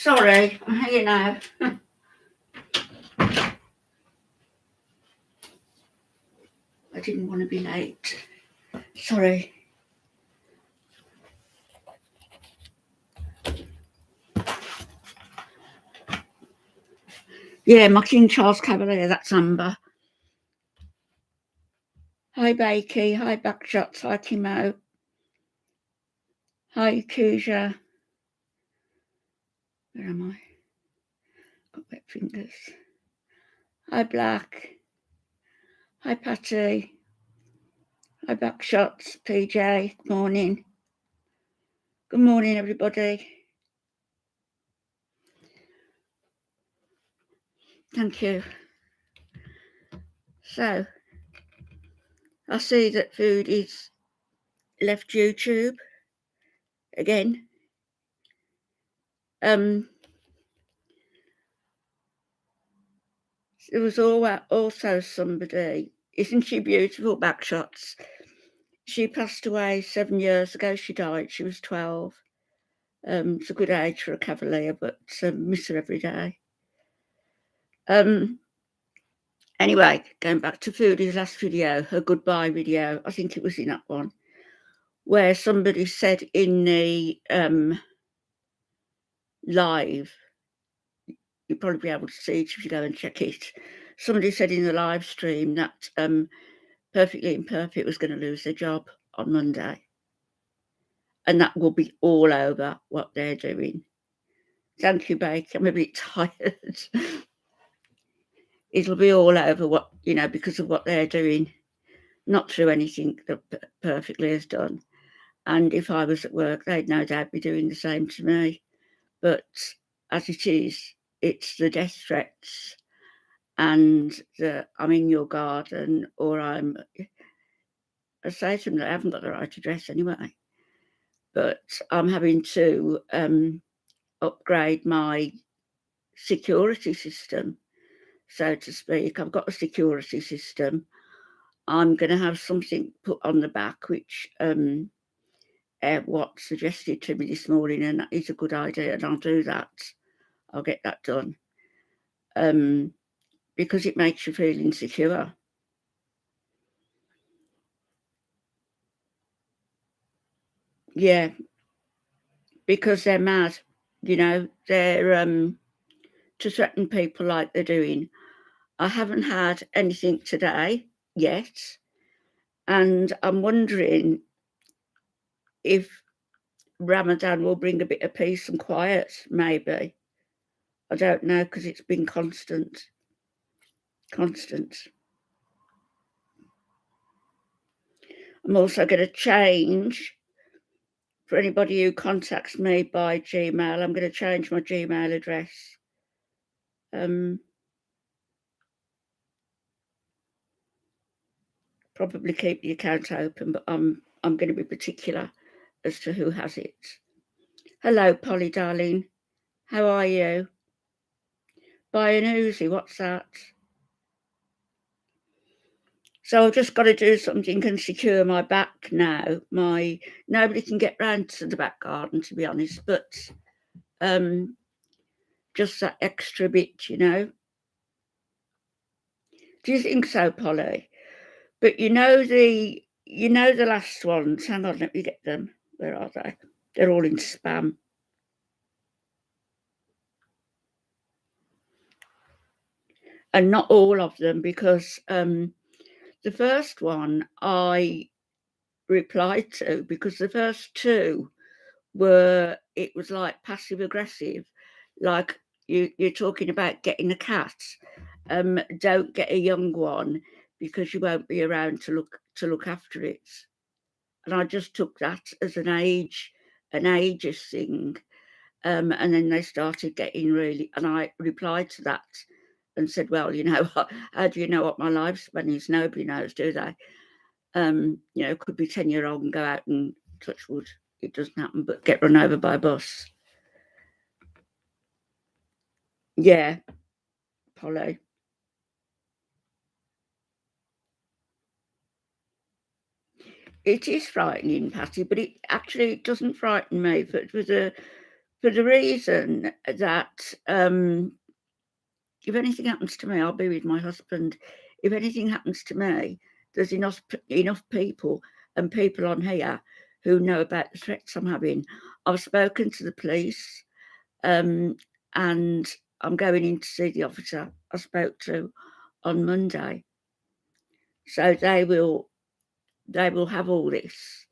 Sorry, I'm here now. I didn't want to be late. Sorry. Yeah, my King Charles Cavalier, that's Amber. Hi, Bakey. Hi, Backshots. Hi, Kimo. Hi, Kuja. Where am I? Got wet fingers. Hi, Black. Hi, Patty. Hi, Backshots. PJ. Good morning. Good morning, everybody. Thank you. So, I see that Food is left YouTube again. There was also somebody, isn't she beautiful, Backshots? She passed away 7 years ago. She died. She was 12. It's a good age for a Cavalier, but miss her every day. Anyway, going back to Foodie's last video, her goodbye video, I think it was in that one, where somebody said in the live, you'll probably be able to see it if you go and check it. Somebody said in the live stream that Perfectly Imperfect was going to lose their job on Monday. And that will be all over what they're doing. Thank you, Bake. I'm a bit tired. It'll be all over what, because of what they're doing, not through anything that Perfectly has done. And if I was at work, they'd no doubt be doing the same to me. But as it is, it's the death threats and the I'm in your garden, or I say to them that I haven't got the right address anyway. But I'm having to upgrade my security system, so to speak. I've got a security system. I'm going to have something put on the back, which what suggested to me this morning, and that is a good idea, and I'll do that. I'll get that done. Because it makes you feel insecure. Yeah, because they're mad, they're to threaten people like they're doing. I haven't had anything today yet, and I'm wondering if Ramadan will bring a bit of peace and quiet, maybe. I don't know, because it's been constant. I'm also going to change, for anybody who contacts me by Gmail, I'm going to change my Gmail address. Probably keep the account open, but I'm going to be particular as to who has it. Hello, Polly, darling. How are you? Buy an Uzi, what's that? So I've just got to do something and secure my back now. Nobody can get round to the back garden, to be honest, but just that extra bit, Do you think so, Polly? But the last ones. Hang on, let me get them. Where are they? They're all in spam. And not all of them, because the first one I replied to, because the first two it was like passive aggressive, like you're talking about getting a cat. Don't get a young one because you won't be around to look after it. And I just took that as an ageist thing. And then they started getting really, and I replied to that and said, well, how do you know what my lifespan is? Nobody knows, do they? Could be 10-year-old and go out and touch wood. It doesn't happen, but get run over by a bus. Yeah, Polly. It is frightening, Patty, but it actually doesn't frighten me. But with a for the reason that if anything happens to me, I'll be with my husband. If anything happens to me, there's enough people and people on here who know about the threats I'm having. I've spoken to the police, and I'm going in to see the officer I spoke to on Monday. So they will have all this,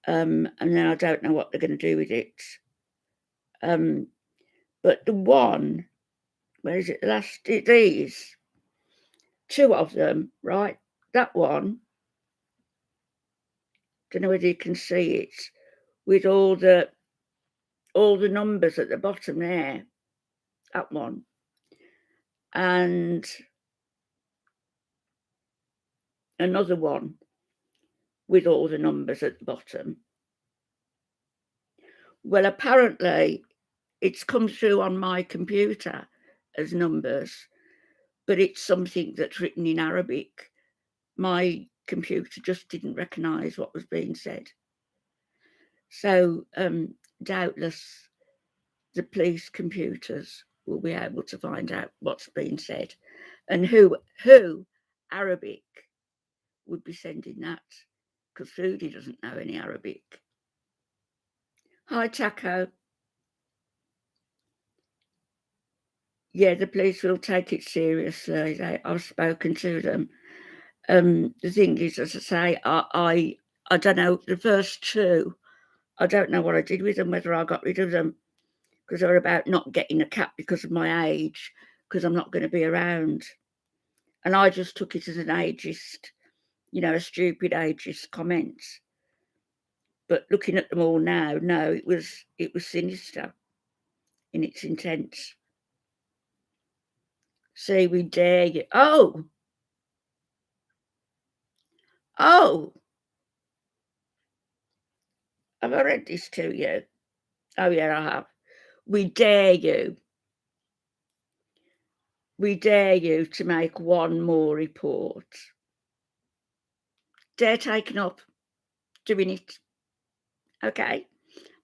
and then I don't know what they're going to do with it. But the one, where is it? These two of them, right? That one, don't know whether you can see it, with all the numbers at the bottom there. That one, and another one with all the numbers at the bottom. Well, apparently it's come through on my computer as numbers, but it's something that's written in Arabic. My computer just didn't recognise what was being said. So doubtless the police computers will be able to find out what's being said and who Arabic would be sending that, because Foodie doesn't know any Arabic. Hi, Taco. Yeah, the police will take it seriously. I've spoken to them. The thing is, as I say, I don't know, the first two, I don't know what I did with them, whether I got rid of them, because they were about not getting a cat because of my age, because I'm not going to be around. And I just took it as an ageist, a stupid ageist comment. But looking at them all now, no, it was sinister in its intent. See, we dare you. Oh, have I read this to you? Oh, yeah, I have. We dare you. We dare you to make one more report. Dare taken up doing it. Okay.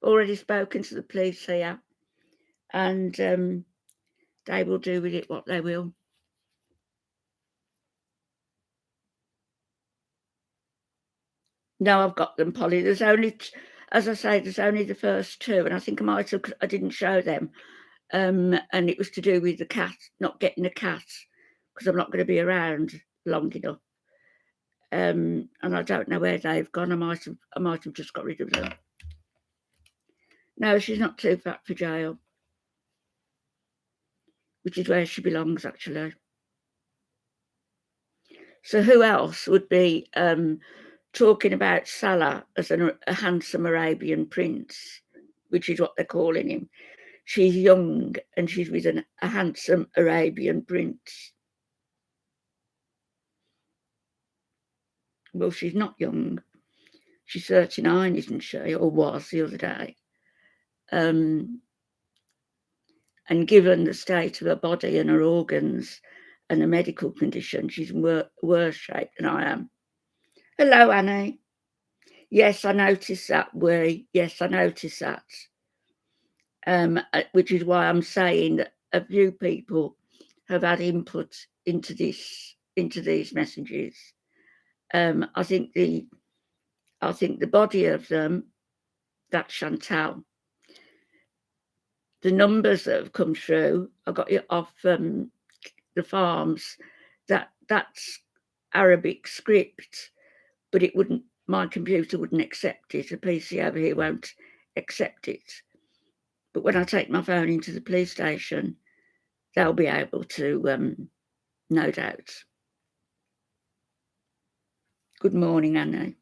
Already spoken to the police here, and they will do with it what they will. No, I've got them, Polly. There's only, as I say, there's only the first two, and I think I didn't show them, and it was to do with the cat, not getting a cat, because I'm not going to be around long enough. And I don't know where they've gone. I might have just got rid of them. No, she's not too fat for jail, which is where she belongs, actually. So who else would be talking about Salah as a handsome Arabian prince, which is what they're calling him? She's young and she's with a handsome Arabian prince. Well, she's not young. She's 39, isn't she? Or was the other day. And given the state of her body and her organs and the medical condition, she's in worse shape than I am. Hello, Annie. Yes, I noticed that. Yes, I noticed that. Which is why I'm saying that a few people have had input into these messages. I think the body of them, that's Chantal. The numbers that have come through, I got it off the farms. That's Arabic script, but my computer wouldn't accept it. A PC over here won't accept it. But when I take my phone into the police station, they'll be able to, no doubt. Good morning, Annie.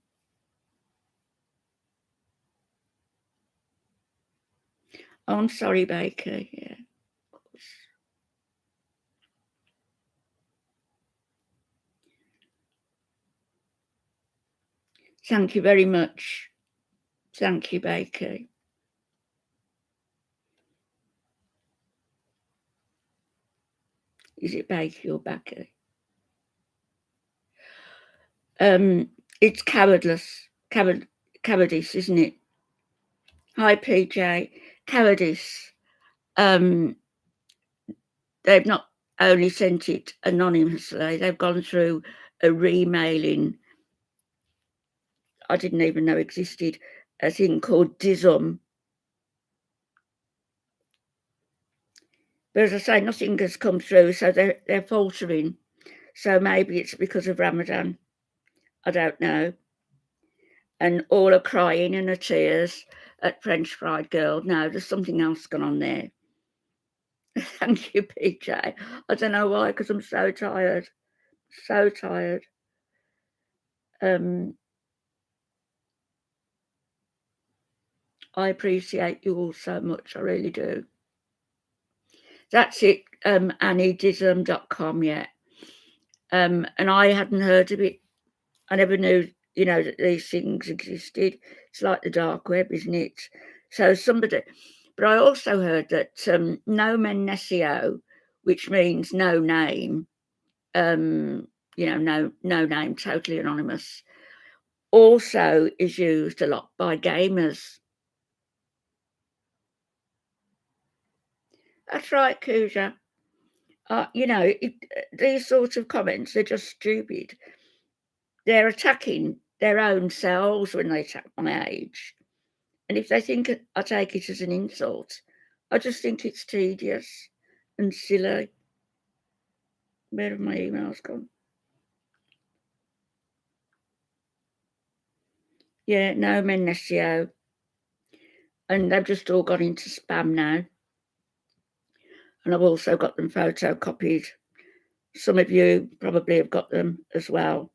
Oh, I'm sorry, Baker. Yeah, of course. Thank you very much. Thank you, Baker. Is it Baker or Baker? It's cowardice, isn't it? Hi, PJ. cowardice. They've not only sent it anonymously, they've gone through a remailing, I didn't even know existed, a thing called DISM. But as I say, nothing has come through, so they're faltering. So maybe it's because of Ramadan. I don't know. And all are crying and are tears at French Fried Girl. No, there's something else going on there. Thank you, PJ. I don't know why, because I'm so tired. So tired. I appreciate you all so much. I really do. That's it, AnnieDism.com, yeah. And I hadn't heard of it. I never knew, that these things existed. It's like the dark web, isn't it? So somebody, but I also heard that nomen nescio, which means no name, no name, totally anonymous, also is used a lot by gamers. That's right, Kuja. These sorts of comments, they're just stupid. They're attacking their own selves when they attack my age. And if they think I take it as an insult, I just think it's tedious and silly. Where have my emails gone? Yeah, no men SEO. And they've just all gone into spam now. And I've also got them photocopied. Some of you probably have got them as well.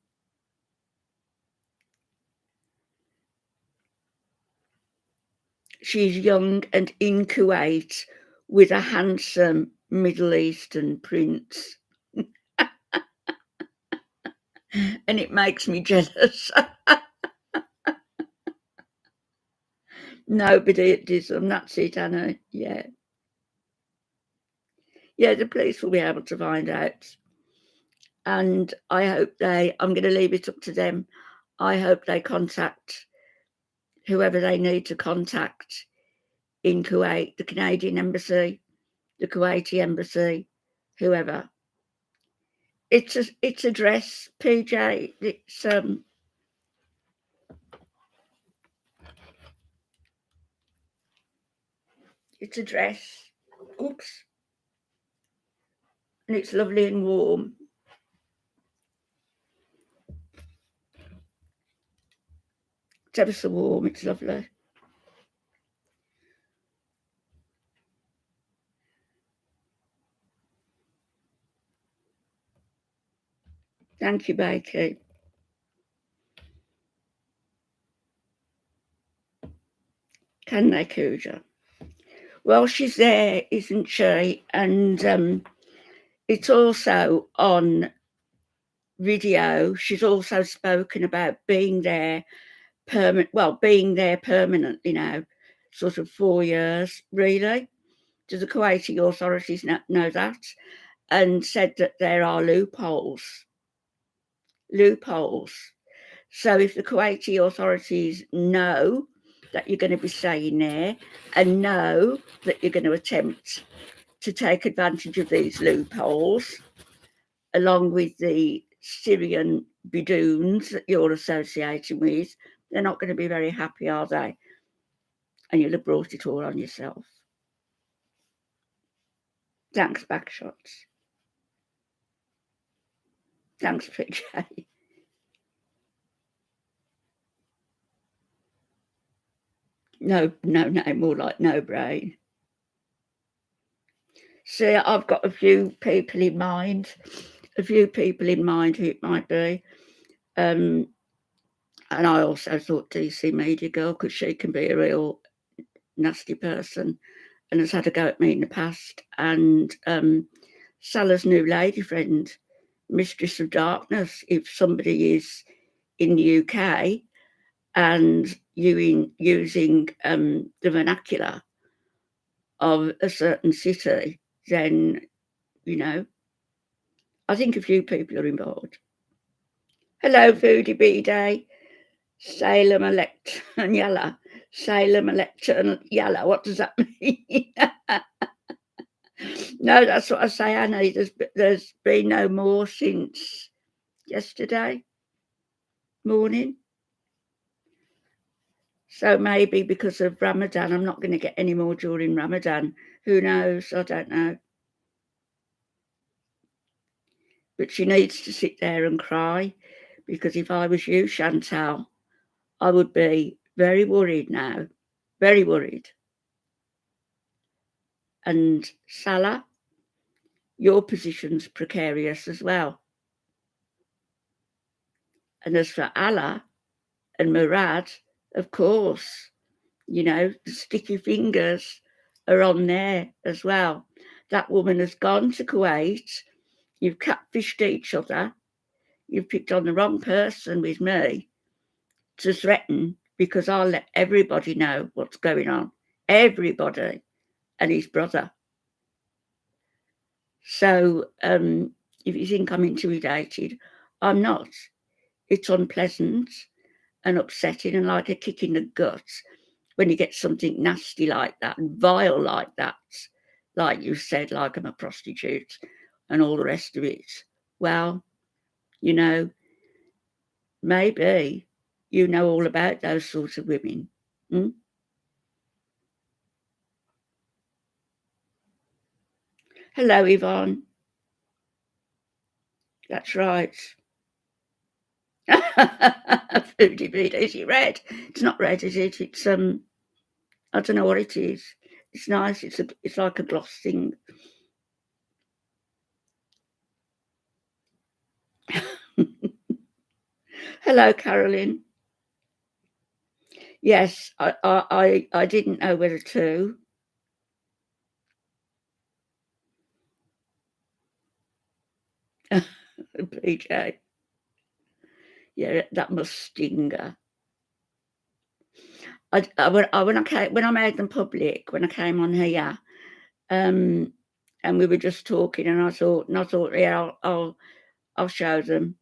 She's young and in Kuwait with a handsome Middle Eastern prince. And it makes me jealous. Nobody at Disney, that's it, Anna. Yeah. Yeah, the police will be able to find out. And I hope I'm going to leave it up to them. I hope they contact whoever they need to contact in Kuwait, the Canadian embassy, the Kuwaiti embassy, whoever. It's address, PJ. It's address. Oops. And it's lovely and warm. It's ever so warm. It's lovely. Thank you, Becky. Can they, Kuja? Well, she's there, isn't she? And it's also on video. She's also spoken about being there permanently now, sort of 4 years, really. Do the Kuwaiti authorities know that? And said that there are loopholes. So if the Kuwaiti authorities know that you're going to be staying there and know that you're going to attempt to take advantage of these loopholes, along with the Syrian Bidoons that you're associating with, they're not going to be very happy, are they? And you'll have brought it all on yourself. Thanks, Backshots. Thanks, PJ. No name, more like no brain. See, I've got a few people in mind who it might be. And I also thought DC Media Girl, because she can be a real nasty person and has had a go at me in the past. And Salah's new lady friend, Mistress of Darkness, if somebody is in the UK and using the vernacular of a certain city, then, I think a few people are involved. Hello, Foodie B Day, Salem Elect Yalla. Salem electric yellow. What does that mean? No, that's what I say, Annie. There's been no more since yesterday morning. So maybe because of Ramadan, I'm not going to get any more during Ramadan. Who knows? I don't know. But she needs to sit there and cry, because if I was you, Chantal, I would be very worried now. Very worried. And Salah, your position's precarious as well. And as for Allah and Murad, of course, you know, the sticky fingers are on there as well. That woman has gone to Kuwait. You've catfished each other. You've picked on the wrong person with me to threaten, because I'll let everybody know what's going on. Everybody and his brother. So if you think I'm intimidated, I'm not. It's unpleasant and upsetting and like a kick in the gut when you get something nasty like that and vile like that, like you said, like I'm a prostitute and all the rest of it. Well, you know, maybe you know all about those sorts of women. Hmm? Hello, Yvonne. That's right. Foodie beat. Is it red? It's not red, is it? It's I don't know what it is. It's nice. It's like a gloss thing. Hello, Carolyn. Yes, I didn't know whether to. PJ. Yeah, that must sting her. When I made them public, when I came on here, and we were just talking, and I thought, yeah, I'll show them,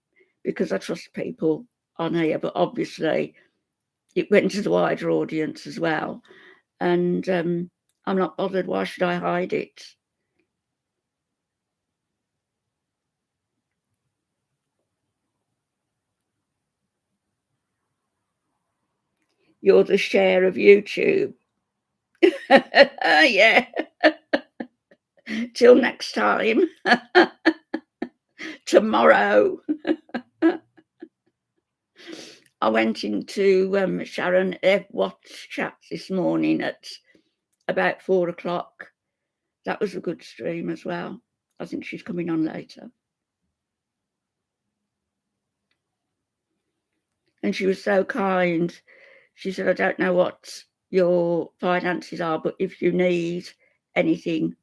because I trust people on here. But obviously, it went to the wider audience as well, and I'm not bothered. Why should I hide it? You're the share of YouTube. Yeah. Till next time. Tomorrow. I went into Sharon Watch chats this morning at about 4 o'clock. That was a good stream as well. I think she's coming on later. And she was so kind. She said, I don't know what your finances are, but if you need anything,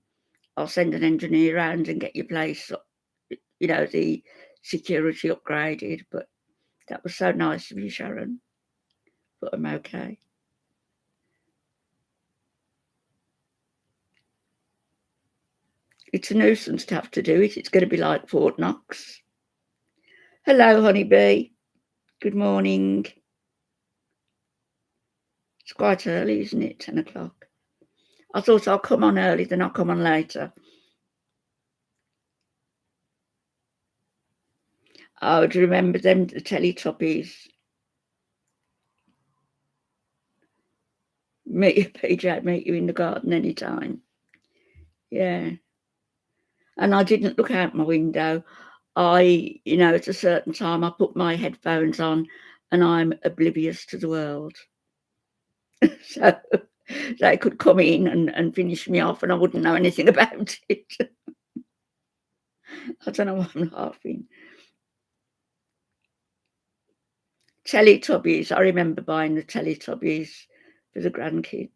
I'll send an engineer around and get your place, you know, the security upgraded. But that was so nice of you, Sharon. But I'm okay. It's a nuisance to have to do it. It's going to be like Fort Knox. Hello, honeybee. Good morning. It's quite early, isn't it? 10 o'clock. I thought I'll come on early, then I'll come on later. Oh, do you remember them, the Teletubbies? PJ, meet you in the garden anytime. Yeah. And I didn't look out my window. You know, at a certain time, I put my headphones on and I'm oblivious to the world. So they could come in and finish me off and I wouldn't know anything about it. I don't know why I'm laughing. Teletubbies. I remember buying the Teletubbies for the grandkids.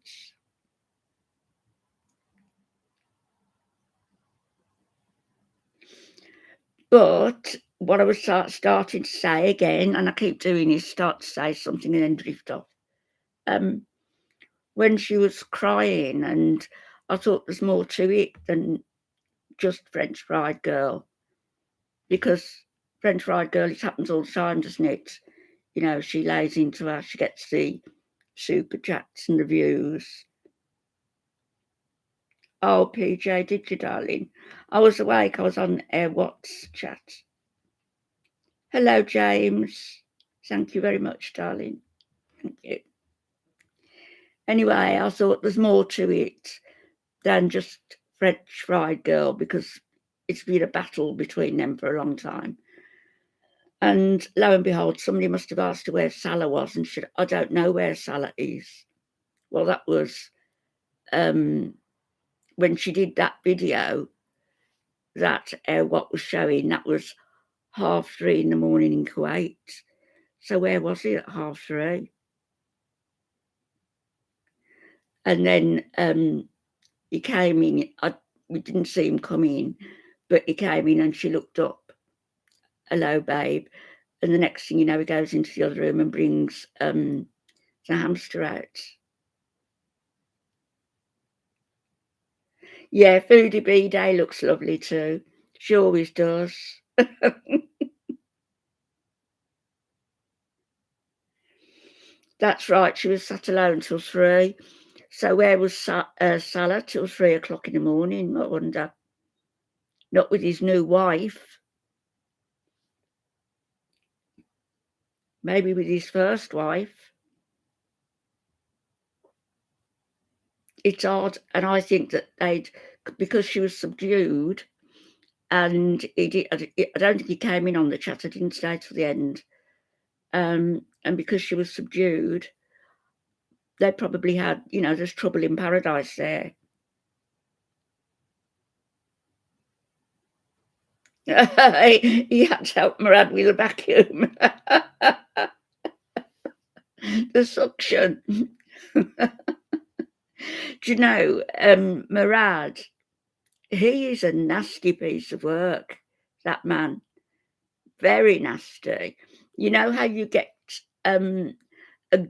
But what I was starting to say again, and I keep doing is start to say something and then drift off. When she was crying, and I thought there's more to it than just French Fried Girl, because French Fried Girl, it happens all the time, doesn't it? You know, she lays into her, she gets the super chats and reviews. Oh, PJ, did you, darling? I was awake. I was on What's chat. Hello, James. Thank you very much, darling. Thank you. Anyway, I thought there's more to it than just French fried girl, because it's been a battle between them for a long time. And lo and behold, somebody must have asked her where Salah was, and she said, I don't know where Salah is. Well, that was when she did that video, that what was showing, that was 3:30 in the morning in Kuwait. So where was he at 3:30? And then he came in. We didn't see him come in, but he came in and she looked up. Hello, babe. And the next thing you know, he goes into the other room and brings the hamster out. Yeah, Foodie B-Day looks lovely too. She always does. That's right, she was sat alone till 3. So where was Salah till 3 o'clock in the morning, I wonder? Not with his new wife. Maybe with his first wife. It's odd, and I think that because she was subdued, and I don't think he came in on the chat, I didn't stay till the end. And because she was subdued, they probably had, there's trouble in paradise there. He had to help Murad with the vacuum. The suction. Do you know, Murad, he is a nasty piece of work, that man. Very nasty. You know how you get a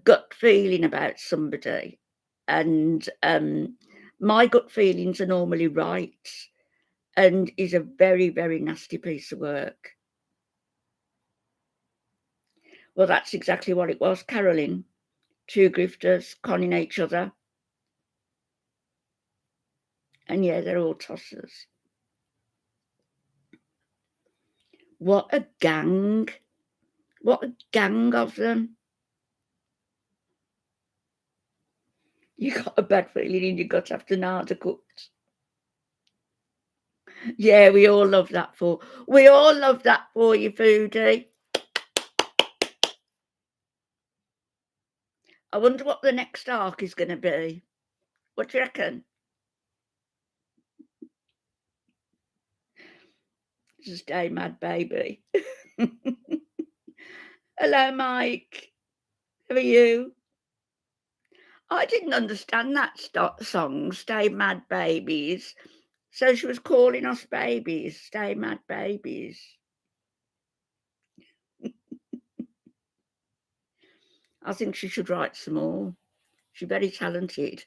gut feeling about somebody, and my gut feelings are normally right, and is a very, very nasty piece of work. Well, that's exactly what it was, Carolyn. 2 grifters conning each other. And yeah, they're all tossers. What a gang. What a gang of them. You got a bad feeling in your gut after Nada cooked. Yeah, we all love that for you, Foodie. I wonder what the next arc is going to be. What do you reckon? This is Day Mad Baby. Hello, Mike. How are you? I didn't understand that song, Stay Mad Babies. So she was calling us babies, Stay Mad Babies. I think she should write some more. She's very talented.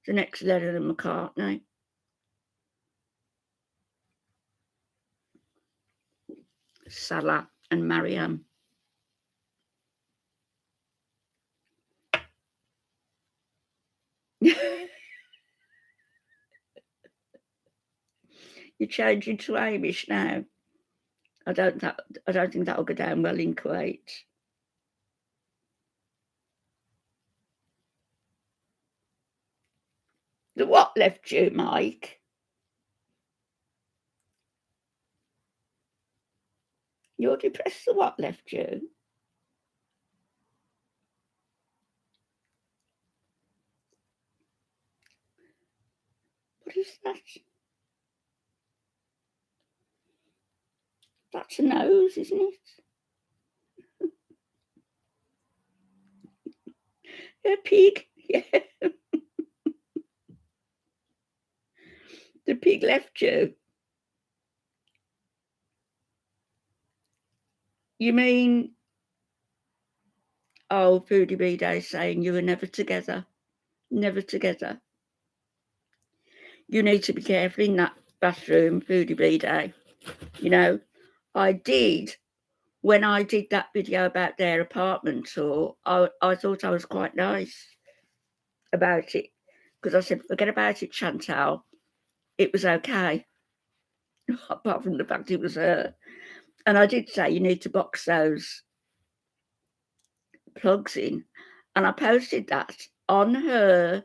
The next Lennon and McCartney. Salah and Mariam. You're changing to Amish now. I don't think that'll go down well in Kuwait. The what left you, Mike? You're depressed. The what left you? What is that? That's a nose, isn't it? A pig. Yeah. The pig left you. You mean, oh, Foodie B-Day saying you were never together. Never together. You need to be careful in that bathroom, Foodie B-Day. I did when I did that video about their apartment tour, I thought I was quite nice about it, because I said, forget about it, Chantal. It was okay, apart from the fact it was her. And I did say, you need to box those plugs in. And I posted that on her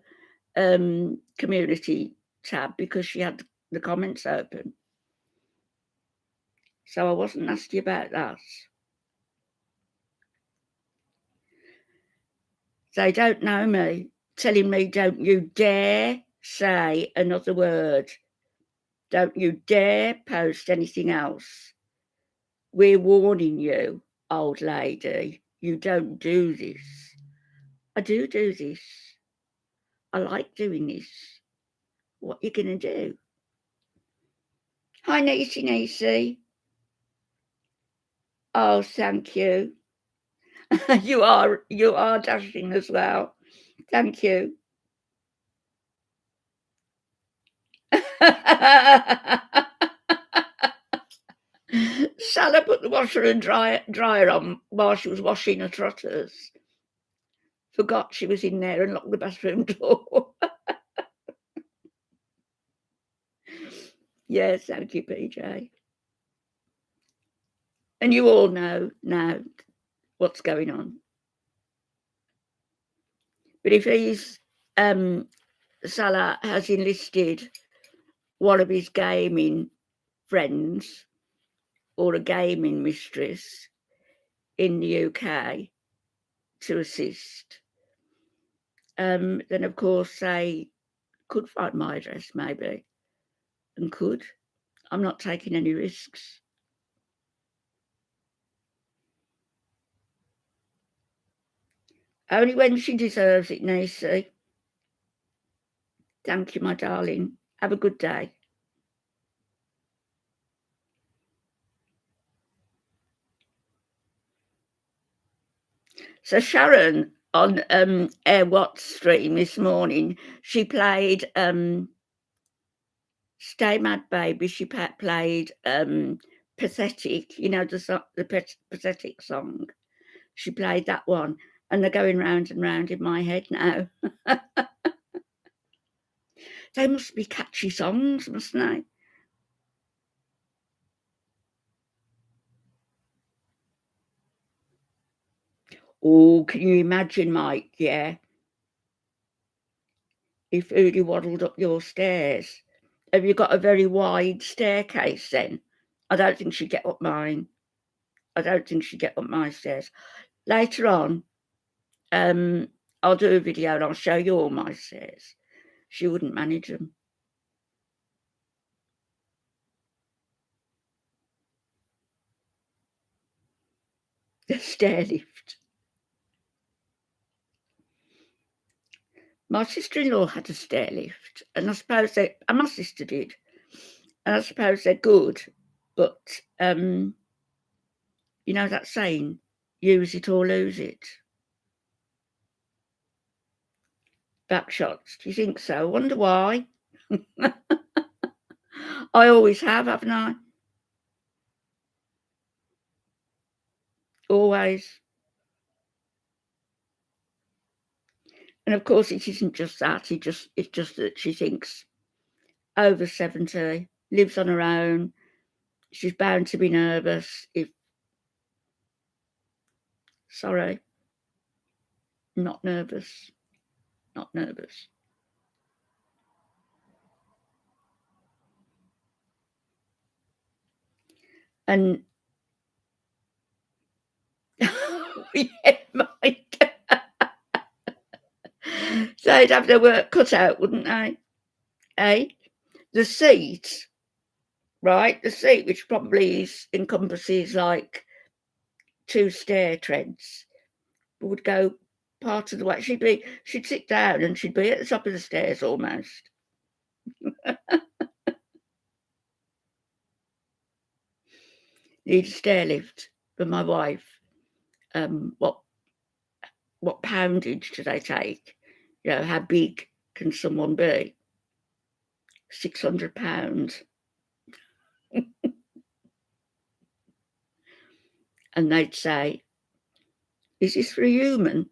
community tab because she had the comments open. So I wasn't nasty about that. They don't know me, telling me, don't you dare say another word. Don't you dare post anything else. We're warning you, old lady. You don't do this. I do this. I like doing this. What you gonna do? Hi, Nisi. Oh, thank you. you are dashing as well. Thank you. Salah put the washer and dryer on while she was washing her trotters. Forgot she was in there and locked the bathroom door. Yes, thank you, PJ. And you all know now what's going on. But if he's Salah has enlisted one of his gaming friends or a gaming mistress in the UK to assist, then of course they could find my address maybe, and could. I'm not taking any risks. Only when she deserves it, Nisi. Thank you, my darling. Have a good day. So Sharon on Air Watts stream this morning, she played Stay Mad Baby. She played Pathetic, you know, the Pathetic song. She played that one, and they're going round and round in my head now. They must be catchy songs, mustn't they? Oh, can you imagine, Mike? Yeah. If Udi waddled up your stairs. Have you got a very wide staircase then? I don't think she'd get up mine. I don't think she'd get up my stairs. Later on, I'll do a video and I'll show you all my stairs. She wouldn't manage them. The stair lift. My sister-in-law had a stair lift, and I suppose my sister did, and I suppose they're good, but you know that saying, use it or lose it. Back shots. Do you think so? I wonder why. I always have, haven't I? Always. And of course, it isn't just that. It's just that she thinks over 70, lives on her own. She's bound to be nervous. Sorry, not nervous. Not nervous. And yeah, Mike. They'd have their work cut out, wouldn't they? Eh? The seat, right? The seat, which probably encompasses like 2 stair treads, would go part of the way. She'd sit down and she'd be at the top of the stairs almost. Need a stair lift for my wife. What poundage do they take? You know, how big can someone be? £600. and they'd say, "Is this for a human?"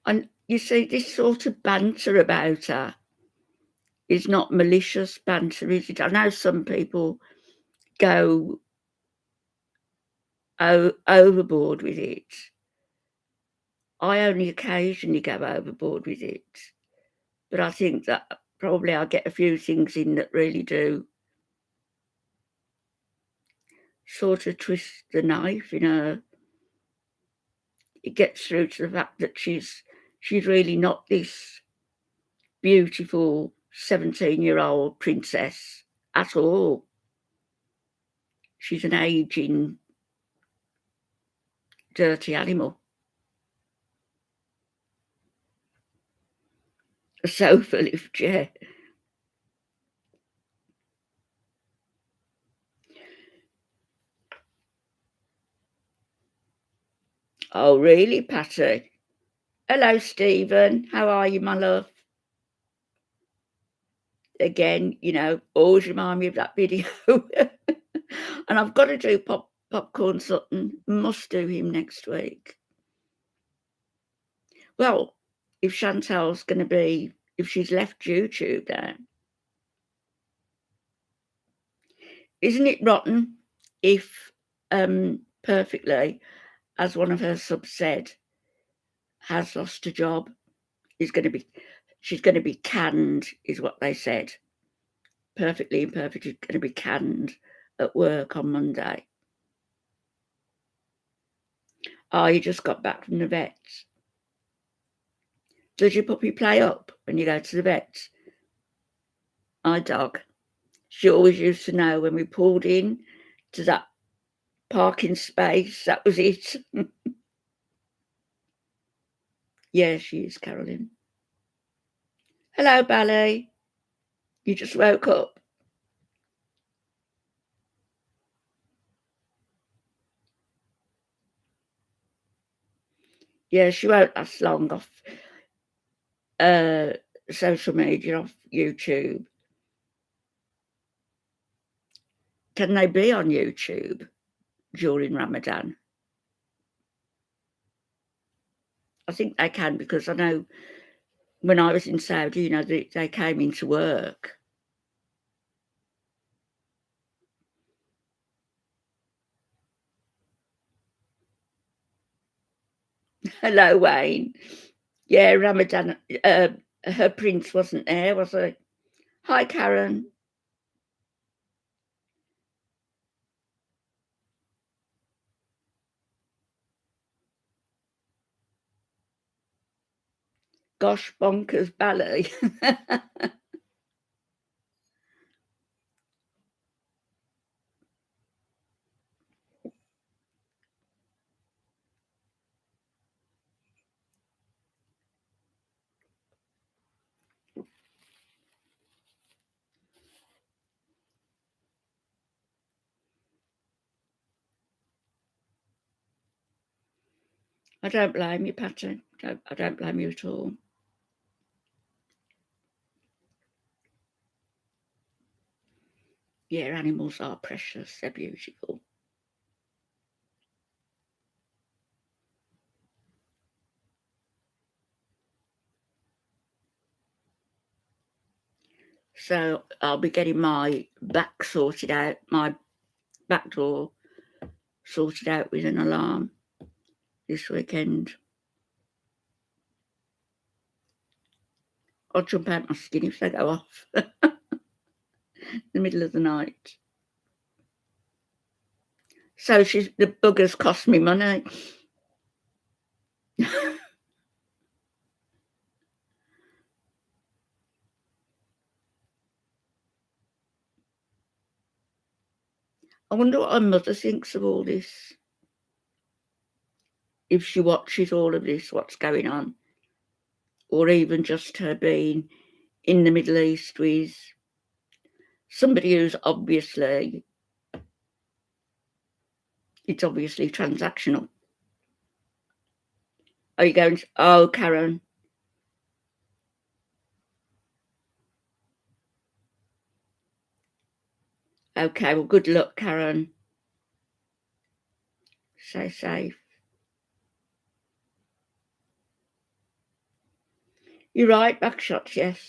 And you see, this sort of banter about her is not malicious banter, is it? I know some people go overboard with it. I only occasionally go overboard with it, but I think that probably I get a few things in that really do sort of twist the knife in her. It gets through to the fact that she's really not this beautiful 17-year-old princess at all. She's an aging, dirty animal. A sofa lift, yeah. Oh, really, Patty? Hello, Stephen. How are you, my love? Again, always remind me of that video. And I've got to do Popcorn Sutton. Must do him next week. Well, if Chantal's going to be, if she's left YouTube now, isn't it rotten if Perfectly, as one of her subs said, has lost a job, she's going to be canned, is what they said. Perfectly Imperfect is going to be canned at work on Monday. Oh, you just got back from the vets. Does your puppy play up when you go to the vets? My dog, she always used to know when we pulled in to that parking space, that was it. Yeah, she is, Carolyn. Hello, Ballet. You just woke up. Yeah, she won't last long off social media, off YouTube. Can they be on YouTube during Ramadan? I think they can, because I know when I was in Saudi, they came into work. Hello, Wayne. Yeah, Ramadan, her prince wasn't there, was he? Hi, Karen. Gosh, bonkers, ballet. I don't blame you, Patty. I don't blame you at all. Yeah, animals are precious. They're beautiful. So I'll be getting my back sorted out, my back door sorted out with an alarm this weekend. I'll jump out my skin if they go off in the middle of the night. So the buggers cost me money. I wonder what her mother thinks of all this. If she watches all of this, what's going on, or even just her being in the Middle East with somebody who's obviously It's obviously transactional. Are you going to... Oh, Karen. Okay, well, good luck, Karen. Stay safe. You're right, backshots, yes.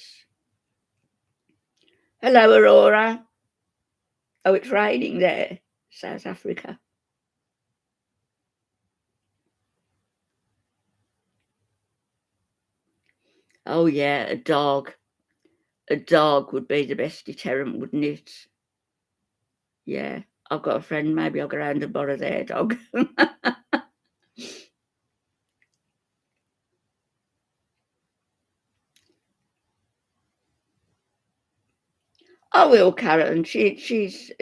Hello, Aurora. Oh, it's raining there, South Africa. Oh, yeah, a dog. A dog would be the best deterrent, wouldn't it? Yeah, I've got a friend, maybe I'll go round and borrow their dog. I will, Karen. She's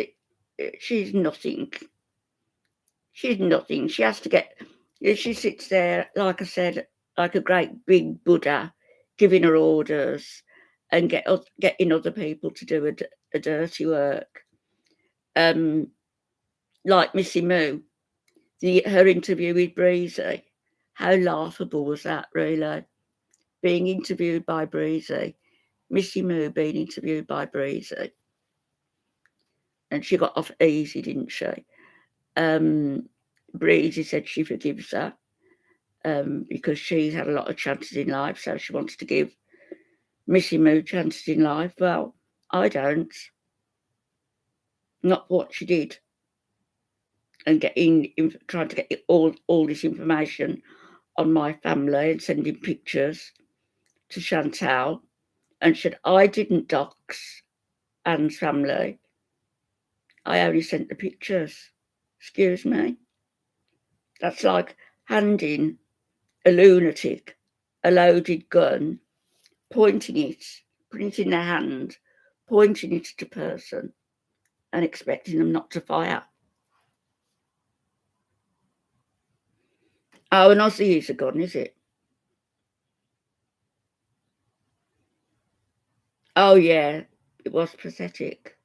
nothing. She's nothing. She has to get... She sits there, like I said, like a great big Buddha, giving her orders and getting other people to do a dirty work. Like Missy Moo, her interview with Breezy. How laughable was that, really? Being interviewed by Breezy. Missy Moo being interviewed by Breezy. And she got off easy, didn't she? Breezy said she forgives her because she's had a lot of chances in life, so she wants to give Missy Moo chances in life. Well, I don't. Not what she did. And trying to get all this information on my family and sending pictures to Chantal, and said I didn't dox Anne's family. I only sent the pictures. Excuse me? That's like handing a lunatic a loaded gun, pointing it, putting it in their hand, pointing it at a person and expecting them not to fire. Oh, an Aussie is a gun, is it? Oh, yeah, it was pathetic.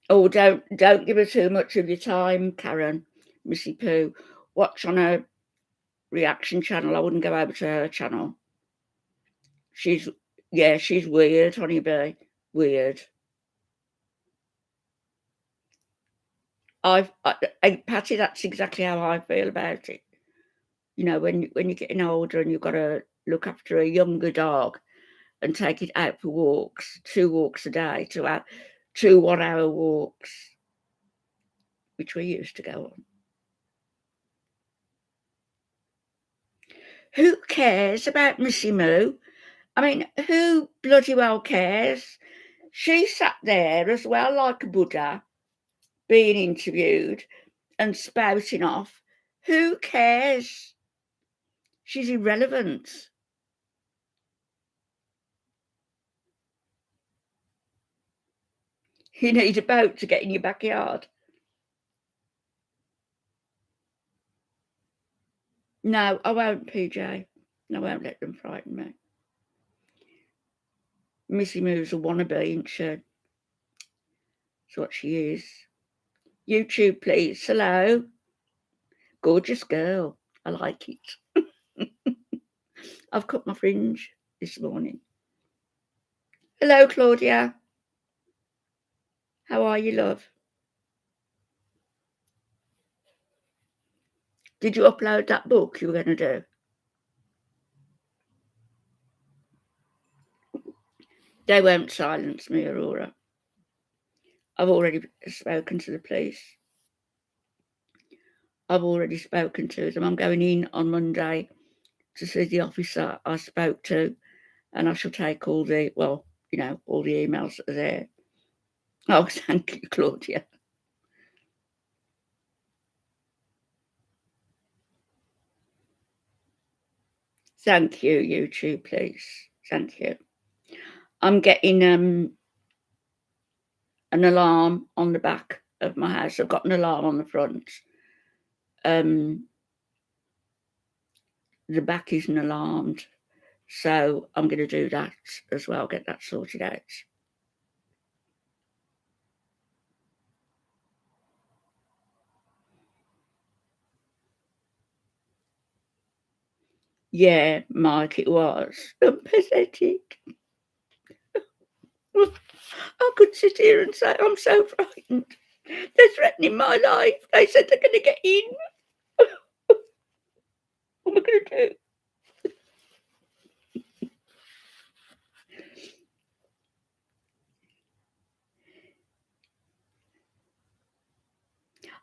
Oh, don't give her too much of your time, Karen, Missy Pooh. Watch on her reaction channel. I wouldn't go over to her channel. She's weird, honeybee. Weird. Patty, that's exactly how I feel about it. You know, when you're getting older and you've got to look after a younger dog and take it out for walks, 2 walks a day, 2 1-hour walks, which we used to go on. Who cares about Missy Moo? I mean, who bloody well cares? She sat there as well, like a Buddha, being interviewed and spouting off. Who cares? She's irrelevant. You need a boat to get in your backyard. No, I won't, PJ. I won't let them frighten me. Missy Moo's a wannabe, isn't she? That's what she is. YouTube, please. Hello. Gorgeous girl. I like it. I've cut my fringe this morning. Hello, Claudia. How are you, love? Did you upload that book you were going to do? They won't silence me, Aurora. I've already spoken to the police. I've already spoken to them. I'm going in on Monday to see the officer I spoke to, and I shall take all the, all the emails that are there. Oh, thank you, Claudia. Thank you, YouTube, please. Thank you. I'm getting an alarm on the back of my house. I've got an alarm on the front. The back isn't alarmed, So I'm going to do that as well, get that sorted out. Yeah, Mike, it was pathetic. I could sit here and say, I'm so frightened. They're threatening my life. They said they're going to get in. What am I going to do?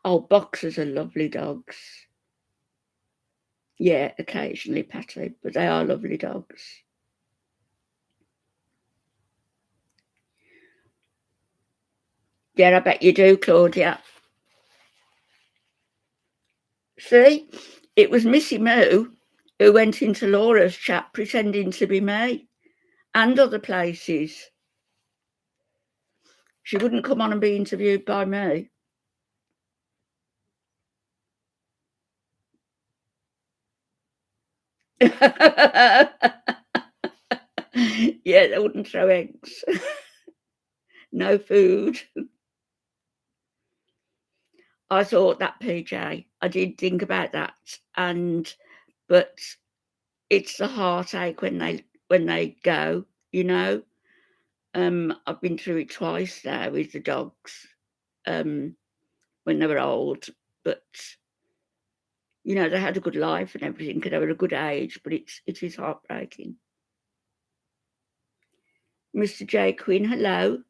Oh, boxers are lovely dogs. Yeah, occasionally Patty, but they are lovely dogs. Yeah, I bet you do, Claudia. See, it was Missy Moo who went into Laura's chat pretending to be me and other places. She wouldn't come on and be interviewed by me. Yeah, they wouldn't throw eggs. No food. I thought that, PJ. I did think about that, but it's the heartache when they go. You know, I've been through it twice now with the dogs. When they were old, but they had a good life and everything, and they were a good age. But it is heartbreaking. Mr. J. Quinn, hello.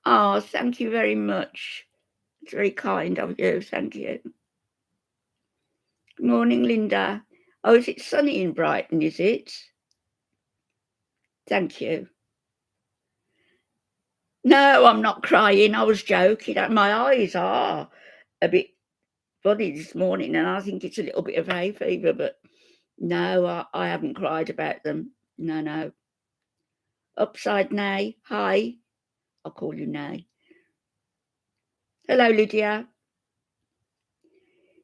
Oh, thank you very much. It's very kind of you. Thank you. Good morning, Linda. Oh, is it sunny in Brighton, is it? Thank you. No, I'm not crying. I was joking. My eyes are a bit funny this morning, and I think it's a little bit of hay fever, but no, I haven't cried about them. No, no. Upside Nay, hi. I'll call you Nay. Hello, Lydia.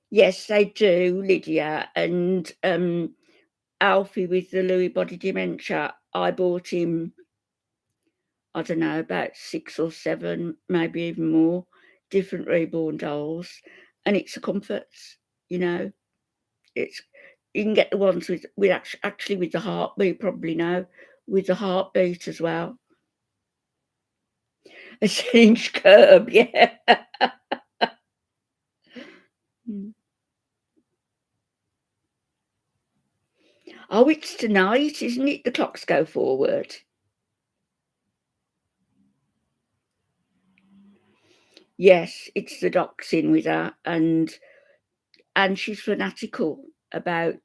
Yes, they do, Lydia. And Alfie with the Lewy body dementia, I bought him, I don't know, about 6 or 7, maybe even more, different reborn dolls. And it's a comfort, you know. It's You can get the ones with actually with the heartbeat, probably now, with the heartbeat as well. A cinch curb, yeah. Mm. Oh, it's tonight, isn't it? The clocks go forward. Yes, it's the doc's in with her, and she's fanatical about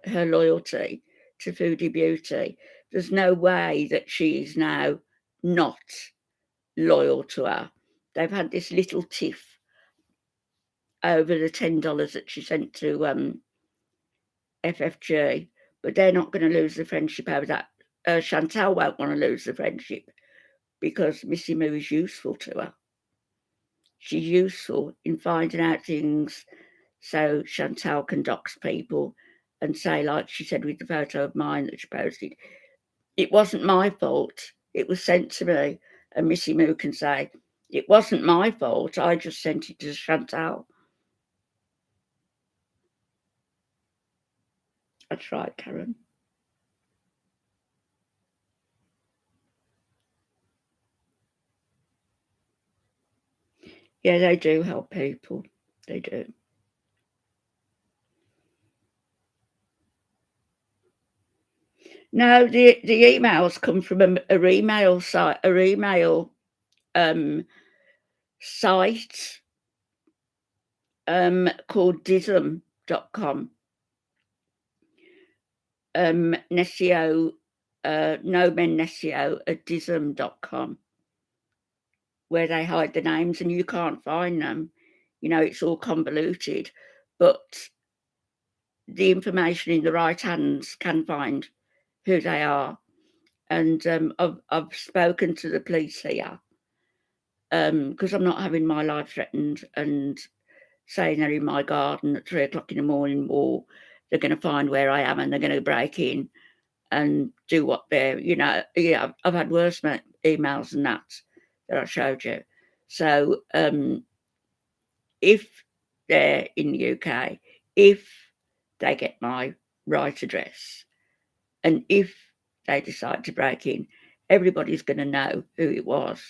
her loyalty to Foodie Beauty. There's no way that she is now not loyal to her. They've had this little tiff over the $10 that she sent to FFG, but they're not going to lose the friendship over that. Chantal won't want to lose the friendship because Missy Moo is useful to her. She's useful in finding out things so Chantal can dox people and say, like she said with the photo of mine that she posted, it wasn't my fault. It was sent to me. And Missy Moo can say, it wasn't my fault. I just sent it to Chantal. That's right, Karen. Yeah, they do help people. They do. No, the emails come from a email site, site called dism.com. Nessio, no men Nessio at dism.com, where they hide the names and you can't find them. It's all convoluted, but the information in the right hands can find who they are. And I've spoken to the police here because I'm not having my life threatened, and saying they're in my garden at 3 o'clock in the morning, or they're going to find where I am and they're going to break in and do what they're, yeah, I've had worse emails than that I showed you. So if they're in the UK, if they get my right address, and if they decide to break in, everybody's going to know who it was.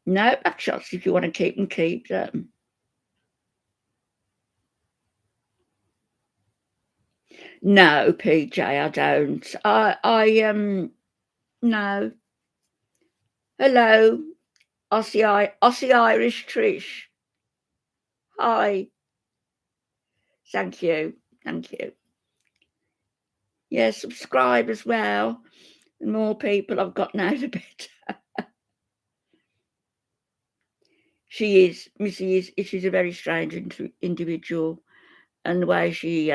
No backshots. If you want to keep them, keep them. No, PJ, I don't. No. Hello, Aussie Irish Trish. Hi. Thank you. Thank you. Yeah, subscribe as well. The more people I've got now, the better. She is, Missy is, she's a very strange individual, and the way she,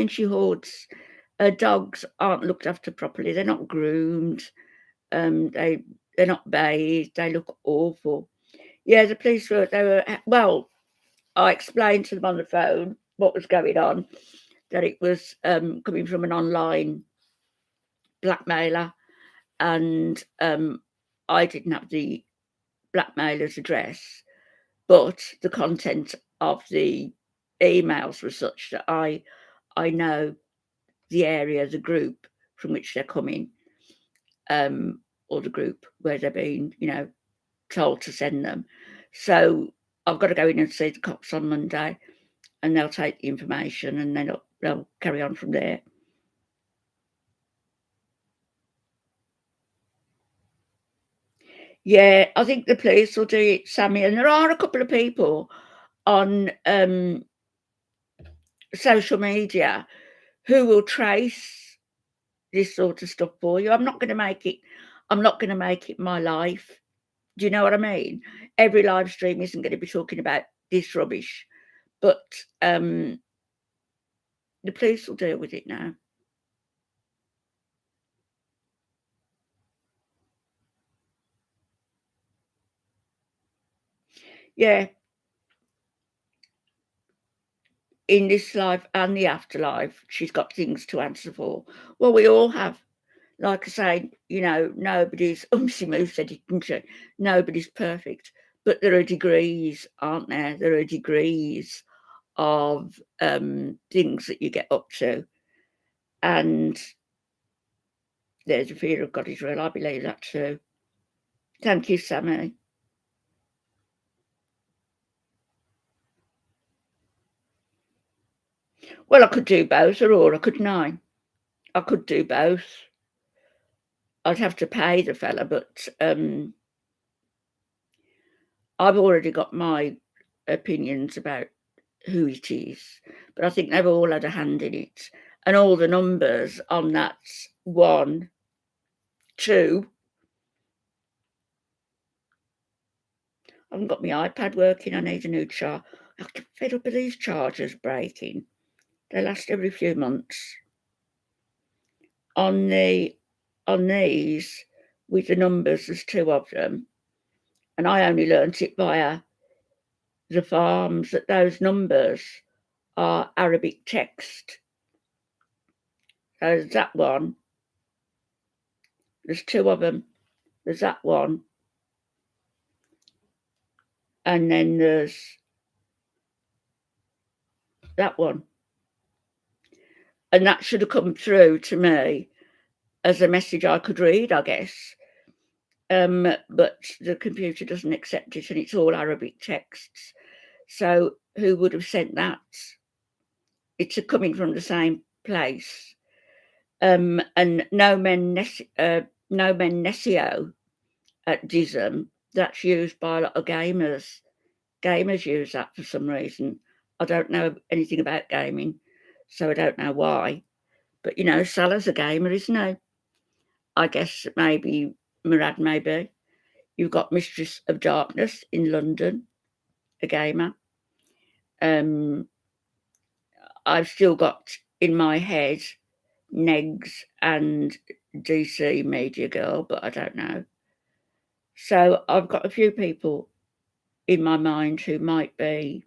she hoards. Her dogs aren't looked after properly. They're not groomed. They're not bathed. They look awful. Yeah, the police well, I explained to them on the phone what was going on, that it was coming from an online blackmailer, and I didn't have the blackmailer's address, but the content of the emails was such that I know the area, the group from which they're coming, or the group where they're being, told to send them. So I've got to go in and see the cops on Monday, and they'll take the information and then they'll carry on from there. Yeah, I think the police will do it, Sammy. And there are a couple of people on social media who will trace this sort of stuff for you. I'm not going to make it my life. Do you know what I mean? Every live stream isn't going to be talking about this rubbish, but the police will deal with it now. Yeah. In this life and the afterlife, she's got things to answer for. Well, we all have. Like I say, nobody's, Moo said it, didn't she? Nobody's perfect. But there are degrees, aren't there? There are degrees of things that you get up to. And there's a fear of God is real. I believe that too. Thank you, Sammy. Well, I could do both, or I couldn't I? I could do both. I'd have to pay the fella, but I've already got my opinions about who it is, but I think they've all had a hand in it. And all the numbers on that 1, 2. I haven't got my iPad working. I need a new charger. I get fed up with these chargers breaking. They last every few months. On these, with the numbers, there's 2 of them, and I only learnt it via the farms that those numbers are Arabic text. So there's that one. There's 2 of them. There's that one. And then there's that one. And that should have come through to me as a message I could read, I guess. But the computer doesn't accept it, and it's all Arabic texts. So who would have sent that? It's coming from the same place. And no men Nesio at Dism, that's used by a lot of gamers. Gamers use that for some reason. I don't know anything about gaming, so I don't know why. But, Salah's a gamer, isn't he? I guess maybe Murad may be. You've got Mistress of Darkness in London, a gamer. I've still got in my head Negs and DC Media Girl, but I don't know. So I've got a few people in my mind who might be.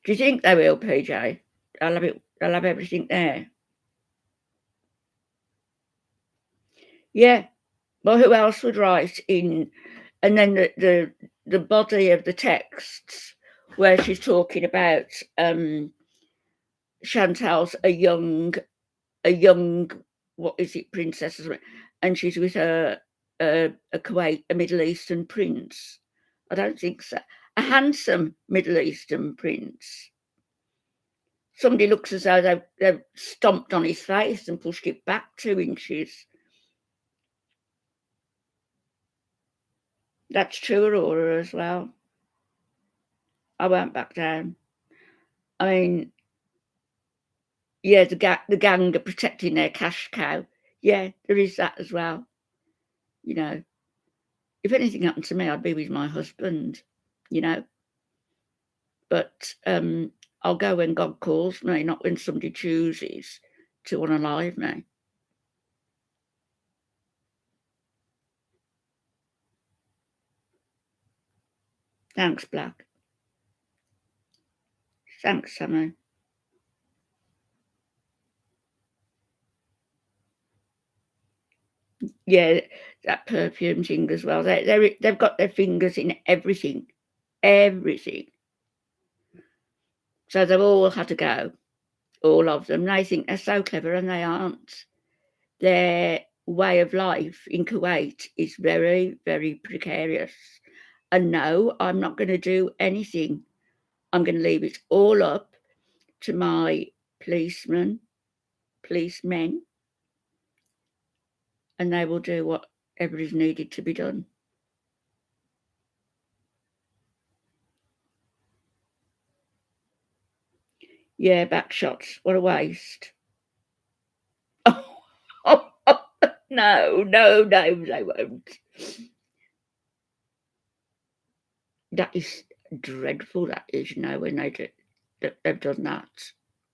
Do you think they will, PJ? They'll have everything there. Yeah. Well, who else would write in? And then the body of the texts where she's talking about Chantal's a young what is it, princess, and she's with a Middle Eastern prince. I don't think so. A handsome Middle Eastern prince. Somebody looks as though they've stomped on his face and pushed it back 2 inches. That's true, Aurora, as well. I won't back down. I mean, yeah, the gang are protecting their cash cow. Yeah, there is that as well. You know, if anything happened to me, I'd be with my husband, you know. But I'll go when God calls me, not when somebody chooses to unalive me. Thanks, Black. Thanks, Sammy. Yeah, that perfume thing as well. They've got their fingers in everything, everything. So they've all had to go, all of them. They think they're so clever and they aren't. Their way of life in Kuwait is very, very precarious. And no, I'm not going to do anything. I'm going to leave it all up to my policemen, and they will do whatever is needed to be done. Yeah, back shots. What a waste. Oh, no, they won't. That is dreadful. That is, when they've done that.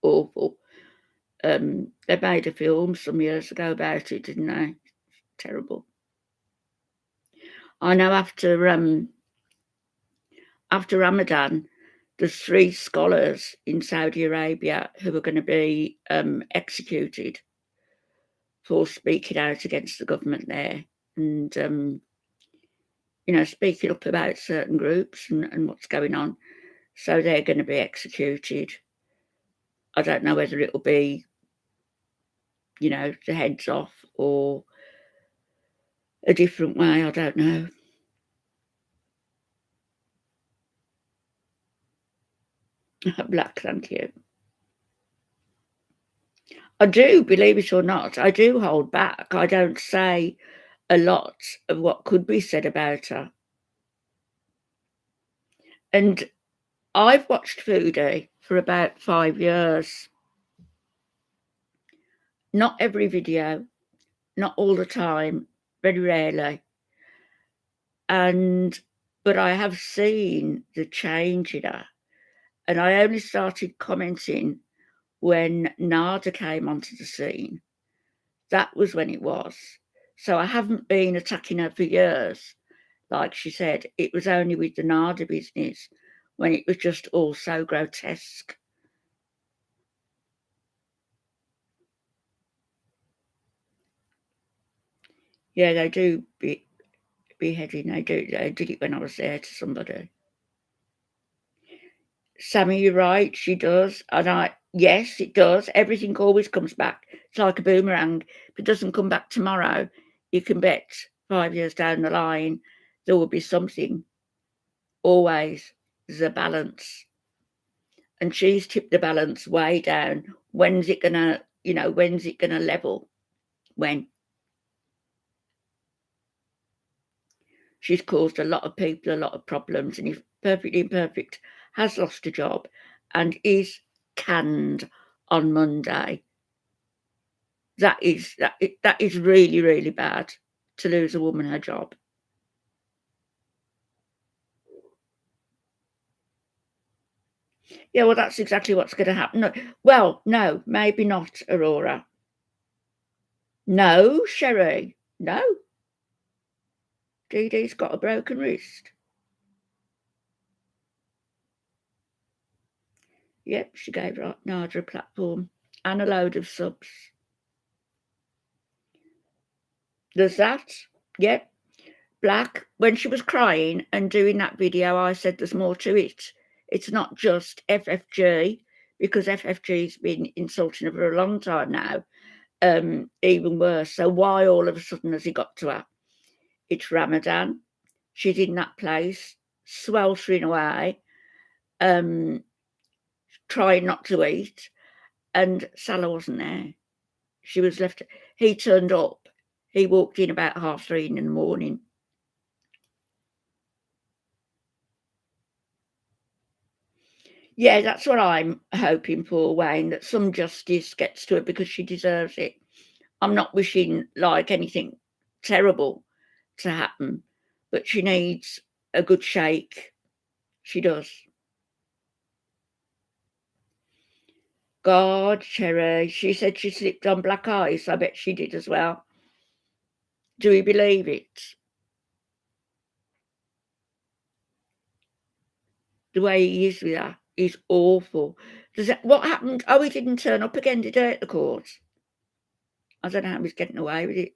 Awful. They made a film some years ago about it, didn't they? Terrible. I know after Ramadan, there's 3 scholars in Saudi Arabia who are going to be executed for speaking out against the government there and, speaking up about certain groups and what's going on. So they're going to be executed. I don't know whether it'll be, the heads off or a different way. I don't know. Black, thank you. I do, believe it or not, I do hold back. I don't say a lot of what could be said about her. And I've watched Foodie for about 5 years. Not every video, not all the time, very rarely. But I have seen the change in her. And I only started commenting when Nada came onto the scene. That was when it was. So I haven't been attacking her for years. Like she said, it was only with the Nada business when it was just all so grotesque. Yeah, they do beheading. They did it when I was there to somebody. Sammy, you're right, she does. And yes, it does. Everything always comes back. It's like a boomerang. If it doesn't come back tomorrow, you can bet 5 years down the line, there will be something. Always. There's a balance. And she's tipped the balance way down. When's it gonna level? When? She's caused a lot of people a lot of problems, and if Perfectly Imperfect has lost a job and is canned on Monday, that is really, really bad to lose a woman her job. Yeah, well, that's exactly what's gonna happen. No, well, no, maybe not, Aurora. No, Sherry. No, Dee Dee's got a broken wrist. Yep, she gave Nada a platform and a load of subs. There's that. Yep. Black, when she was crying and doing that video, I said there's more to it. It's not just FFG, because FFG's been insulting her for a long time now, even worse. So why all of a sudden has he got to her? It's Ramadan. She's in that place, sweltering away, trying not to eat, and Salah wasn't there. She was left. He turned up. He walked in about 3:30 in the morning. Yeah, that's what I'm hoping for, Wayne, that some justice gets to her because she deserves it. I'm not wishing like anything terrible to happen, but she needs a good shake. She does. God, Cherry, she said she slipped on black ice. I bet she did as well. Do we believe it? The way he is with her is awful. What happened? Oh, he didn't turn up again, did he, at the court? I don't know how he's getting away with it.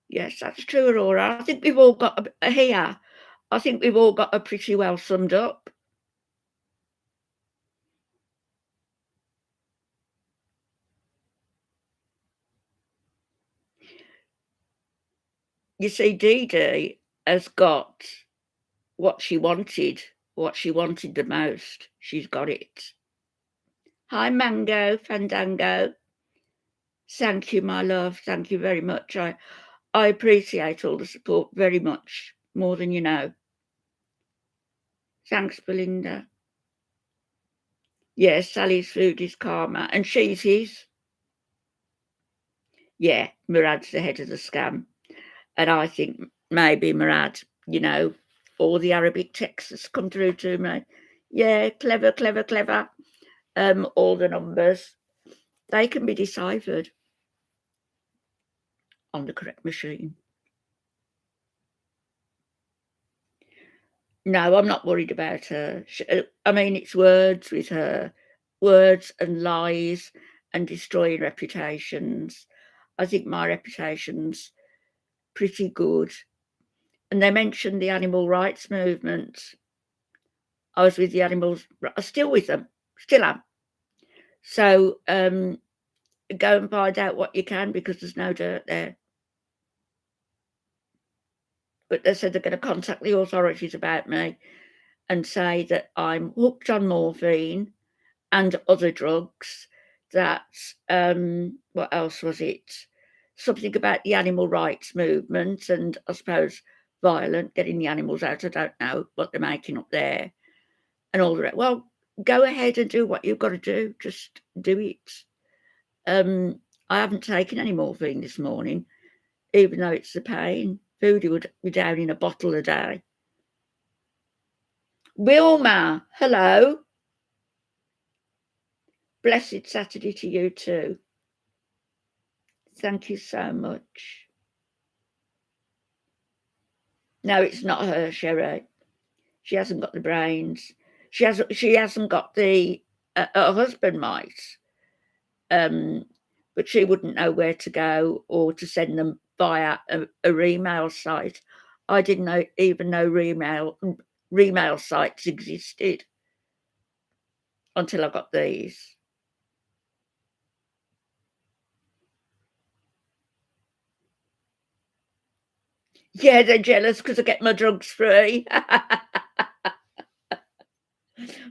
Yes, that's true, Aurora. I think we've all got here. I think we've all got her pretty well summed up. You see, Dee Dee has got what she wanted the most. She's got it. Hi, Mango, Fandango. Thank you, my love. Thank you very much. I appreciate all the support very much, more than you know. Thanks, Belinda. Yes, Sally's food is karma, and she's his. Yeah, Murad's the head of the scam. And I think maybe Murad, all the Arabic texts that's come through to me. Yeah, clever, clever, clever. All the numbers, they can be deciphered on the correct machine. No, I'm not worried about her. I mean, it's words with her, words and lies and destroying reputations. I think my reputation's pretty good. And they mentioned the animal rights movement. I was with the animals, I'm still with them, still am. So go and find out what you can because there's no dirt there. But they said they're going to contact the authorities about me and say that I'm hooked on morphine and other drugs. That, what else was it? Something about the animal rights movement and I suppose violent, getting the animals out. I don't know what they're making up there and all the rest. Well, go ahead and do what you've got to do. Just do it. I haven't taken any morphine this morning, even though it's the pain. Foodie would be down in a bottle a day. Wilma, hello. Blessed Saturday to you too. Thank you so much. No, it's not her, Sherry. She hasn't got the brains. She hasn't got the her husband might, but she wouldn't know where to go or to send them via a email site. I didn't even know email sites existed until I got these. Yeah, they're jealous because I get my drugs free.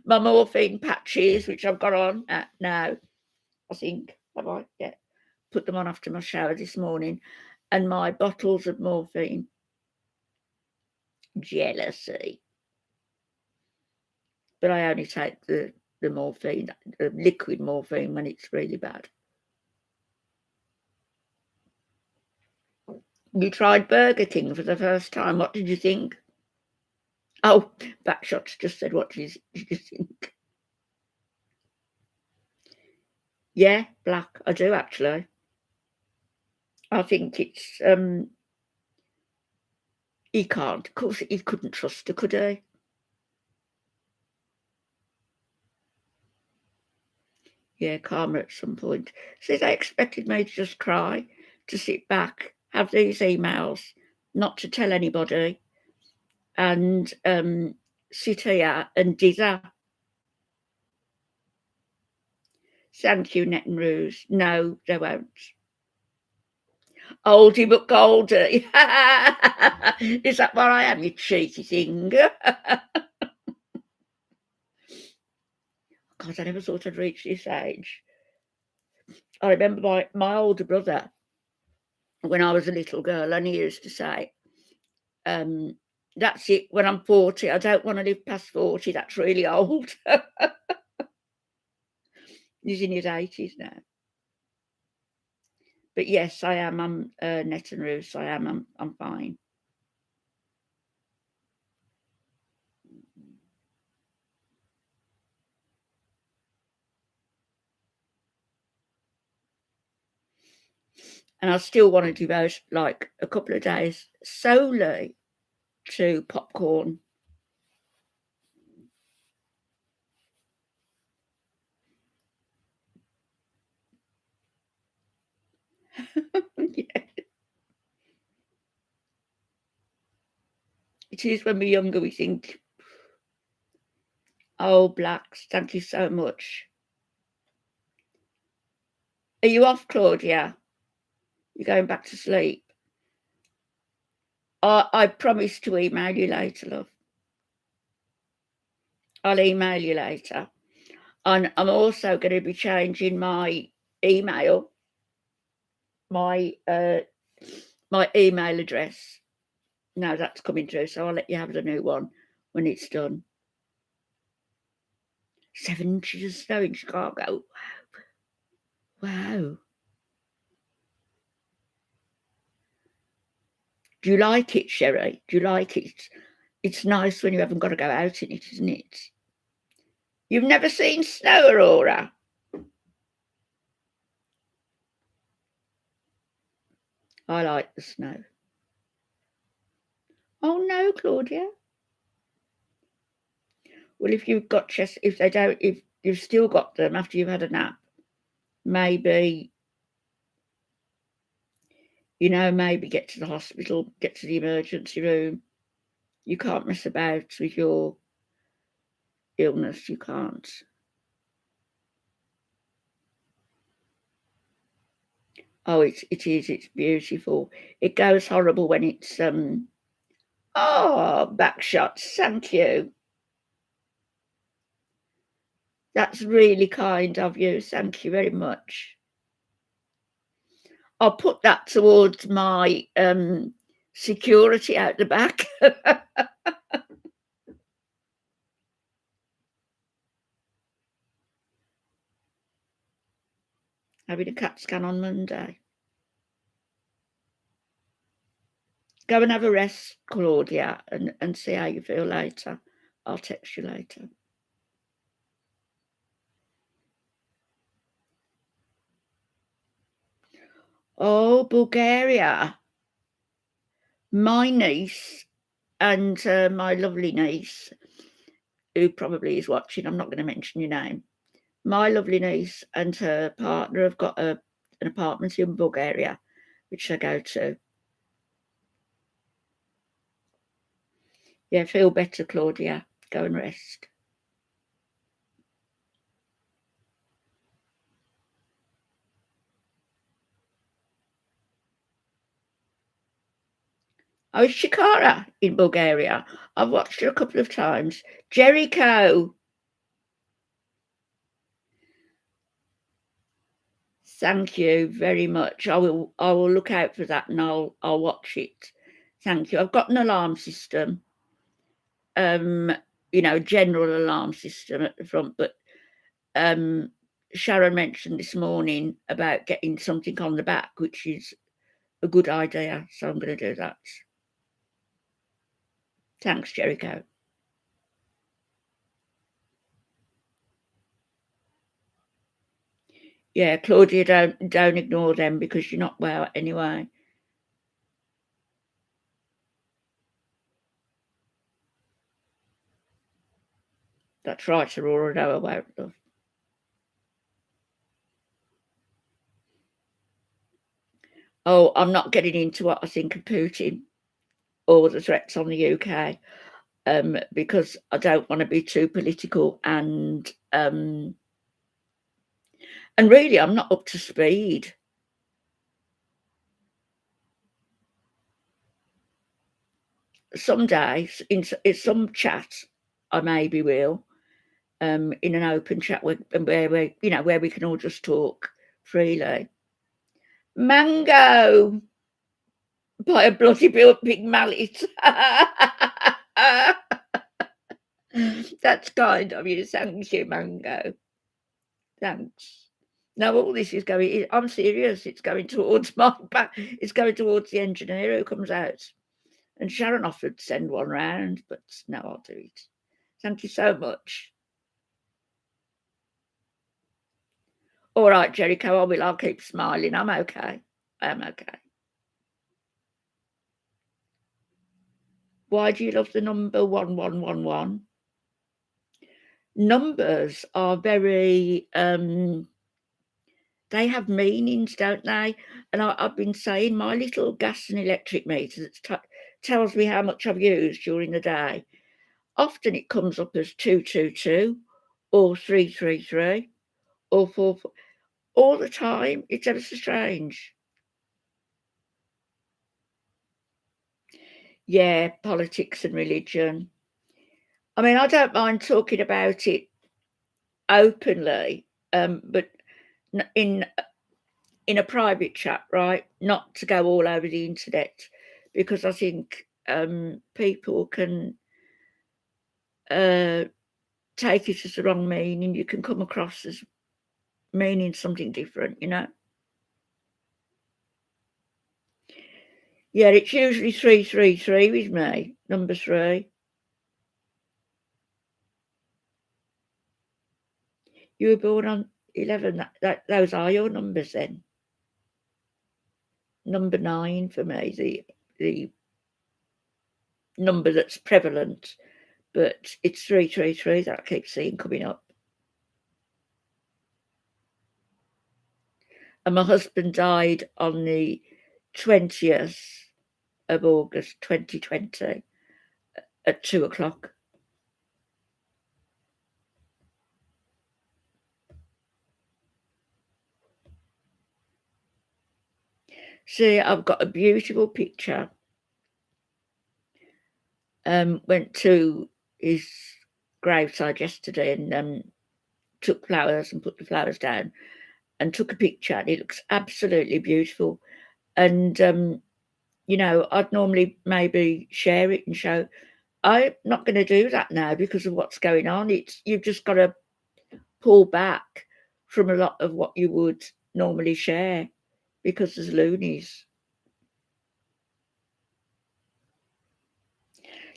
My morphine patches, which I've got on now, I think. Have I? Yeah. Put them on after my shower this morning. And my bottles of morphine. Jealousy. But I only take the the morphine, the liquid morphine, when it's really bad. You tried Burger King for the first time. What did you think? Oh, Backshot's just said, what did you think? Yeah, black. I do, actually. I think it's, he can't. Of course, he couldn't trust her, could he? Yeah, karma at some point. So they expected me to just cry, to sit back, have these emails, not to tell anybody, and sit here and dither. Thank you, Net and Ruse. No, they won't. Oldie but Goldie. Is that what I am, you cheeky thing? God, I never thought I'd reach this age. I remember my older brother, when I was a little girl, and he used to say, that's it, when I'm 40, I don't want to live past 40, that's really old. He's in his 80s now. But yes, I am. I'm Net and Roos. I am. I'm fine. And I still want to devote like a couple of days solely to popcorn. Yeah. It is when we're younger, we think, oh, blacks, thank you so much. Are you off, Claudia? You're going back to sleep? I promise to email you later, love. I'll email you later. And I'm also going to be changing my email, my email address. Now that's coming through, so I'll let you have the new one when it's done. 7 inches of snow in Chicago. Wow. Do you like it, Sherry? Do you like it? It's nice when you haven't got to go out in it, isn't it? You've never seen snow, Aurora? I like the snow. Oh no, Claudia. Well, if you've got chest, if you've still got them after you've had a nap, maybe, maybe get to the hospital, get to the emergency room. You can't mess about with your illness. You can't. Oh, it is. It's beautiful. It goes horrible when it's oh, back shots. Thank you. That's really kind of you. Thank you very much. I'll put that towards my security out the back. Having a CAT scan on Monday. Go and have a rest, Claudia, and see how you feel later. I'll text you later. Oh, Bulgaria. My niece and my lovely niece, who probably is watching, I'm not going to mention your name. My lovely niece and her partner have got an apartment in Bulgaria, which I go to. Yeah, feel better, Claudia. Go and rest. Oh, Shikara in Bulgaria. I've watched her a couple of times. Jericho. Thank you very much. I will look out for that and I'll watch it. Thank you. I've got an alarm system. General alarm system at the front, but Sharon mentioned this morning about getting something on the back, which is a good idea, so I'm going to do that. Thanks, Jericho. Yeah, Claudia, don't ignore them because you're not well anyway. That's right, Aurora, know about love. Oh, I'm not getting into what I think of Putin or the threats on the UK, because I don't want to be too political, and really I'm not up to speed. Some days in some chat I maybe will, in an open chat where we can all just talk freely. Mango by a bloody big mallet. That's kind of you. Thank you, Mango. Thanks. No, all this is going. I'm serious. It's going towards my back. It's going towards the engineer who comes out. And Sharon offered to send one round, but no, I'll do it. Thank you so much. All right, Jericho, I'll keep smiling. I'm okay. I'm okay. Why do you love the number 1111? Numbers are very, they have meanings, don't they? And I've been saying my little gas and electric meter that tells me how much I've used during the day. Often it comes up as 222 or 333 or 44. All the time. It's ever so strange. Yeah, politics and religion. I mean, I don't mind talking about it openly, but in a private chat, right? Not to go all over the internet, because I think people can take it as the wrong meaning. You can come across as meaning something different, Yeah, it's usually 333 with me, number 3. You were born on 11. Those are your numbers then. Number 9 for me, the number that's prevalent, but it's 333 that I keep seeing coming up. And my husband died on the 20th of August 2020 at 2:00. See, I've got a beautiful picture. Went to his graveside yesterday and took flowers and put the flowers down and took a picture, and it looks absolutely beautiful. And I'd normally maybe share it and show. I'm not going to do that now because of what's going on. You've just got to pull back from a lot of what you would normally share because there's loonies.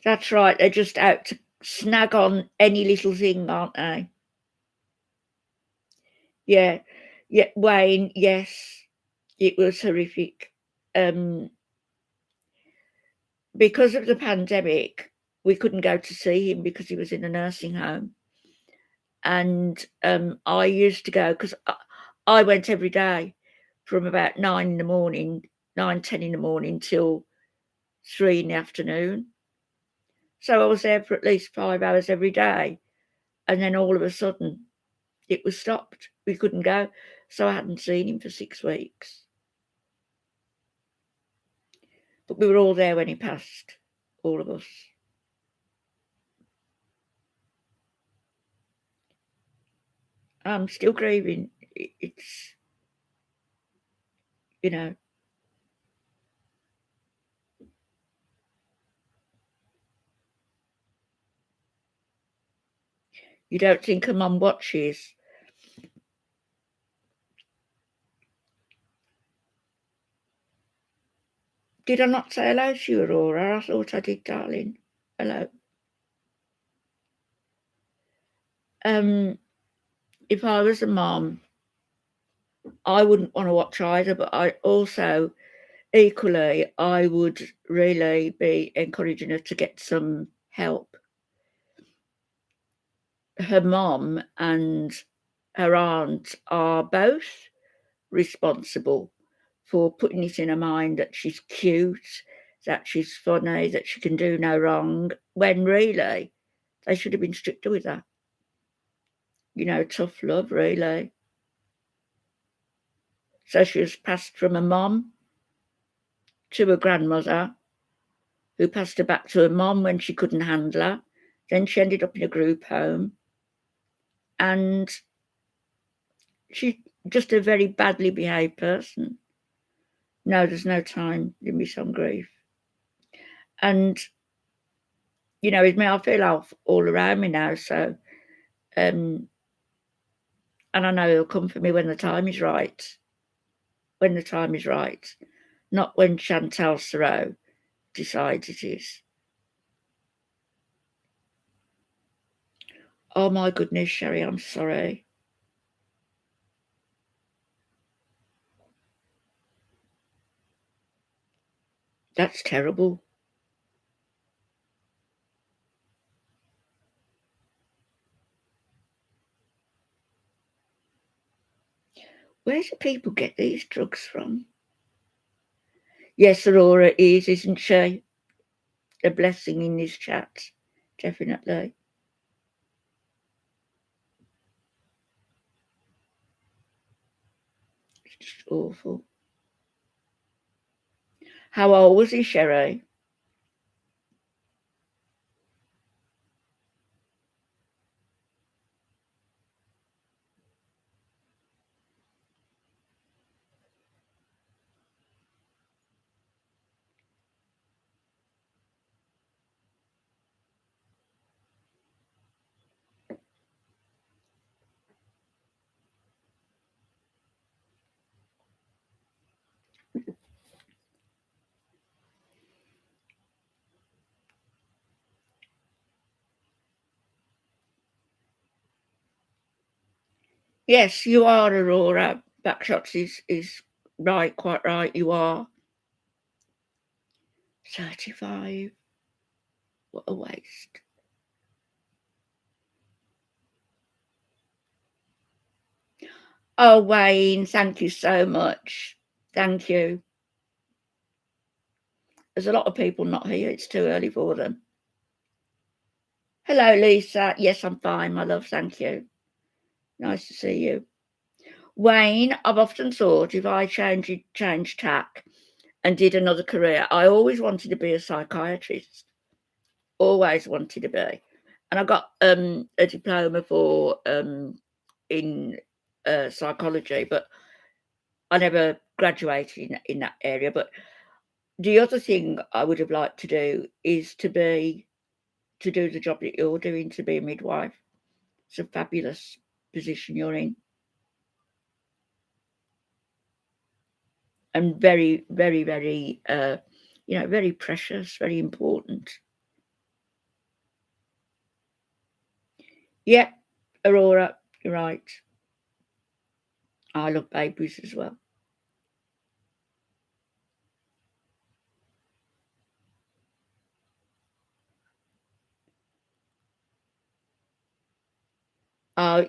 That's right. They're just out to snag on any little thing, aren't they? Yeah. Yeah, Wayne, yes, it was horrific. Because of the pandemic, we couldn't go to see him because he was in a nursing home. And I used to go because I went every day from about 9 in the morning, 9:10 in the morning till 3 in the afternoon. So I was there for at least 5 hours every day. And then all of a sudden, it was stopped. We couldn't go. So I hadn't seen him for 6 weeks. But we were all there when he passed, all of us. I'm still grieving. It's, you know, you don't think a mum watches. Did I not say hello to you, Aurora? I thought I did, darling. Hello. If I was a mom, I wouldn't want to watch either, but I also, equally, I would really be encouraging her to get some help. Her mom and her aunt are both responsible for putting it in her mind that she's cute, that she's funny, that she can do no wrong, when really they should have been stricter with her. You know, tough love, really. So she was passed from a mom to a grandmother, who passed her back to her mom when she couldn't handle her. Then she ended up in a group home. And she's just a very badly behaved person. No, there's no time. Give me some grief. And, you know, I feel all around me now. So, and I know he'll come for me when the time is right. When the time is right. Not when Chantal Thoreau decides it is. Oh my goodness, Sherry, I'm sorry. That's terrible. Where do people get these drugs from? Yes, Aurora is, isn't she? A blessing in this chat, definitely. It's just awful. How old was he, Sherry? Yes, you are, Aurora. Backshots is right, quite right. You are 35. What a waste. Oh, Wayne, thank you so much. Thank you. There's a lot of people not here. It's too early for them. Hello, Lisa. Yes, I'm fine, my love. Thank you. Nice to see you. Wayne, I've often thought if I changed tack and did another career, I always wanted to be a psychiatrist. Always wanted to be. And I got a diploma for in psychology, but I never graduated in that area. But the other thing I would have liked to do is to do the job that you're doing, to be a midwife. It's a fabulous position you're in. And very, very, very, very precious, very important. Yeah, Aurora, you're right. I love babies as well.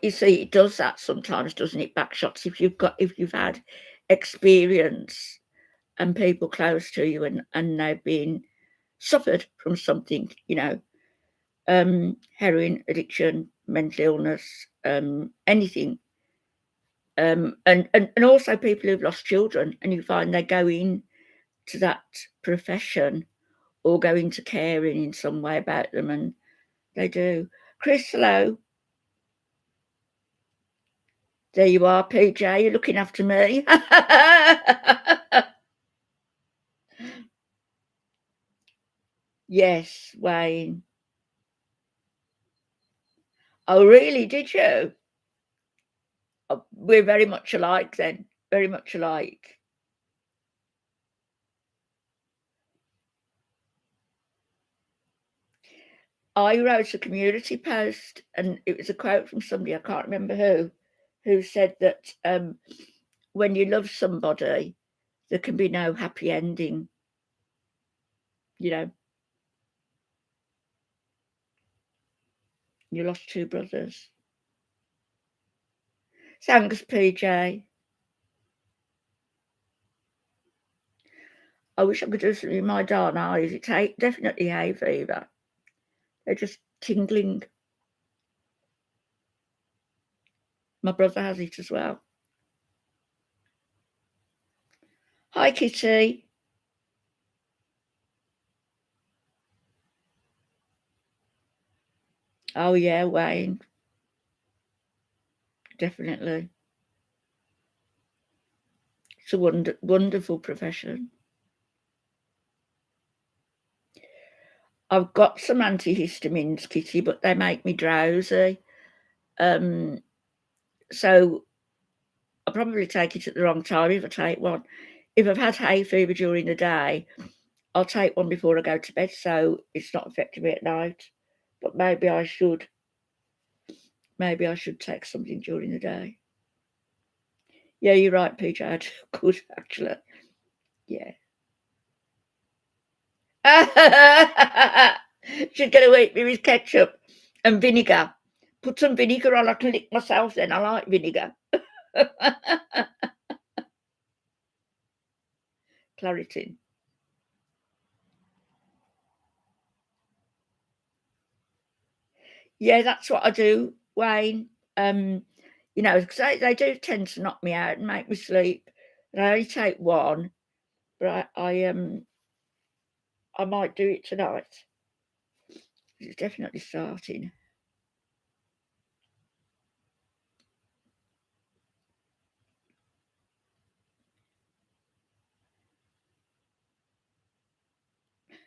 You see, it does that sometimes, doesn't it? Backshots. If you've had experience and people close to you, and they've been suffered from something, heroin addiction, mental illness, anything, and also people who've lost children, and you find they go in to that profession or go into caring in some way about them, and they do. Chris, hello. There you are, PJ. You're looking after me. Yes, Wayne. Oh, really? Did you? Oh, we're very much alike then. Very much alike. I wrote a community post, and it was a quote from somebody, I can't remember who said that when you love somebody, there can be no happy ending. You know, you lost two brothers. Thanks, PJ. I wish I could do something with my darn eyes. It's definitely hay fever. They're just tingling. My brother has it as well. Hi, Kitty. Oh, yeah, Wayne. Definitely. It's a wonderful profession. I've got some antihistamines, Kitty, but they make me drowsy. So I'll probably take it at the wrong time if I take one. If I've had hay fever during the day, I'll take one before I go to bed, so it's not affecting me at night. But maybe I should take something during the day. Yeah, you're right, PJ. I could actually. Yeah. She's going to eat me with ketchup and vinegar. Put some vinegar on. I can lick myself then. I like vinegar. Claritin. Yeah, that's what I do, Wayne. You know, because they do tend to knock me out and make me sleep. And I only take one, but I might do it tonight. It's definitely starting.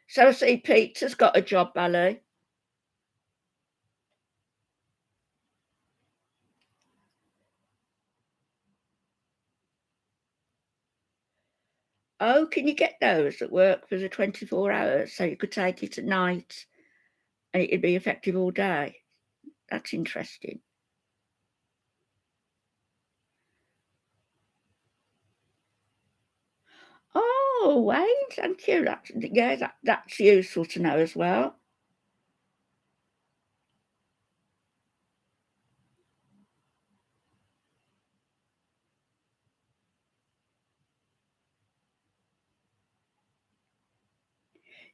So I see Peter's got a job, Bally. Oh, can you get those that work for the 24 hours so you could take it at night and it'd be effective all day? That's interesting. Oh, Wayne, thank you. That's useful to know as well.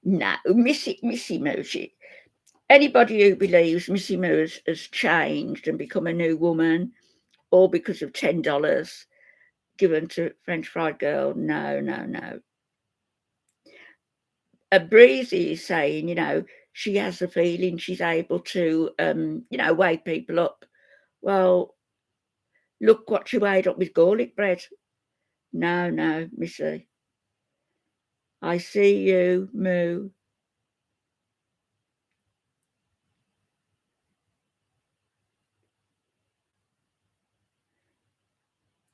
No, Missy Moo. Anybody who believes Missy Moo has changed and become a new woman, all because of $10 given to French fried girl, no, no, no. A Breezy is saying, she has the feeling she's able to, wake people up. Well, look what she weighed up with garlic bread. No, no, Missy. I see you, Moo.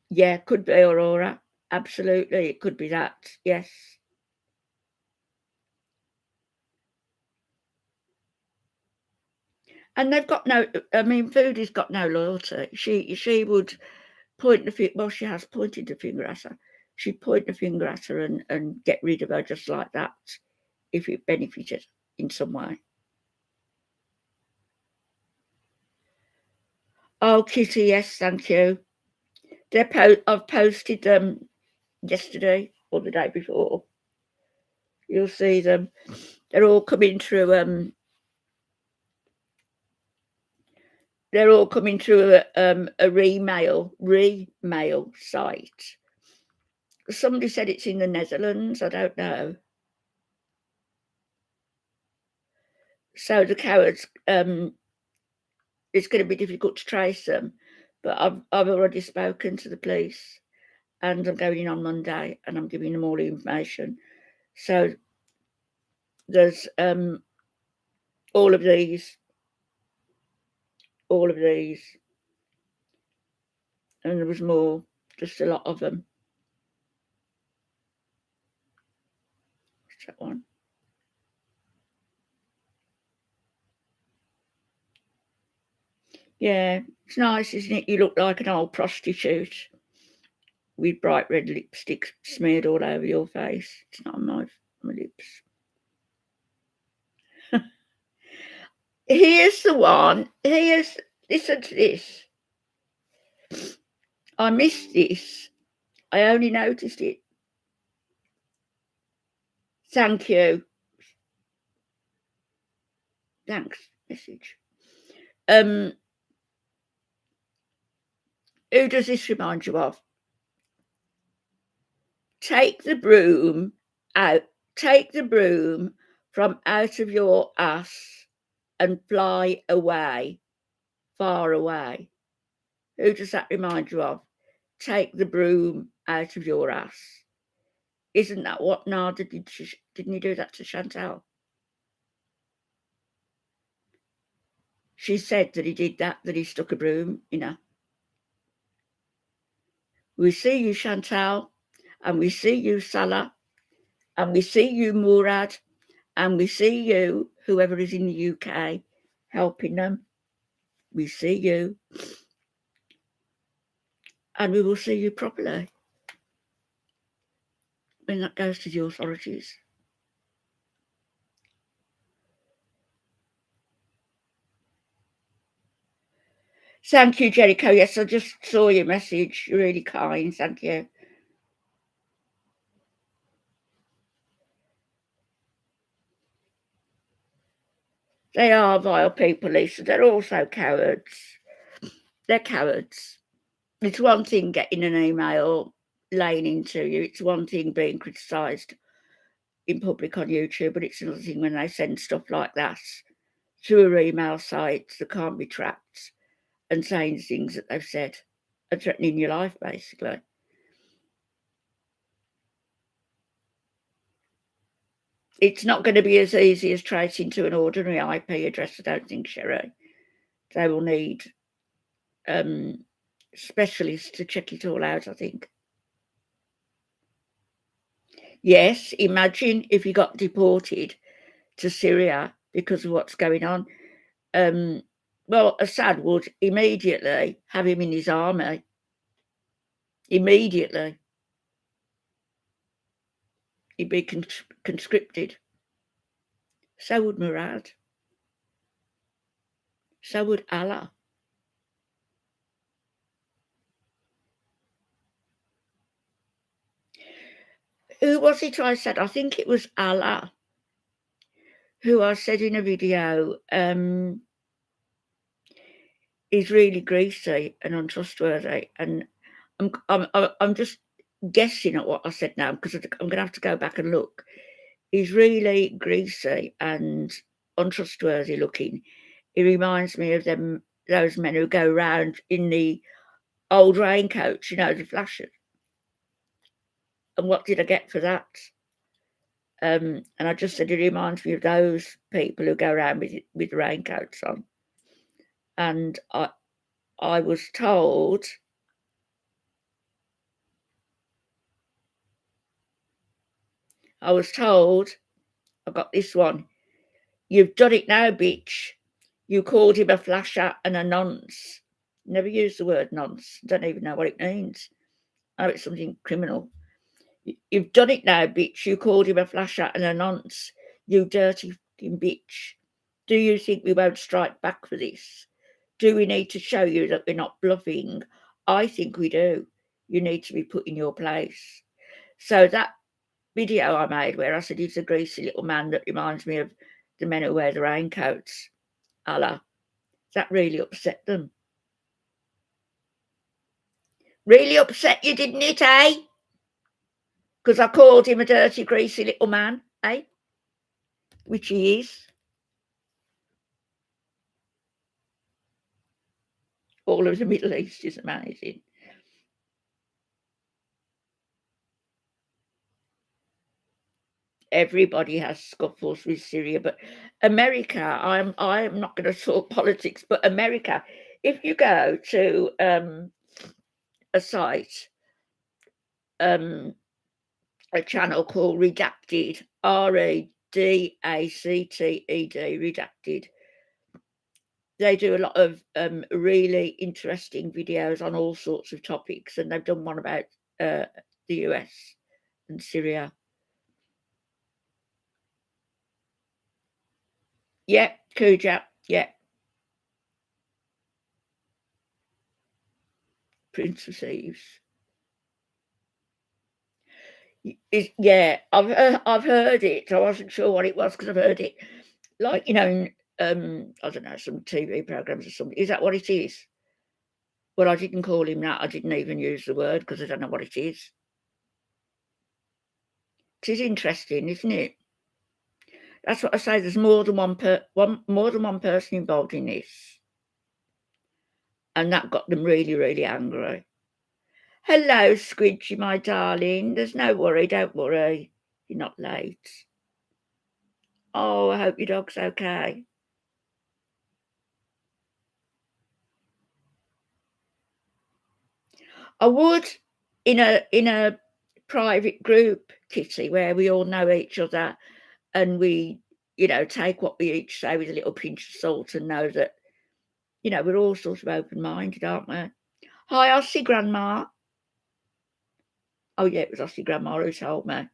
Yeah, could be Aurora. Absolutely, it could be that. Yes. And they've got no. I mean, Foodie's got no loyalty. She would point the finger. Well, she has pointed the finger at her. She'd point the finger at her and get rid of her just like that if it benefited in some way. Oh, Kitty, yes, thank you. I've posted them yesterday or the day before. You'll see them. They're all coming through. They're all coming through a remail site. Somebody said it's in the Netherlands. I don't know. So the cowards, it's going to be difficult to trace them. But I've already spoken to the police, and I'm going in on Monday, and I'm giving them all the information. So there's all of these, all of these, and there was more, just a lot of them. What's that one? Yeah, it's nice, isn't it? You look like an old prostitute with bright red lipstick smeared all over your face. It's not on my lips. Here's the one. Listen to this. I missed this. I only noticed it. Thank you. Thanks. Message. Who does this remind you of? Take the broom out. Take the broom from out of your ass and fly away, far away. Who does that remind you of? Take the broom out of your ass. Isn't that what Nada did? Didn't he do that to Chantal? She said that he did that he stuck a broom in her. We see you, Chantal, and we see you, Salah, and we see you, Murad, and we see you, whoever is in the UK, helping them. We see you, and we will see you properly when that goes to the authorities. Thank you, Jericho. Yes, I just saw your message. You're really kind. Thank you. They are vile people, Lisa. They're also cowards. They're cowards. It's one thing getting an email laying into you. It's one thing being criticised in public on YouTube, but it's another thing when they send stuff like that through an email site that can't be tracked and saying things that they've said and threatening your life, basically. It's not going to be as easy as tracing to an ordinary IP address, I don't think, Sherry. They will need specialists to check it all out, I think. Yes, imagine if he got deported to Syria because of what's going on. Well, Assad would immediately have him in his army. Immediately. He'd be conscripted. So would Murad. So would Allah. Who was it I said? I think it was Allah, who I said in a video, is really greasy and untrustworthy. And I'm just guessing at what I said now because I'm going to have to go back and look. He's really greasy and untrustworthy looking. He reminds me of those men who go round in the old raincoats, the flashers. And what did I get for that? And I just said it reminds me of those people who go around with raincoats on. And I was told I got this one. You've done it now, bitch. You called him a flasher and a nonce. Never used the word nonce. Don't even know what it means. Oh, it's something criminal. You've done it now, bitch. You called him a flasher and a nonce. You dirty fucking bitch. Do you think we won't strike back for this? Do we need to show you that we're not bluffing? I think we do. You need to be put in your place. So that video I made where I said he's a greasy little man that reminds me of the men who wear the raincoats, Allah, that really upset them. Really upset you, didn't it, eh? Because I called him a dirty, greasy little man, eh? Which he is. All of the Middle East is amazing. Everybody has scuffles with Syria, but America, I'm not going to talk politics, but America, if you go to a site, a channel called Redacted, Redacted, Redacted, they do a lot of really interesting videos on all sorts of topics, and they've done one about the US and Syria. Yeah, Cuja. Yeah, Prince receives. Yeah, I've heard it. I wasn't sure what it was because I've heard it, like, in I don't know, some TV programs or something. Is that what it is? Well, I didn't call him that. I didn't even use the word because I don't know what it is. It is interesting, isn't it? That's what I say. There's more than more than one person involved in this, and that got them really, really angry. Hello, Squidgy, my darling. There's no worry. Don't worry. You're not late. Oh, I hope your dog's okay. I would, in a private group, Kitty, where we all know each other and we, take what we each say with a little pinch of salt and know that, we're all sort of open-minded, aren't we? Hi, Aussie Grandma. Oh, yeah, it was Aussie Grandma who told me.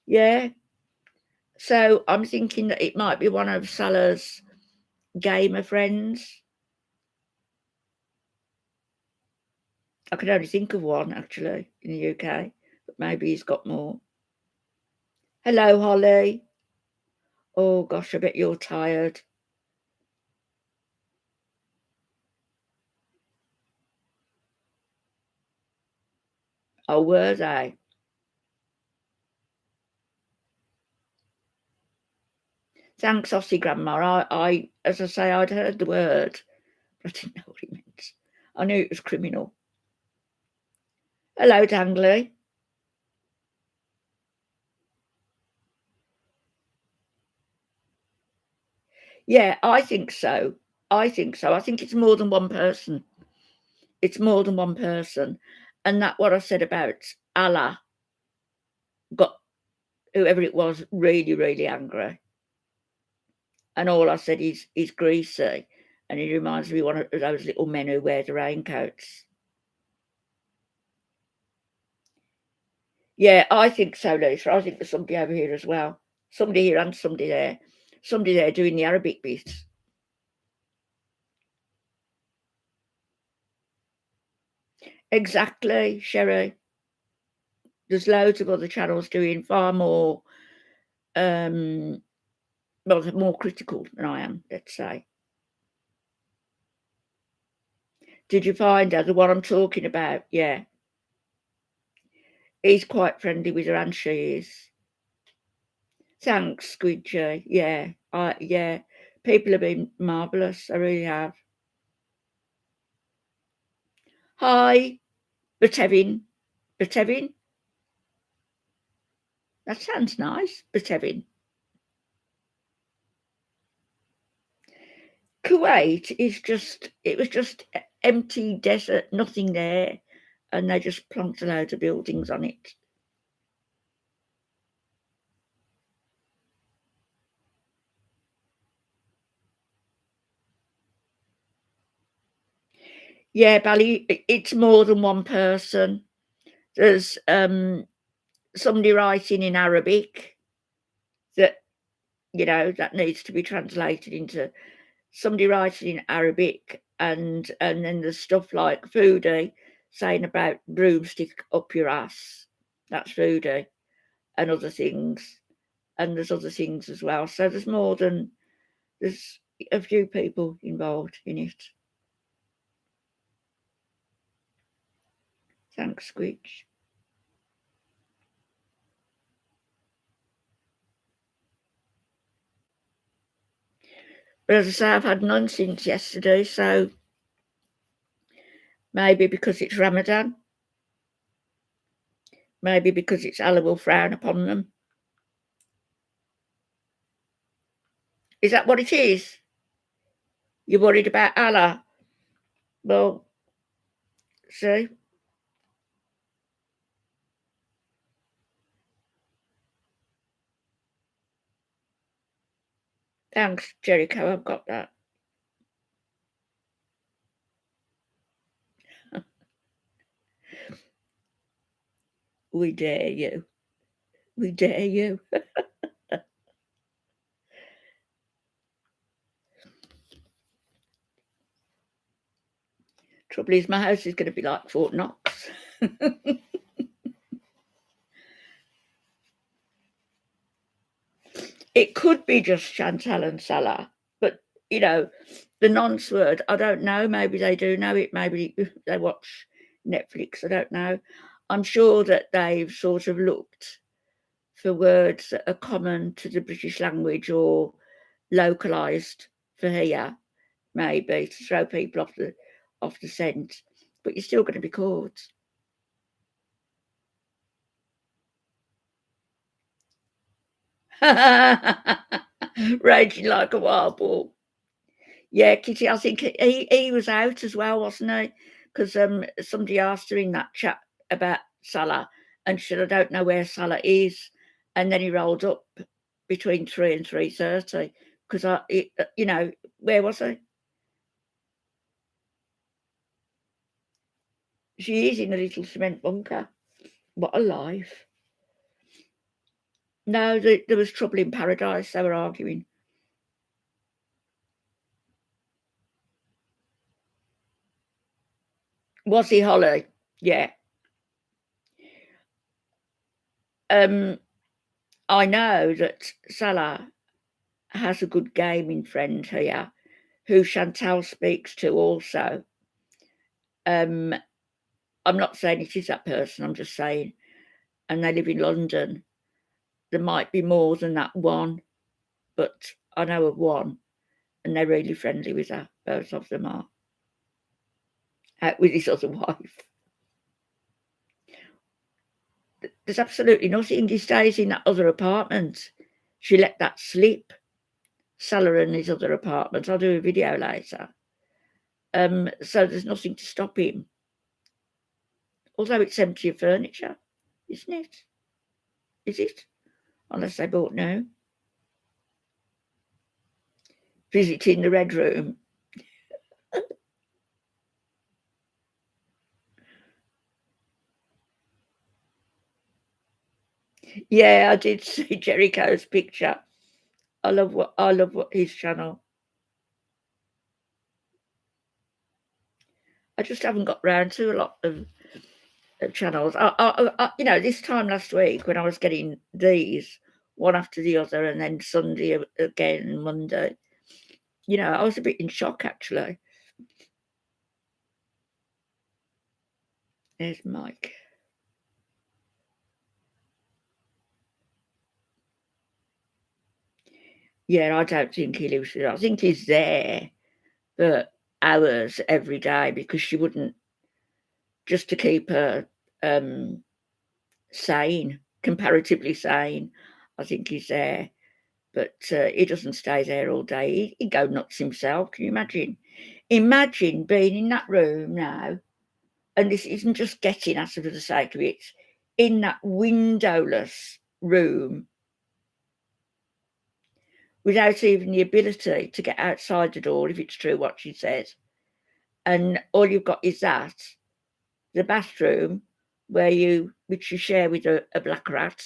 Yeah. So I'm thinking that it might be one of Salah's gamer friends. I can only think of one, actually, in the UK, but maybe he's got more. Hello, Holly. Oh, gosh, I bet you're tired. Oh, were they? Thanks, Aussie Grandma. As I say, I'd heard the word, but I didn't know what it meant. I knew it was criminal. Hello, Dangly. Yeah, I think so. I think so. I think it's more than one person. It's more than one person. And that what I said about Allah got whoever it was really, really angry. And all I said is he's greasy. And he reminds me of one of those little men who wear the raincoats. Yeah, I think so, Lisa. I think there's somebody over here as well. Somebody here and somebody there. Somebody there doing the Arabic bit. Exactly, Sherry. There's loads of other channels doing far more, um, well, they're more critical than I am, let's say. Did you find her, the one I'm talking about? Yeah. He's quite friendly with her, and she is. Thanks, Squidgy. Yeah, yeah. People have been marvellous. I really have. Hi, Batevin. Batevin? That sounds nice, Batevin. Kuwait is it was just empty desert, nothing there, and they just plonked a load of buildings on it. Yeah, Bally, it's more than one person. There's somebody writing in Arabic that that needs to be translated into somebody writing in Arabic, and then there's stuff like foodie saying about broomstick up your ass. That's foodie, and other things, and there's other things as well. So there's a few people involved in it. Thanks, Squidge. But as I say, I've had none since yesterday, so maybe because it's Ramadan, maybe because it's Allah will frown upon them. Is that what it is? You're worried about Allah? Well, see? Thanks, Jericho, I've got that. We dare you. We dare you. Trouble is, my house is going to be like Fort Knox. It could be just Chantal and Salah, but, you know, the nonce word, I don't know. Maybe they do know it. Maybe they watch Netflix. I don't know. I'm sure that they've sort of looked for words that are common to the British language or localised for here, maybe, to throw people off the scent. But you're still going to be caught. Raging like a wild bull. Yeah, Kitty, I think he was out as well, wasn't he? Because somebody asked her in that chat about Salah, and she said, "I don't know where Salah is." And then he rolled up between 3 and 3:30 because you know, where was he? She is in a little cement bunker. What a life! No, there was trouble in paradise. They were arguing. Was he Holly? Yeah. I know that Salah has a good gaming friend here who Chantal speaks to also. I'm not saying it is that person, I'm just saying, and they live in London. There might be more than that one, but I know of one, and they're really friendly with her. Both of them are. Out with his other wife. There's absolutely nothing. He stays in that other apartment. She let that slip. Salah in his other apartment. I'll do a video later. So there's nothing to stop him. Although it's empty of furniture, isn't it? Is it? Unless they bought new. Visiting the Red Room. Yeah, I did see Jericho's picture. I love what his channel. I just haven't got round to a lot of channels. You know, this time last week when I was getting these one after the other, and then Sunday again, and Monday. You know, I was a bit in shock actually. There's Mike. Yeah, I don't think he lives with her. I think he's there for hours every day because she wouldn't, just to keep her sane, comparatively sane. I think he's there, but he doesn't stay there all day. He'd go nuts himself. Can you imagine? Imagine being in that room now, and this isn't just getting at it for the sake of it, in that windowless room without even the ability to get outside the door if it's true what she says. And all you've got is that, the bathroom which you share with a black rat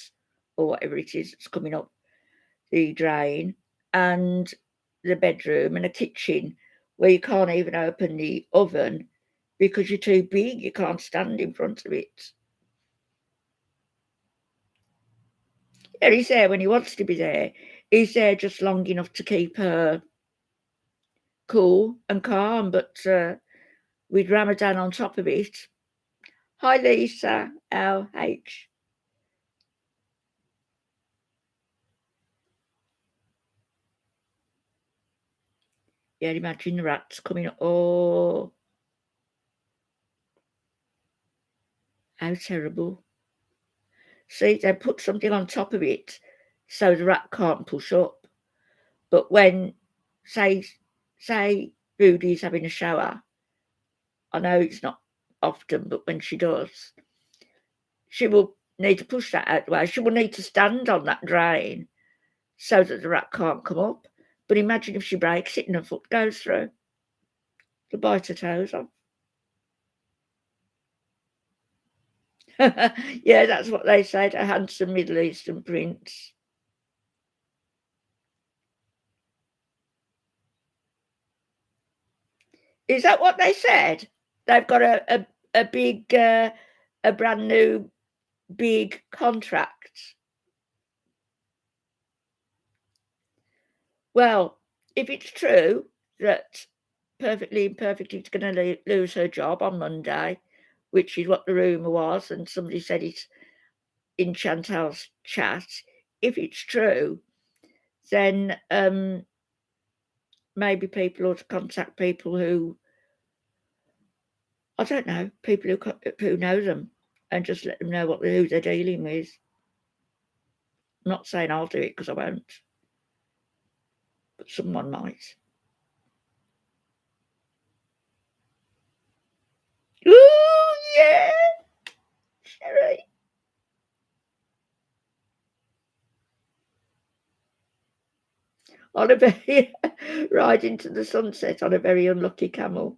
or whatever it is that's coming up the drain, and the bedroom and a kitchen where you can't even open the oven because you're too big, you can't stand in front of it. Yeah, he's there when he wants to be there. He's there just long enough to keep her cool and calm, but with Ramadan on top of it. Hi, Lisa, LH. Yeah, imagine the rats coming. Oh, how terrible. See, they put something on top of it so the rat can't push up. But when, say, Rudy's having a shower, I know it's not often, but when she does, she will need to push that out the way. She will need to stand on that drain so that the rat can't come up. But imagine if she breaks it and her foot goes through. She'll bite her toes off. Yeah, that's what they said, a handsome Middle Eastern prince. Is that what they said? They've got a big, a brand new big contract. Well, if it's true that Perfectly Imperfect is gonna lose her job on Monday, which is what the rumour was, and somebody said it in Chantal's chat, if it's true, then, maybe people ought to contact people who, I don't know, people who know them and just let them know who they're dealing with. I'm not saying I'll do it because I won't, but someone might. Ooh, yeah, Sherry. On a very ride into the sunset on a very unlucky camel.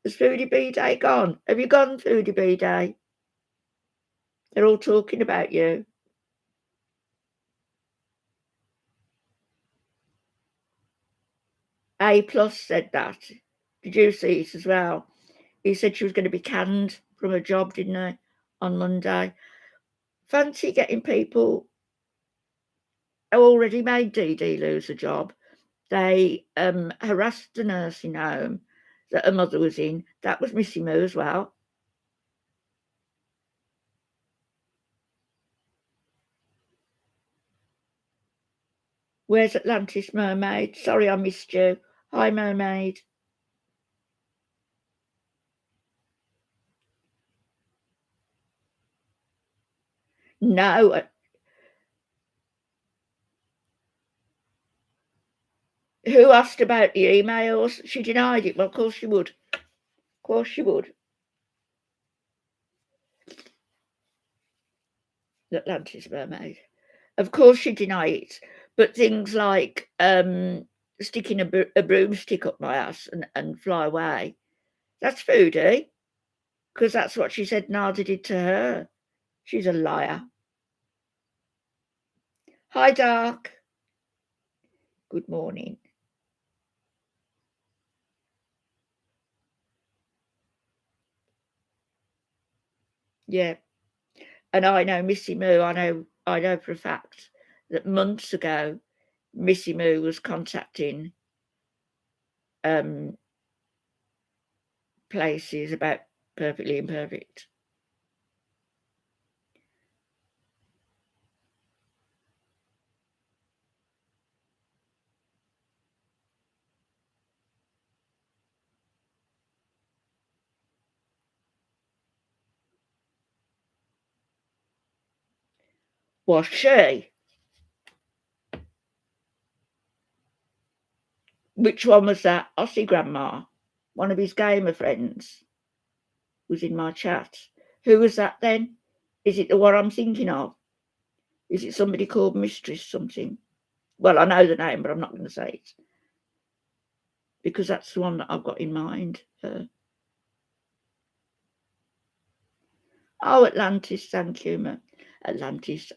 Has Foodie Bee Day gone? Have you gone, Foodie Bee Day? They're all talking about you. A Plus said that. Did you see it as well? He said she was going to be canned from a job, didn't he, on Monday? Fancy getting people who already made Dee Dee lose a job. They harassed the nursing home that her mother was in. That was Missy Moo as well. Where's Atlantis Mermaid? Sorry I missed you. Hi, Mermaid. No. Who asked about the emails? She denied it. Well, of course she would. Of course she would. The Atlantis Mermaid. Of course she denied it. But things like sticking a broomstick up my ass and fly away, that's Foodie. Because that's what she said Nada did to her. She's a liar. Hi, Dark. Good morning. Yeah. And I know Missy Moo, I know for a fact that months ago, Missy Moo was contacting um, places about Perfectly Imperfect. Was she? Which one was that? Aussie Grandma. One of his gamer friends was in my chat. Who was that then? Is it the one I'm thinking of? Is it somebody called Mistress something? Well, I know the name, but I'm not going to say it because that's the one that I've got in mind. Oh, Atlantis, thank you. Atlantis.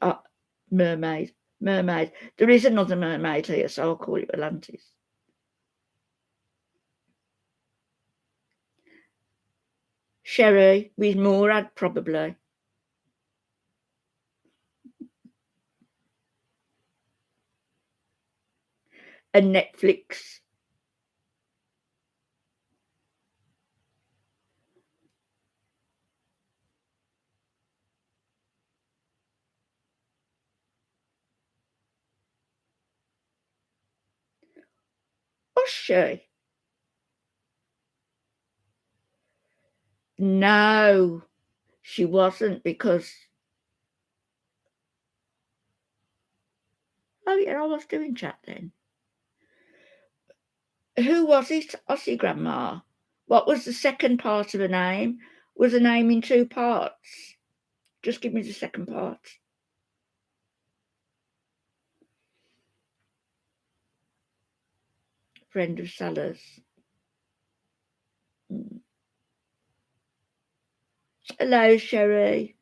Mermaid. Mermaid. There is another mermaid here, so I'll call it Atlantis. Sherry with Morad, probably. And Netflix. Was she? No, she wasn't because. Oh, yeah, I was doing chat then. Who was it? Aussie Grandma. What was the second part of her name? Was her name in two parts? Just give me the second part. Friend of Salah's. Hello, Sherry.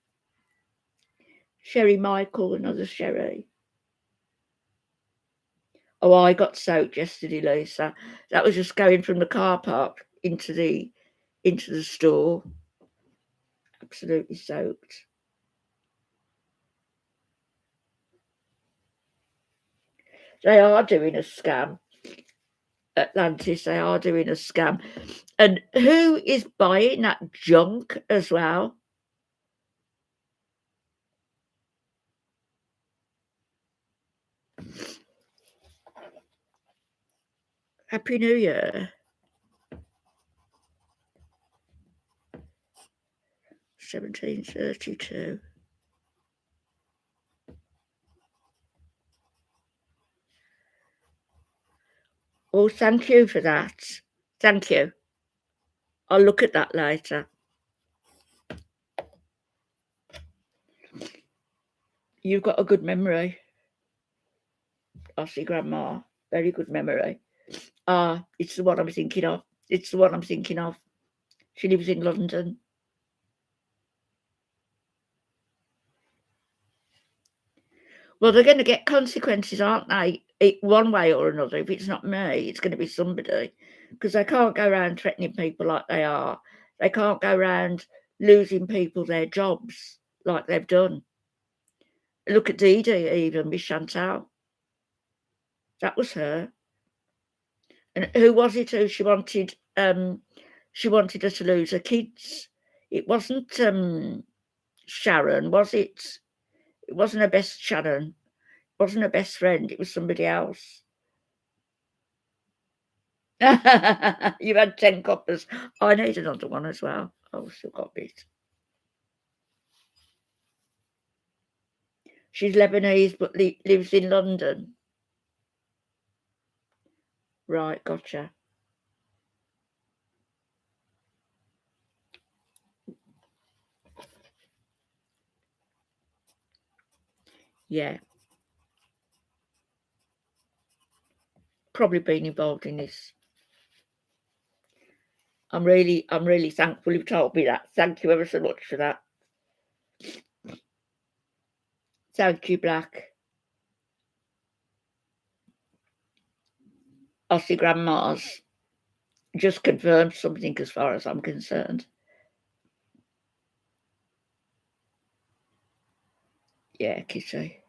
Sherry Michael, another Sherry. Oh, I got soaked yesterday, Lisa. That was just going from the car park into the store. Absolutely soaked. They are doing a scam. Atlantis, they are doing a scam. And who is buying that junk as well? Happy New Year. 1732. Oh, thank you for that. Thank you. I'll look at that later. You've got a good memory, Aussie Grandma. Very good memory. Ah, it's the one I'm thinking of. It's the one I'm thinking of. She lives in London. Well, they're going to get consequences, aren't they? One way or another. If it's not me, it's going to be somebody. Because they can't go around threatening people like they are. They can't go around losing people their jobs like they've done. Look at Dee Dee, even, Miss Chantal. That was her. And who was it who she wanted her to lose her kids? It wasn't Sharon, was it? It wasn't her best Sharon. It wasn't her best friend. It was somebody else. You've had 10 coppers. I need another one as well. I've still got a bit. She's Lebanese but lives in London. Right, gotcha. Yeah. Probably been involved in this. I'm really thankful you've told me that. Thank you ever so much for that. Thank you, Black. Aussie Grandmas just confirmed something as far as I'm concerned. Yeah, Kitty.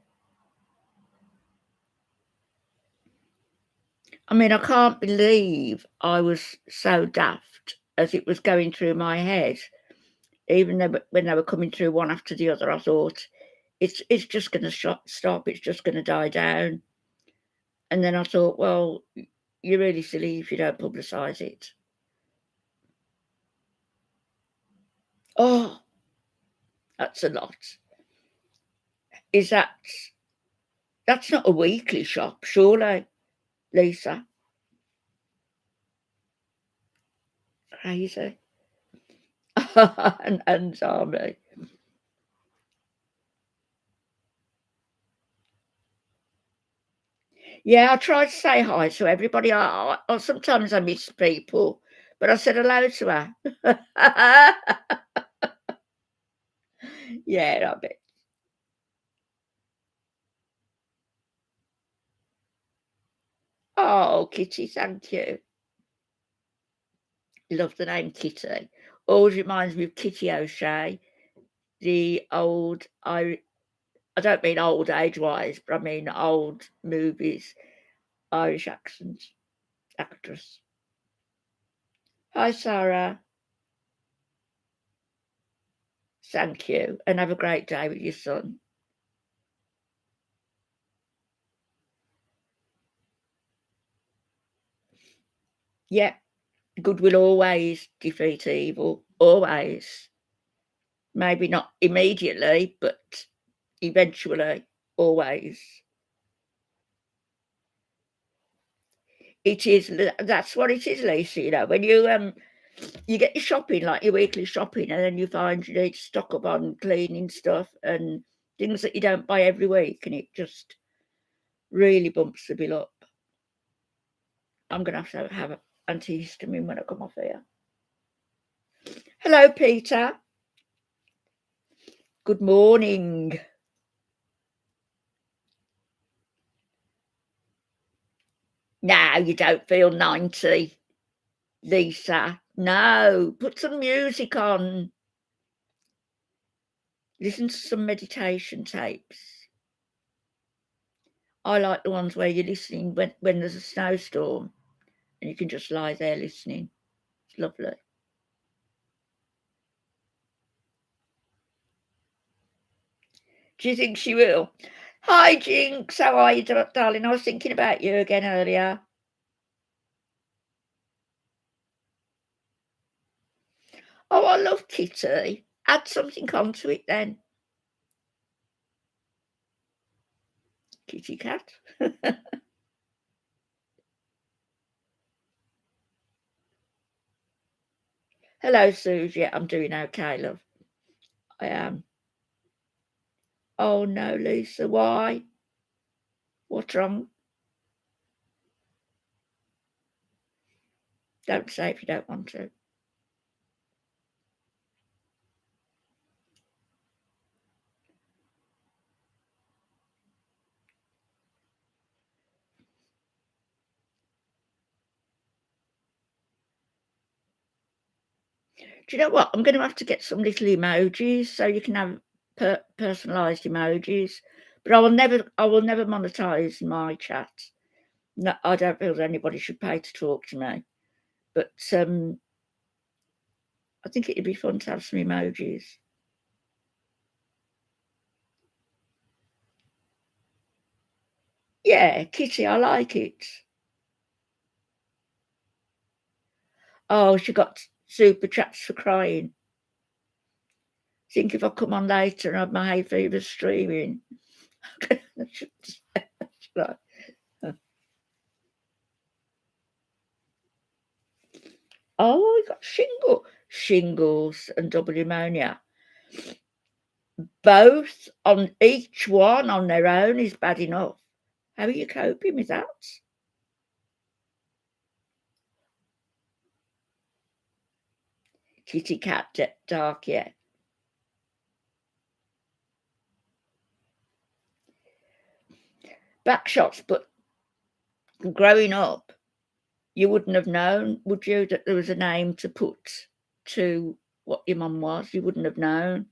I mean, I can't believe I was so daft as it was going through my head. Even though when they were coming through one after the other, I thought, it's just going to stop. It's just going to die down. And then I thought, well, you're really silly if you don't publicise it. Oh, that's a lot. That's not a weekly shop, surely, Lisa? Crazy. and Army. Yeah, I try to say hi to everybody. Sometimes I miss people, but I said hello to her. Yeah, I bet. Oh, Kitty, thank you. Love the name Kitty. Always reminds me of Kitty O'Shea, the old I don't mean old age-wise, but I mean old movies, Irish accent actress. Hi, Sarah. Thank you, and have a great day with your son. Yep, good will always defeat evil. Always. Maybe not immediately, but eventually. Always. It is. That's what it is, Lisa. You know, when you get your shopping, like your weekly shopping, and then you find you need to stock up on cleaning stuff and things that you don't buy every week, and it just really bumps the bill up. I'm going to have antihistamine when I come off here. Hello, Peter. Good morning. Now you don't feel 90, Lisa. No, put some music on. Listen to some meditation tapes. I like the ones where you're listening when there's a snowstorm and you can just lie there listening. It's lovely. Do you think she will? Hi, Jinx. How are you, darling? I was thinking about you again earlier. Oh, I love Kitty. Add something onto it then. Kitty cat. Hello, Susie. Yeah, I'm doing okay, love. I am. Oh, no, Lisa. Why? What's wrong? Don't say if you don't want to. Do you know what? I'm going to have to get some little emojis so you can have personalised emojis. But I will never monetize my chat. No, I don't feel that anybody should pay to talk to me. But I think it'd be fun to have some emojis. Yeah, Kitty, I like it. Oh, she got super chats for crying. Think if I come on later and have my hay fever streaming. Oh, you got shingles and double pneumonia. Both on each one on their own is bad enough. How are you coping with that? Kitty cat dark, yeah. Back shots, but growing up, you wouldn't have known, would you, that there was a name to put to what your mum was? You wouldn't have known.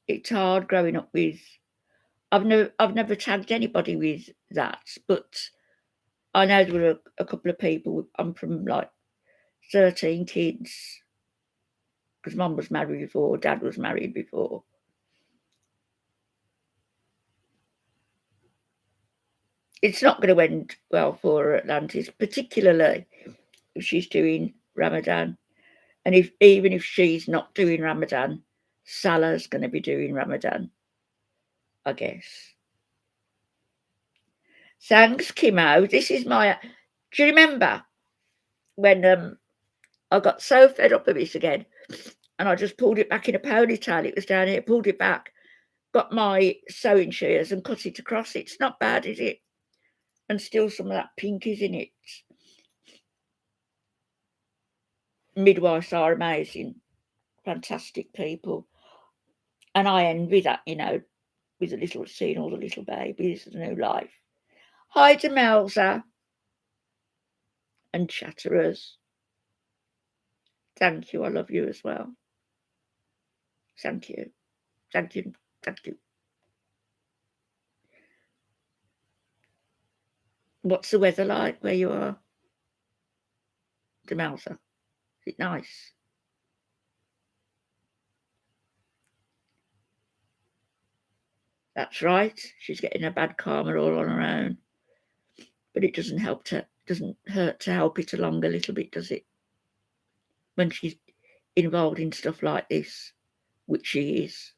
It's hard growing up with. I've never tagged anybody with that, but I know there were a couple of people. I'm from like 13 kids because mum was married before, dad was married before. It's not going to end well for her, Atlantis, particularly if she's doing Ramadan. And even if she's not doing Ramadan, Salah's going to be doing Ramadan, I guess. Thanks, Kimo. This is my. Do you remember when I got so fed up of this again, and I just pulled it back in a ponytail? It was down here. Pulled it back, got my sewing shears and cut it across. It's not bad, is it? And still some of that pink is in it. Midwives are amazing, fantastic people, and I envy that. With seeing all the little babies, the new life. Hi to Melza and chatterers. Thank you. I love you as well. Thank you. Thank you. Thank you. What's the weather like where you are? Demelza. Is it nice? That's right. She's getting a bad karma all on her own. But it doesn't hurt to help it along a little bit, does it? When she's involved in stuff like this, which she is.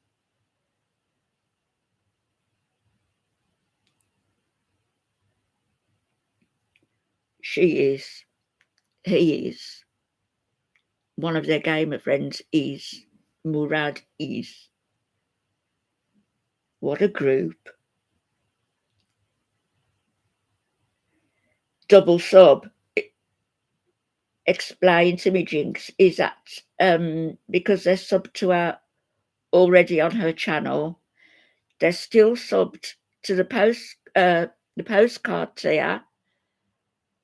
She is. He is. One of their gamer friends is. Murad is. What a group. Double sub. Explain to me, Jinx, is that because they're subbed to her already on her channel, they're still subbed to the post the postcards here,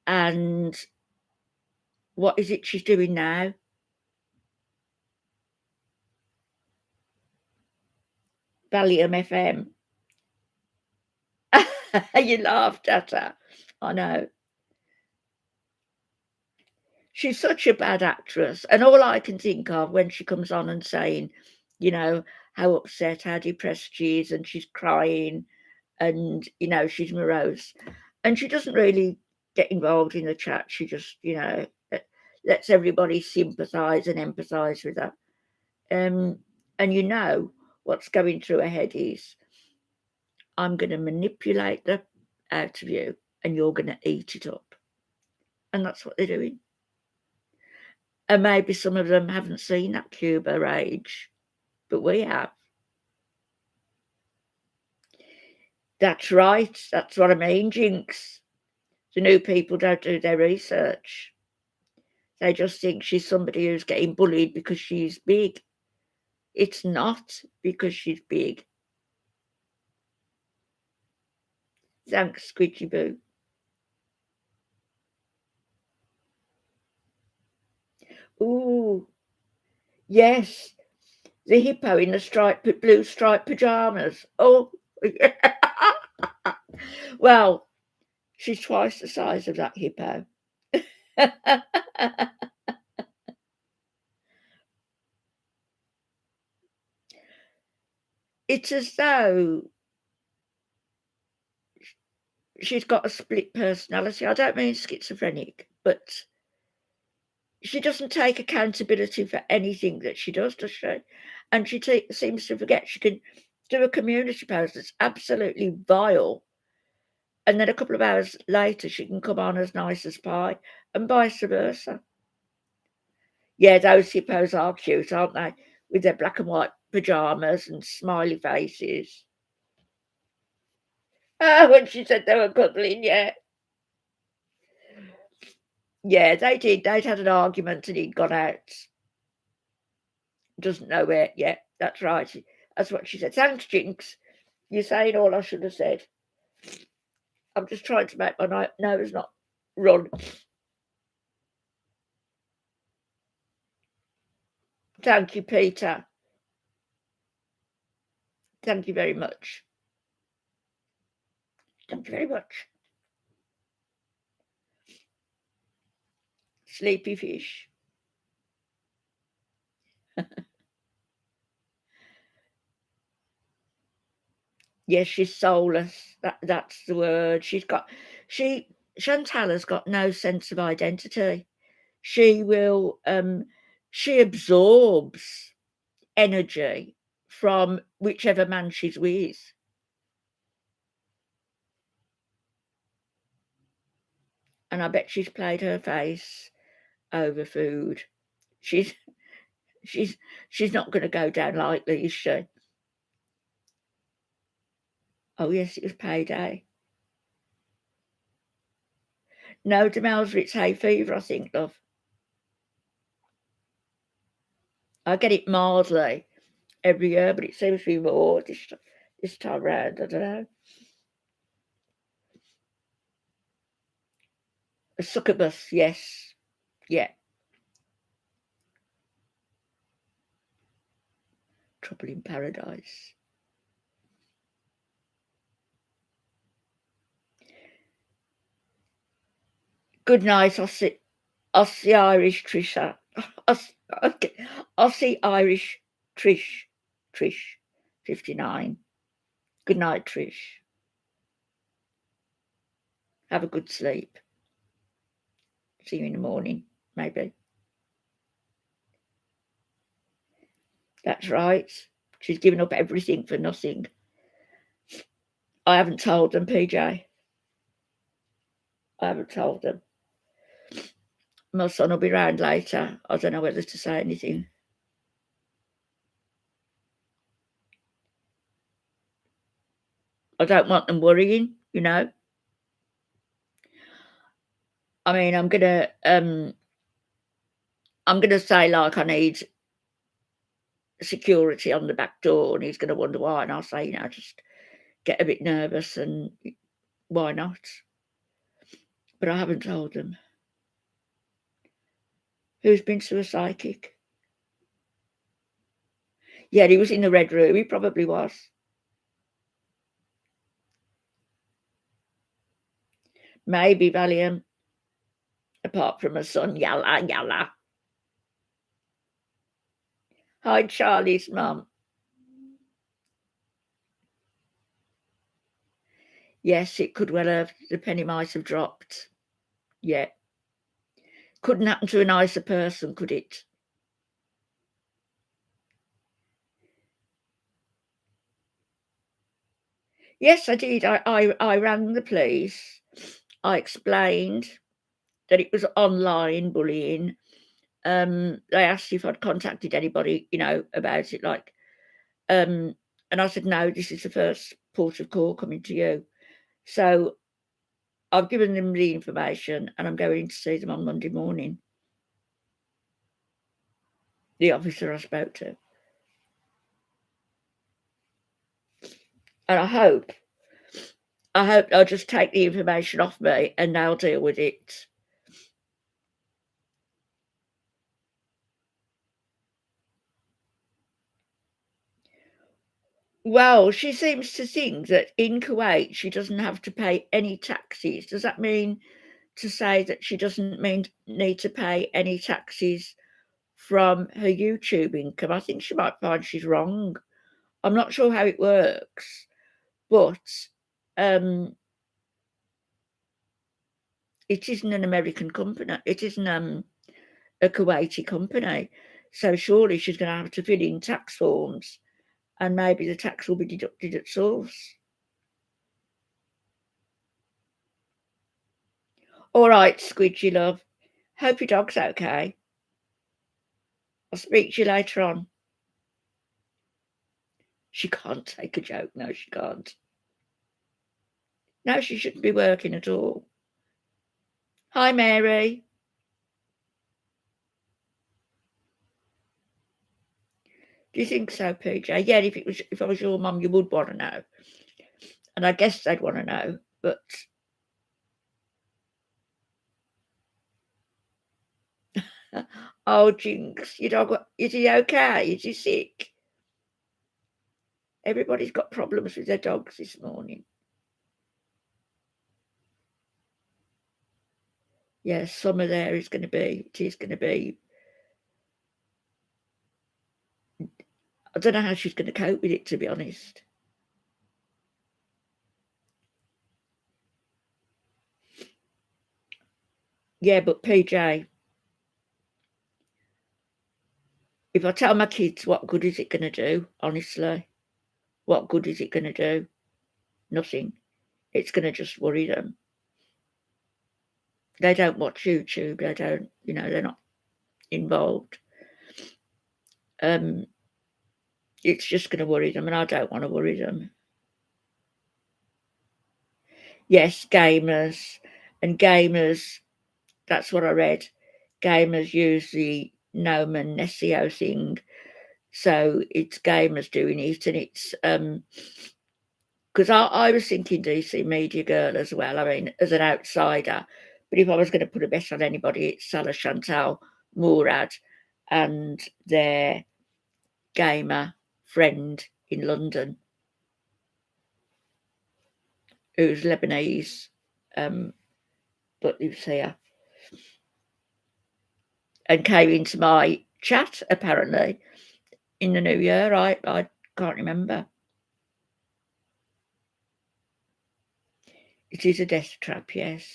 and what is it she's doing now? Valium FM. You laughed at her. I know. She's such a bad actress, and all I can think of when she comes on and saying, you know, how upset, how depressed she is, and she's crying, and, you know, she's morose. And she doesn't really get involved in the chat. She just, you know, lets everybody sympathise and empathise with her. And you know what's going through her head is, I'm going to manipulate the out of you, and you're going to eat it up. And that's what they're doing. And maybe some of them haven't seen that Cuba rage, but we have. That's right. That's what I mean, Jinx. The new people don't do their research. They just think she's somebody who's getting bullied because she's big. It's not because she's big. Thanks, Squidgy Boo. Ooh, yes. The hippo in the blue striped pyjamas. Oh, well, she's twice the size of that hippo. It's as though she's got a split personality. I don't mean schizophrenic, but she doesn't take accountability for anything that she does she? And she seems to forget she can do a community post that's absolutely vile, and then a couple of hours later she can come on as nice as pie, and vice versa. Yeah, those hippos are cute, aren't they? With their black and white pyjamas and smiley faces. Oh, when she said they were cuddling, yeah. Yeah, they did. They'd had an argument and he'd gone out. Doesn't know where yet. That's right. That's what she said. Thanks, Jinx. You're saying all I should have said. I'm just trying to make my nose not run. Thank you, Peter. Thank you very much. Thank you very much. Sleepy fish. Yes, she's soulless. That's the word. Chantal has got no sense of identity. She will she absorbs energy from whichever man she's with. And I bet she's played her face over food. She's she's she's not going to go down lightly, is she? Oh yes, it was payday. No, Demelza, it's hay fever, I think, love. I get it mildly every year, but it seems to be more this time round. I don't know. A succubus, yes. Yeah. Trouble in paradise. Good night, Aussie Irish Trisha. Aussie Irish Trish. 59. Good night, Trish. Have a good sleep. See you in the morning, maybe. That's right. She's given up everything for nothing. I haven't told them, PJ. I haven't told them. My son will be round later. I don't know whether to say anything. I don't want them worrying, you know. I mean, I'm gonna say like I need security on the back door, and he's gonna wonder why, and I'll say, you know, just get a bit nervous and Why not? But I haven't told them. Who's been to a psychic? Yeah, he was in the red room. He probably was. Maybe Valium. Apart from a son, yalla, yalla. Hi, Charlie's mum. Yes, it could well have. The penny might have dropped. Yeah. Couldn't happen to a nicer person, could it? Yes, I did. I rang the police. I explained that it was online bullying. They asked if I'd contacted anybody, about it, and I said, no, this is the first port of call coming to you. So I've given them the information and I'm going to see them on Monday morning. The officer I spoke to. And I hope they'll just take the information off me and they'll deal with it. Well, she seems to think that in Kuwait she doesn't have to pay any taxes. Does that mean to say that she doesn't need to pay any taxes from her YouTube income? I think she might find she's wrong. I'm not sure how it works, but it isn't an American company. It isn't a Kuwaiti company. So surely she's going to have to fill in tax forms and maybe the tax will be deducted at source. All right, Squidgy love. Hope your dog's okay. I'll speak to you later on. She can't take a joke. No, she can't. No, she shouldn't be working at all. Hi, Mary. Do you think so, PJ? Yeah, if I was your mum, you would want to know. And I guess they'd want to know, but oh, Jinx, your dog, is he okay? Is he sick? Everybody's got problems with their dogs this morning. Yes, summer there is going to be, it is going to be. I don't know how she's going to cope with it, to be honest. Yeah, but PJ, if I tell my kids, what good is it going to do, honestly? What good is it going to do? Nothing. It's going to just worry them. They don't watch YouTube. They don't, they're not involved. It's just going to worry them, and I don't want to worry them. Yes, gamers. And gamers, that's what I read. Gamers use the Nomen Nescio thing. So it's gamers doing it, and it's because I was thinking DC Media Girl as well. I mean, as an outsider, but if I was going to put a bet on anybody, it's Salah Chantal Mourad and their gamer friend in London, who's Lebanese, but lives here, and came into my chat apparently in the new year. I can't remember. It is a death trap, yes.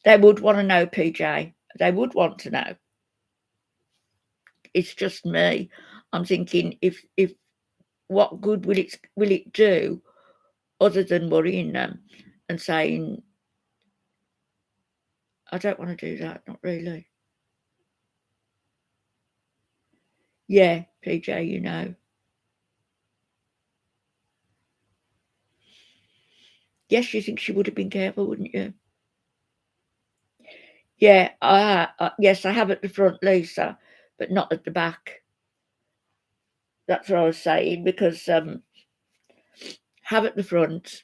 They would want to know, PJ. They would want to know. It's just me. I'm thinking, if what good will it do other than worrying them and saying, I don't want to do that, not really. Yeah, PJ, Yes, you think she would have been careful, wouldn't you? Yeah, yes, I have at the front, Lisa, but not at the back. That's what I was saying, because have at the front,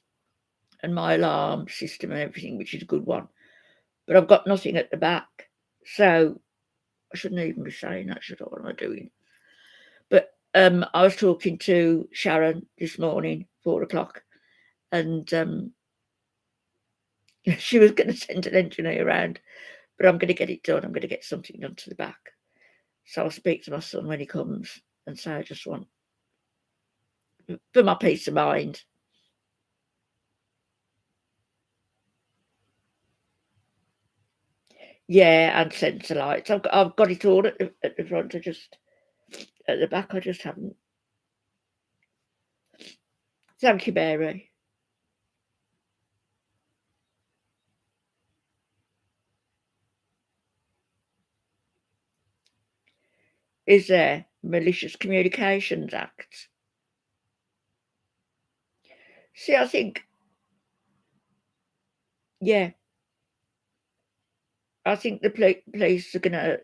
and my alarm system and everything, which is a good one. But I've got nothing at the back. So I shouldn't even be saying that, should I? What am I doing? But I was talking to Sharon this morning, 4 o'clock, and she was going to send an engineer around, but I'm going to get it done. I'm going to get something done to the back. So I'll speak to my son when he comes and say I just want, for my peace of mind. Yeah, and sensor lights. I've got it all at the front. I just at the back. I just haven't. Thank you, Mary. Is there Malicious Communications Act? See, I think, yeah, I think the police are gonna,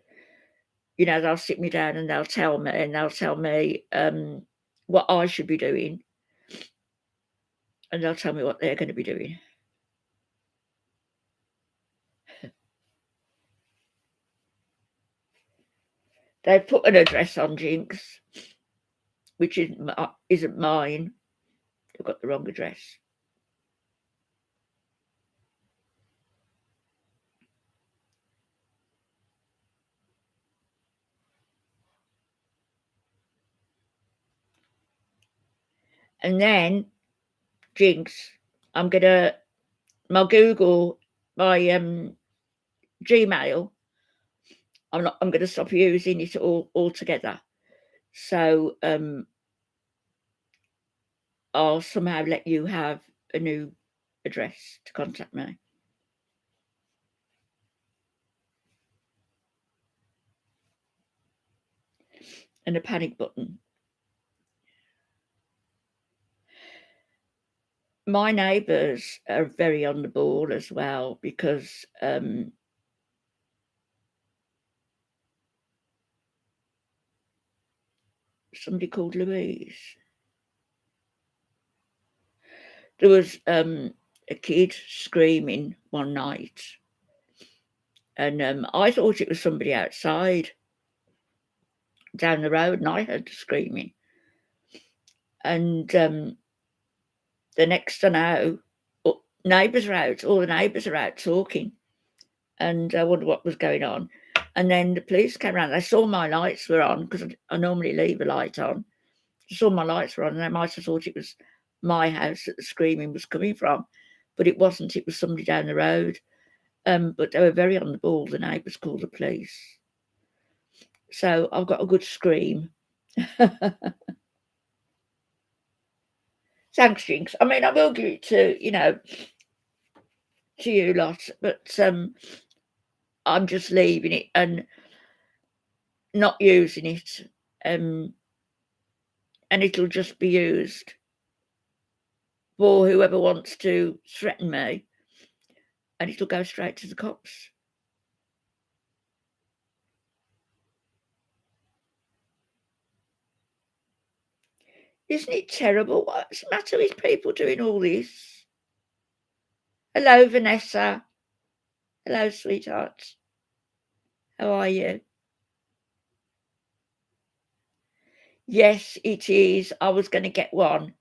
they'll sit me down and they'll tell me what I should be doing, and they'll tell me what they're going to be doing. They've put an address on Jinx, which isn't mine. They've got the wrong address. And then Jinx, I'm gonna my Google, my Gmail. I'm gonna stop using it altogether. So I'll somehow let you have a new address to contact me. And a panic button. My neighbours are very on the ball as well because somebody called Louise. There was a kid screaming one night, and I thought it was somebody outside down the road, and I heard the screaming. And the next I know, neighbours are out, all the neighbours are out talking, and I wondered what was going on. And then the police came around. They saw my lights were on because I normally leave a light on. They saw my lights were on, and they might have thought it was my house that the screaming was coming from, but it wasn't. It was somebody down the road. But they were very on the ball. The neighbours called the police. So I've got a good scream. Thanks, Jinx. I mean, I will give it to you lot, but I'm just leaving it and not using it, and it'll just be used for whoever wants to threaten me, and it'll go straight to the cops. Isn't it terrible? What's the matter with people doing all this? Hello, Vanessa. Hello, sweetheart. How are you? Yes, it is. I was going to get one.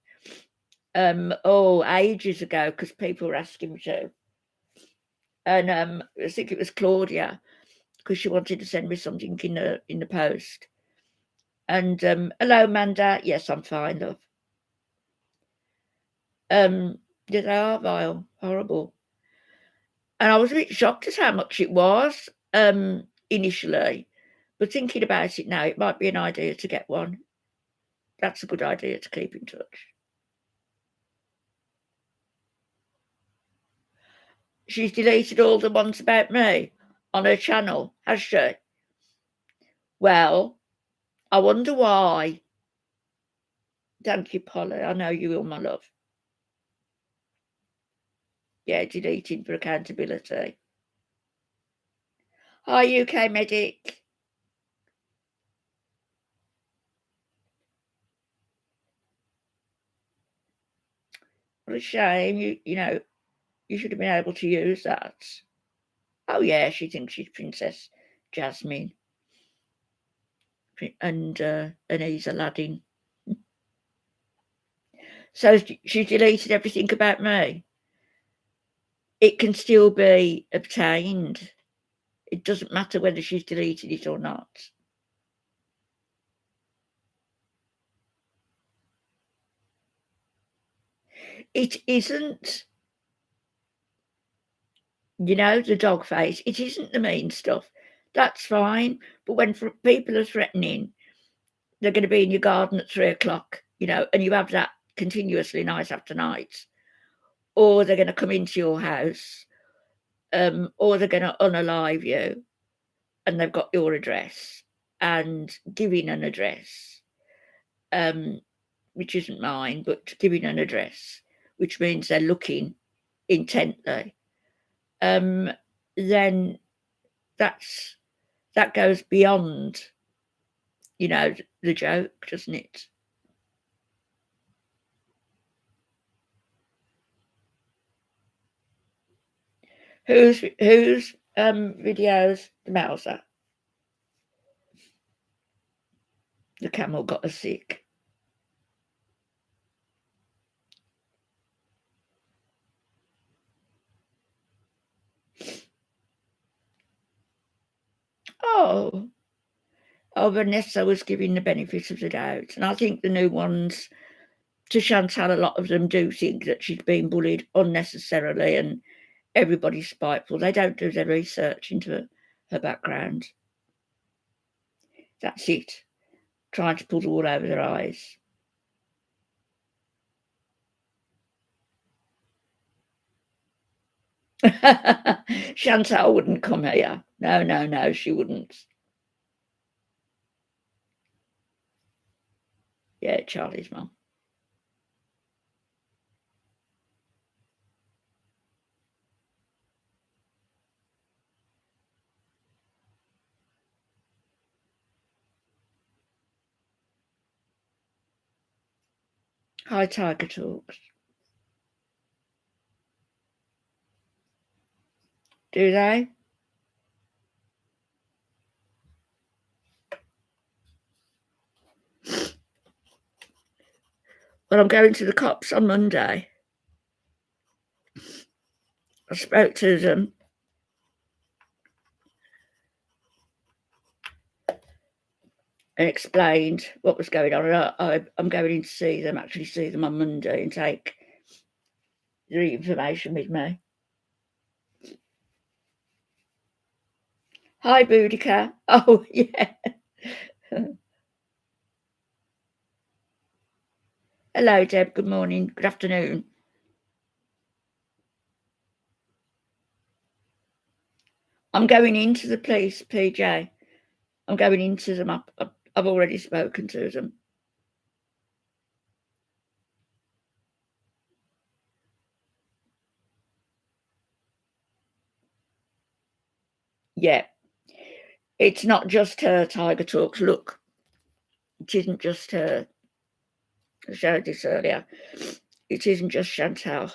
Ages ago, because people were asking me to. And I think it was Claudia, because she wanted to send me something in the post. And hello, Amanda. Yes, I'm fine, love. Yeah, they are vile, horrible. And I was a bit shocked at how much it was initially, but thinking about it now, it might be an idea to get one. That's a good idea to keep in touch. She's deleted all the ones about me on her channel, has she? Well, I wonder why. Thank you, Polly. I know you will, my love. Yeah, deleting for accountability. Hi, UK Medic. What a shame. You know, you should have been able to use that. Oh, yeah, she thinks she's Princess Jasmine. And he's Aladdin. So she deleted everything about me. It can still be obtained. It doesn't matter whether she's deleted it or not. It isn't, you know, the dog face. It isn't the mean stuff. That's fine. But when people are threatening, they're going to be in your garden at 3 o'clock, you know, and you have that continuously night after night, or they're going to come into your house, or they're going to unalive you, and they've got your address and giving an address, which isn't mine, but giving an address, which means they're looking intently, then that goes beyond, you know, the joke, doesn't it? Whose videos? The Mouser. The camel got us sick. Oh, Vanessa was giving the benefit of the doubt, and I think the new ones, to Chantal, a lot of them do think that she's been bullied unnecessarily, and everybody's spiteful. They don't do their research into her background. That's it. Trying to pull the wool over their eyes. Chantal wouldn't come here. No, she wouldn't. Yeah, Charlie's mum. Hi, Tiger Talks. Do they? Well, I'm going to the cops on Monday. I spoke to them. And explained what was going on. And I'm going in to see them, actually see them on Monday and take the information with me. Hi, Boudica. Oh, yeah. Hello, Deb. Good morning. Good afternoon. I'm going into the police, PJ. I'm going into them. I've already spoken to them. Yeah. It's not just her, Tiger Talks. Look, it isn't just her. I showed this earlier. It isn't just Chantal.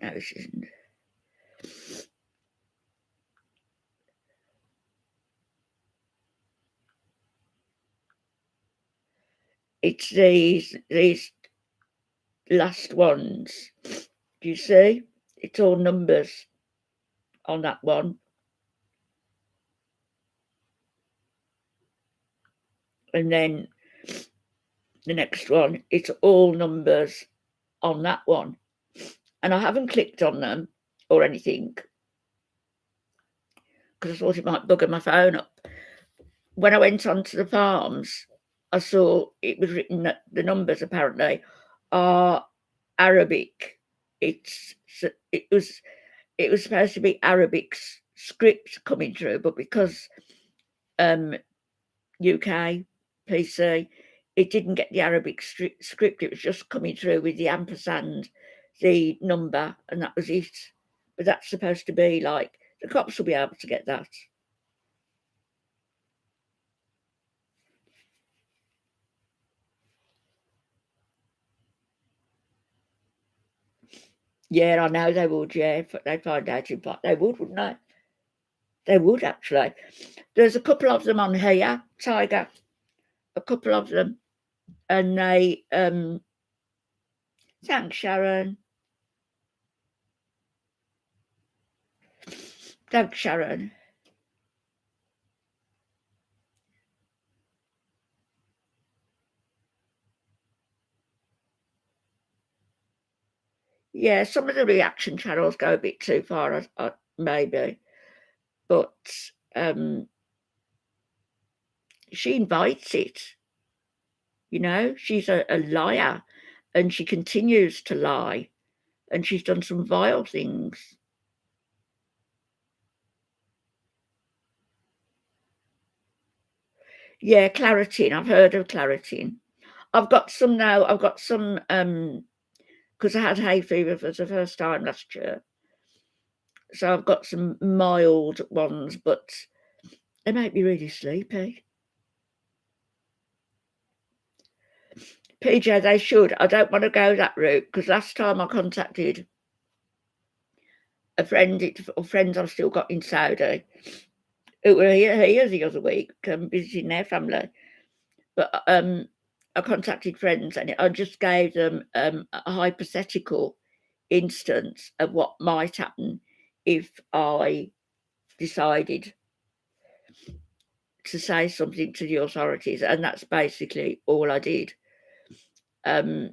No, it isn't. It's these last ones. Do you see? It's all numbers on that one. And then the next one, it's all numbers on that one. And I haven't clicked on them or anything because I thought it might bugger my phone up. When I went onto the farms, I saw it was written that the numbers apparently are Arabic. It was supposed to be Arabic script coming through, but because UK PC, it didn't get the Arabic script. It was just coming through with the ampersand, the number, and that was it. But that's supposed to be like the cops will be able to get that. Yeah, I know they would, yeah, if they find out in part. They would, wouldn't they? They would, actually. There's a couple of them on here, Tiger, a couple of them, and they, thanks, Sharon. Thanks, Sharon. Yeah, some of the reaction channels go a bit too far, maybe, but she invites it. You know, she's a liar, and she continues to lie, and she's done some vile things. Yeah, Claritin. I've heard of Claritin. I've got some now. I've got some because I had hay fever for the first time last year. So I've got some mild ones, but they make me really sleepy. PJ, they should. I don't want to go that route because last time I contacted a friend, or friends I've still got in Saudi, who were here the other week, visiting their family. But I contacted friends and I just gave them a hypothetical instance of what might happen if I decided to say something to the authorities, and that's basically all I did. I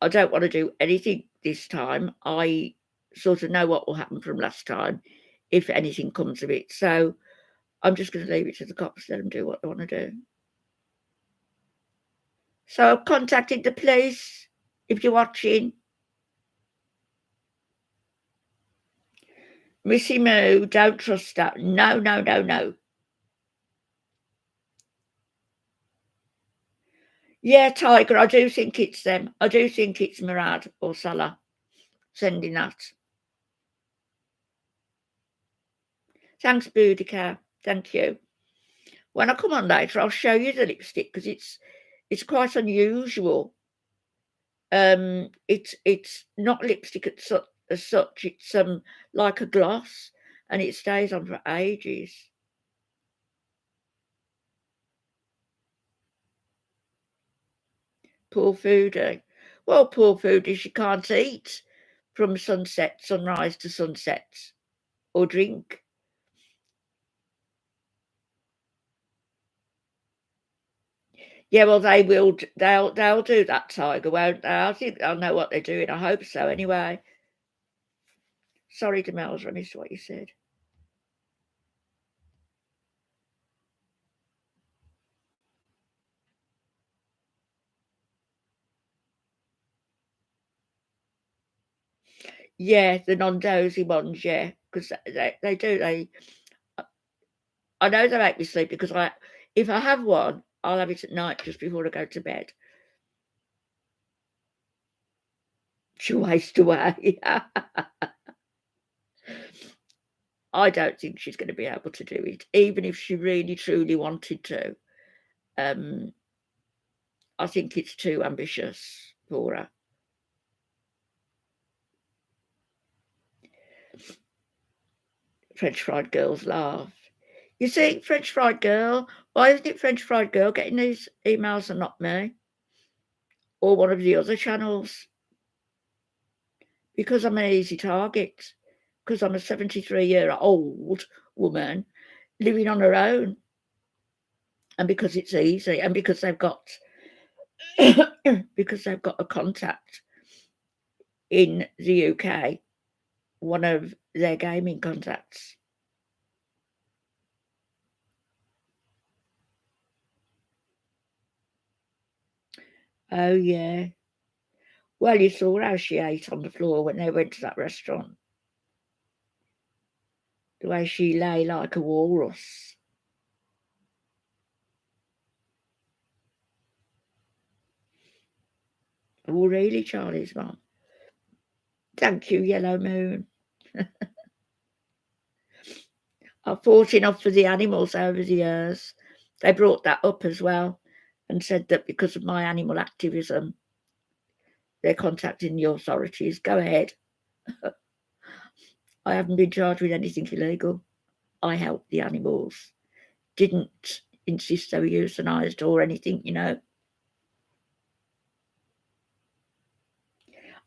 don't want to do anything this time. I sort of know what will happen from last time if anything comes of it. So I'm just going to leave it to the cops, let them do what they want to do. So I've contacted the police, if you're watching. Missy Moo, don't trust that. No, no, no, no. Yeah, Tiger, I do think it's them. I do think it's Murad or Salah sending that. Thanks, Boudica. Thank you. When I come on later, I'll show you the lipstick because it's quite unusual. It's not lipstick as such. It's like a gloss, and it stays on for ages. Poor foodie. Well, poor foodie, she can't eat from sunrise to sunset, or drink. Yeah, well, they will. They'll do that, Tiger, won't they? I think they'll know what they're doing. I hope so. Anyway, sorry, Demelza, I missed what you said. Yeah, the non-dozy ones. Yeah, because they do. I know they make me sleep because if I have one, I'll have it at night just before I go to bed. She'll waste away. I don't think she's going to be able to do it, even if she really truly wanted to. I think it's too ambitious for her. French fried girls laugh. You see, French fried girl, why isn't it French fried girl getting these emails and not me? Or one of the other channels? Because I'm an easy target. Because I'm a 73-year-old woman living on her own. And because it's easy, and because they've got because they've got a contact in the UK, one of their gaming contacts. Oh yeah. Well, you saw how she ate on the floor when they went to that restaurant. The way she lay like a walrus. Oh, really, Charlie's mum? Thank you, Yellow Moon. I've fought enough for the animals over the years. They brought that up as well and said that because of my animal activism, they're contacting the authorities. Go ahead. I haven't been charged with anything illegal. I helped the animals. Didn't insist they were euthanised or anything, you know.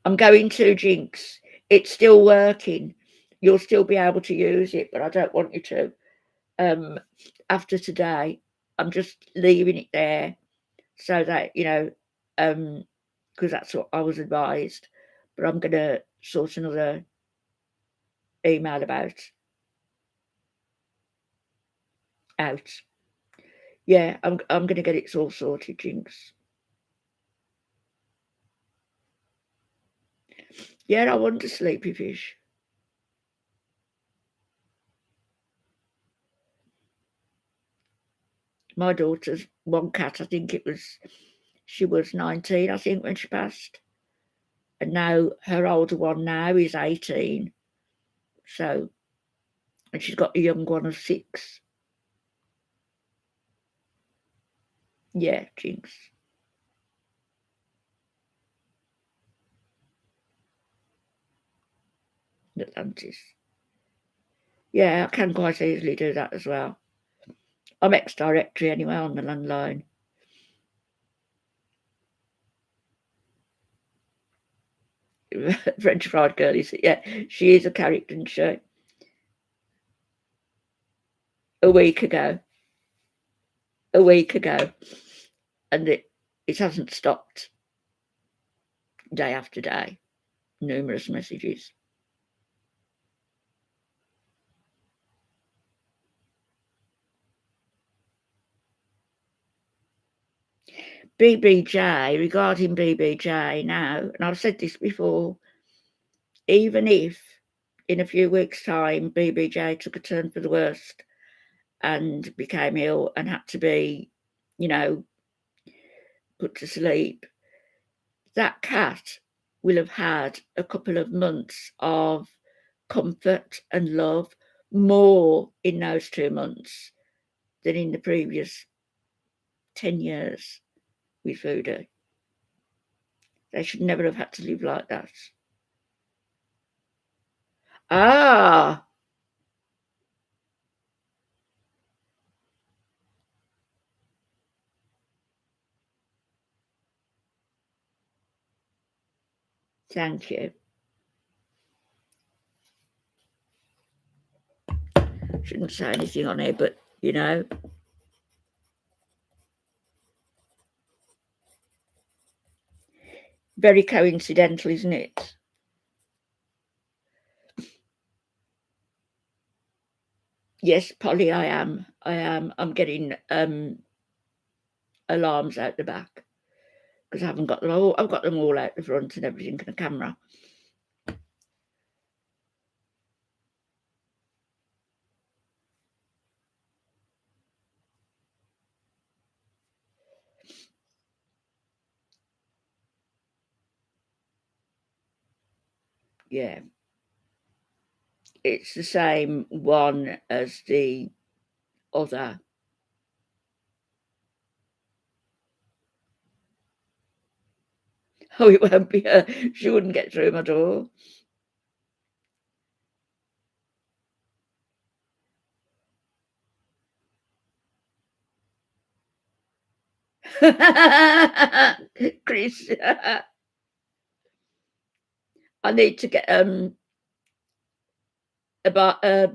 I'm going to, Jinx. It's still working. You'll still be able to use it, but I don't want you to. After today, I'm just leaving it there so that, you know, because that's what I was advised. But I'm going to sort another email out. Yeah, I'm going to get it all sorted, Jinx. Yeah, I want a sleepy fish. My daughter's one cat, I think she was 19, I think, when she passed. And now her older one now is 18. So, and she's got a young one of 6. Yeah, Jinx. Atlantis. Yeah, I can quite easily do that as well. I'm ex-directory anyway on the landline. French fried girl is, yeah, she is a character, isn't she? A week ago. A week ago. And it hasn't stopped day after day. Numerous messages. BBJ, regarding BBJ now, and I've said this before, even if in a few weeks' time BBJ took a turn for the worst and became ill and had to be, you know, put to sleep, that cat will have had a couple of months of comfort and love, more in those 2 months than in the previous 10 years with Voodoo. They should never have had to live like that. Ah, thank you. Shouldn't say anything on here, but you know, very coincidental, isn't it? Yes, Polly, I am. I'm getting alarms out the back because I haven't got them all. I've got them all out the front and everything in the camera. Yeah, it's the same one as the other. Oh, it won't be her. She wouldn't get through my door. Chris, I need to get about a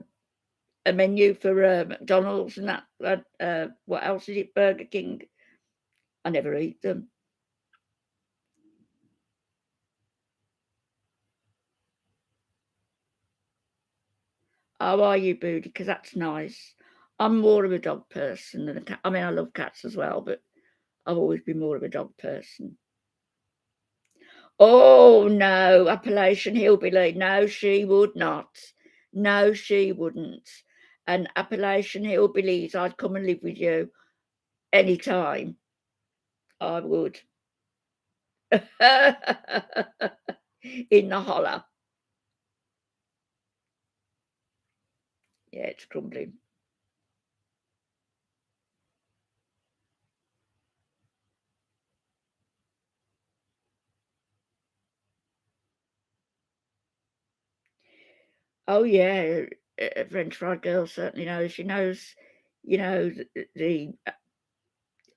menu for McDonald's and that. What else is it? Burger King. I never eat them. How are you, Booty? Because that's nice. I'm more of a dog person than a cat. I mean, I love cats as well, but I've always been more of a dog person. Oh no, Appalachian Hillbilly. No, she would not. No, she wouldn't. And Appalachian Hillbillies, I'd come and live with you anytime. I would. In the holler. Yeah, it's crumbling. Oh, yeah, French fried girl certainly knows. She knows, the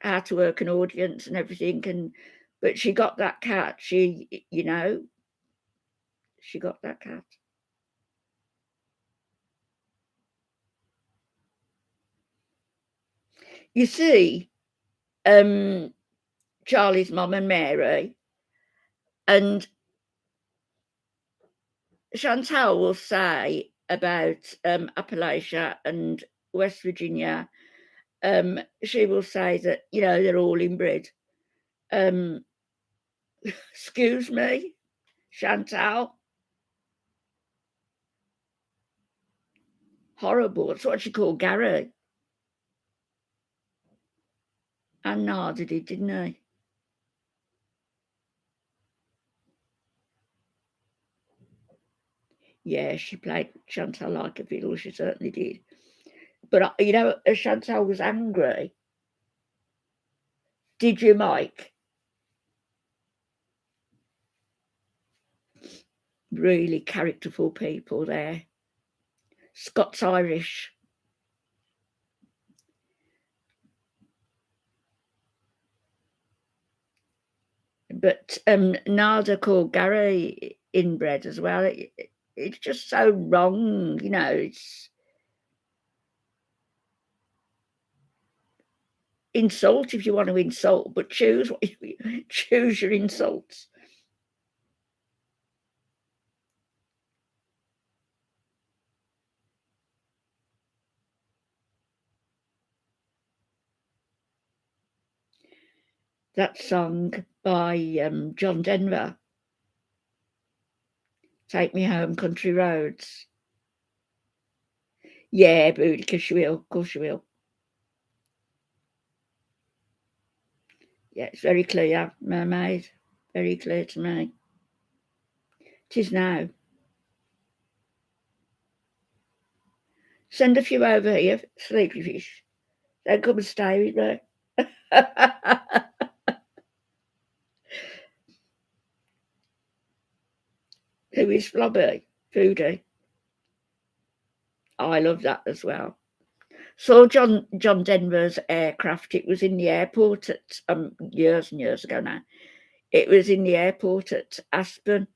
how to work an audience and everything, but she got that cat. She got that cat. You see, um, Charlie's mum and Mary, and Chantal will say about, Appalachia and West Virginia, she will say that, they're all inbred. Um, excuse me, Chantal? Horrible. That's what she called Gary. And Nard did, didn't he? Yeah, she played Chantal like a fiddle, she certainly did. But, as Chantal was angry, did you, Mike? Really characterful people there. Scots-Irish. But, Nada called Gary inbred as well. It's just so wrong, it's insult if you want to insult, but choose choose your insults. That song by, John Denver, "Take Me Home, Country Roads." Yeah, Booty, 'cause you will, of course you will. Yeah, it's very clear, Mermaid. Very clear to me. 'Tis now. Send a few over here, sleepy fish. Don't come and stay with me. Who is Flobby? Foodie. I love that as well. Saw John Denver's aircraft. It was in the airport at years and years ago now. It was in the airport at Aspen,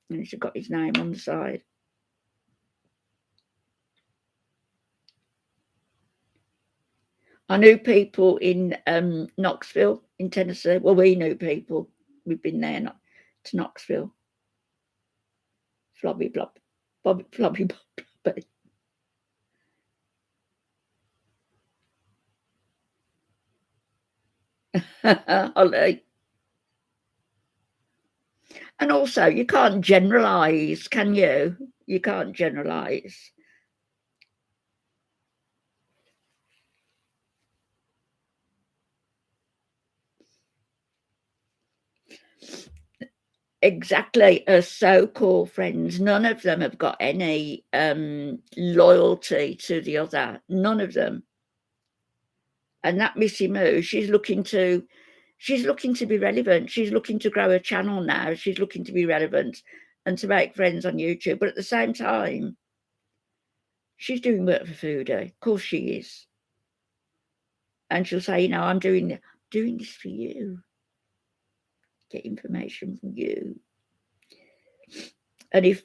and he's got his name on the side. I knew people in Knoxville, in Tennessee. Well, we knew people. We've been there, not to Knoxville. Flobby blob, Bobby flobby blobby. Ollie. And also, you can't generalise, can you? You can't generalise. Exactly. Her so-called friends, none of them have got any loyalty to the other. None of them. And that Missy Moo, she's looking to be relevant. She's looking to grow a channel now. She's looking to be relevant and to make friends on YouTube. But at the same time, she's doing work for Foodie. Of course she is. And she'll say, I'm doing this for you. Get information from you. And if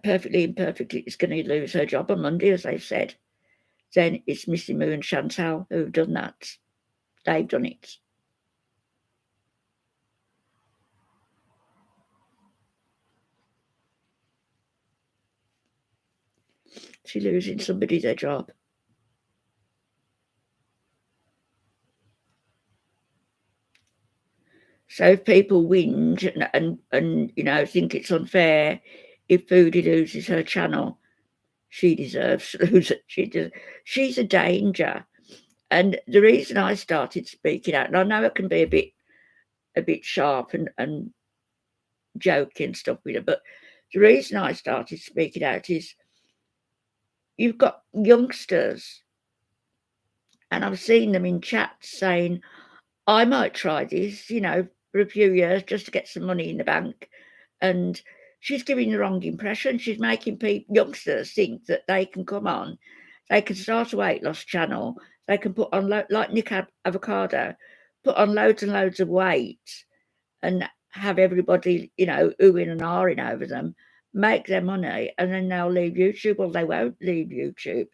perfectly imperfectly is going to lose her job on Monday, as they've said, then it's Missy Moo and Chantal who've done that. They've done it. She's losing somebody their job. So if people whinge and think it's unfair if Foodie loses her channel, she deserves to lose it. She's a danger. And the reason I started speaking out, and I know it can be a bit sharp and jokey and stuff with her, but the reason I started speaking out is you've got youngsters, and I've seen them in chats saying, I might try this, for a few years just to get some money in the bank and she's giving the wrong impression. She's making youngsters think that they can come on, they can start a weight loss channel, they can put on, like Nick Avocado, put on loads and loads of weight and have everybody, oohing and ahhing over them, make their money, and then they'll leave YouTube. Well, they won't leave YouTube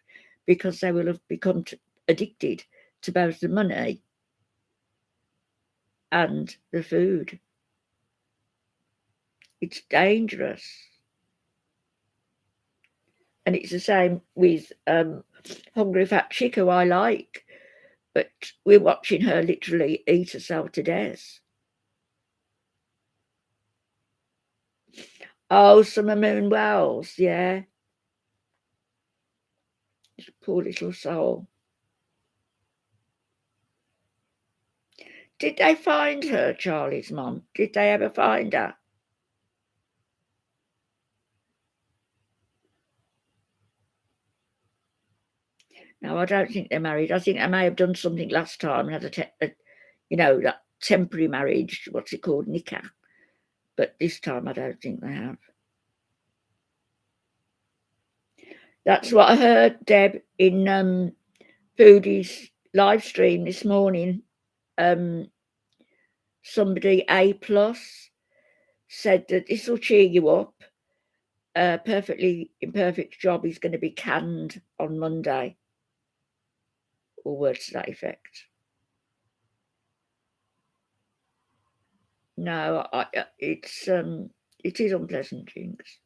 because they will have become addicted to both the money and the food. It's dangerous. And it's the same with Hungry Fat Chick, who I like, but we're watching her literally eat herself to death. Oh, Summer Moon Wells, yeah. Poor little soul. Did they find her, Charlie's mum? Did they ever find her? No, I don't think they're married. I think they may have done something last time and had that temporary marriage, what's it called, nikah. But this time I don't think they have. That's what I heard, Deb, in Foodie's live stream this morning. Somebody A+ said that this will cheer you up. Perfectly Imperfect Job is going to be canned on Monday, or words to that effect. No, it is unpleasant, Jinx.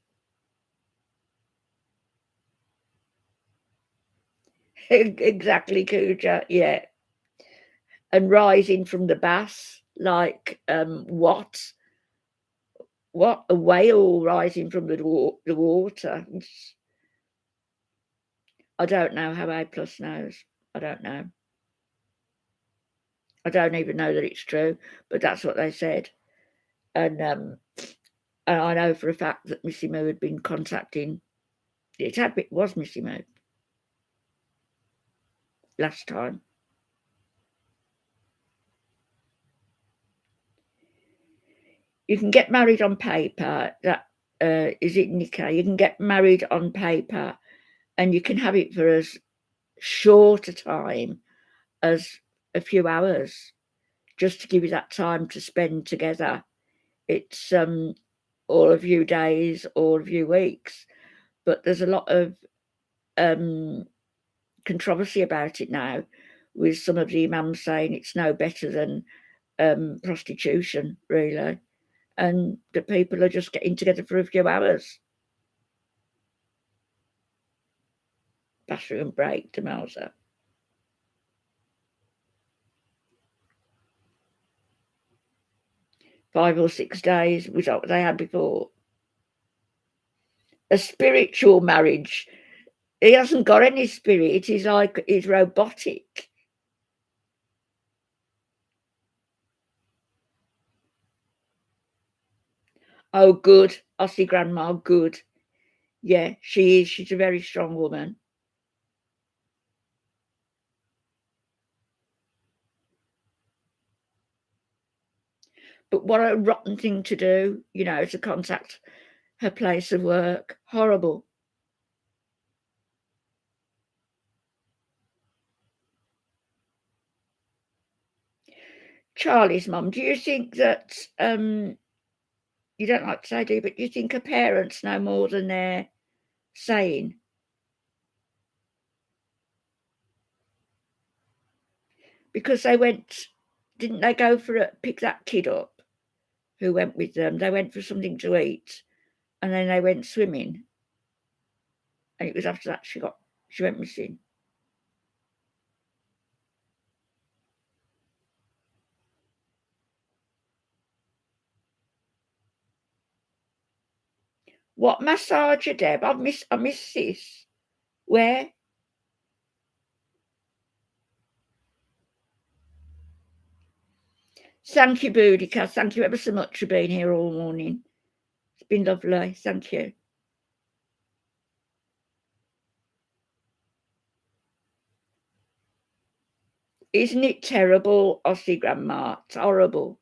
Exactly, Cooja, yeah. And rising from the bass, like what a whale rising from the water. I don't know how A+ knows. I don't know. I don't even know that it's true, but that's what they said. And I know for a fact that Missy Moo had been contacting. It was Missy Moo last time. You can get married on paper. That is it, Nikah? You can get married on paper, and you can have it for as short a time as a few hours, just to give you that time to spend together. It's all a few days or a few weeks, but there's a lot of controversy about it now, with some of the imams saying it's no better than prostitution, really, and that people are just getting together for a few hours. Bathroom break to Melza. 5 or 6 days was what they had before. A spiritual marriage. He hasn't got any spirit. He's robotic. Oh, good. Aussie grandma, good. Yeah, she is. She's a very strong woman. But what a rotten thing to do, to contact her place of work. Horrible. Charlie's mum, do you think that, you don't like to say, do you, but do you think her parents know more than they're saying? Because didn't they go pick that kid up who went with them? They went for something to eat, and then they went swimming. And it was after that she went missing. What massager, Deb? I miss this. Where? Thank you, Boudica. Thank you ever so much for being here all morning. It's been lovely. Thank you. Isn't it terrible, Aussie grandma? It's horrible.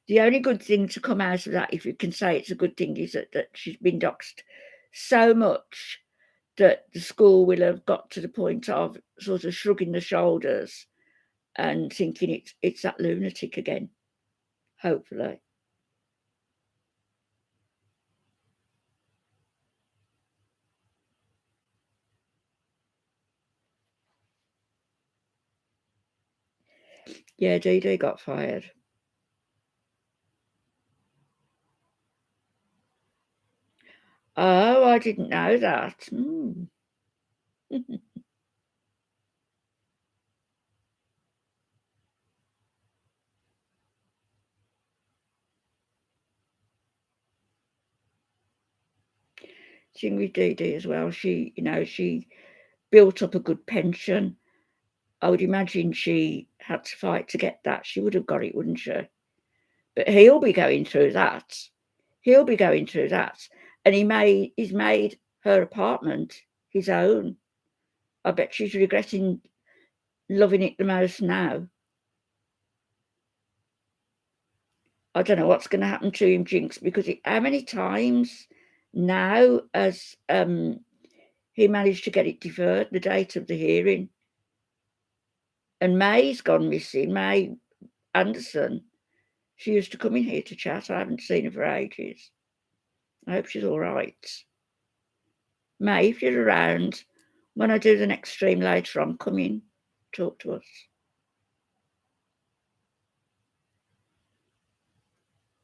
The only good thing to come out of that, if you can say it's a good thing, is that she's been doxed so much that the school will have got to the point of sort of shrugging the shoulders and thinking it's that lunatic again, hopefully. Yeah, Dee Dee got fired. Oh, I didn't know that. Mm. Thing with Dee Dee as well, she built up a good pension. I would imagine she had to fight to get that. She would have got it, wouldn't she? But he'll be going through that. He'll be going through that. And he's made her apartment his own. I bet she's regretting loving it the most now. I don't know what's going to happen to him, Jinx, because how many times now has he managed to get it deferred, the date of the hearing? And May's gone missing. May Anderson. She used to come in here to chat. I haven't seen her for ages. I hope she's all right. May, if you're around, when I do the next stream later on, come in, talk to us.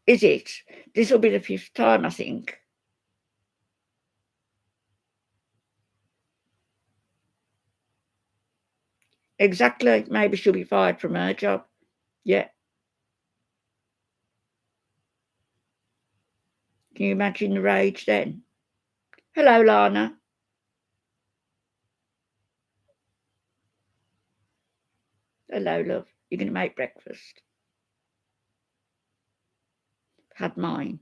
Is it? This will be the 5th time, I think. Exactly. Maybe she'll be fired from her job. Yeah. Can you imagine the rage then? Hello, Lana. Hello, love. You're going to make breakfast? Had mine.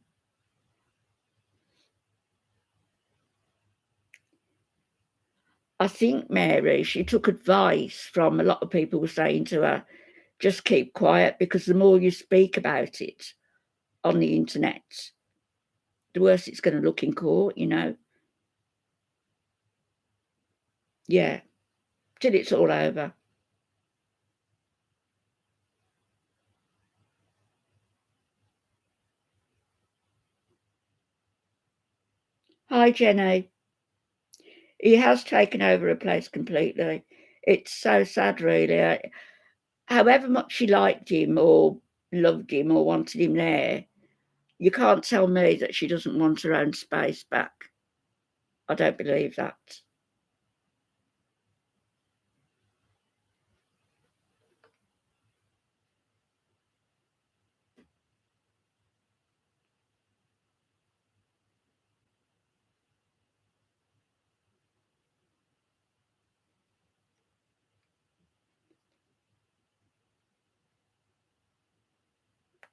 I think Mary, she took advice from a lot of people were saying to her, just keep quiet, because the more you speak about it on the internet, the worse it's going to look in court, Yeah, till it's all over. Hi, Jenny. He has taken over a place completely. It's so sad, really. However much she liked him or loved him or wanted him there, you can't tell me that she doesn't want her own space back. I don't believe that.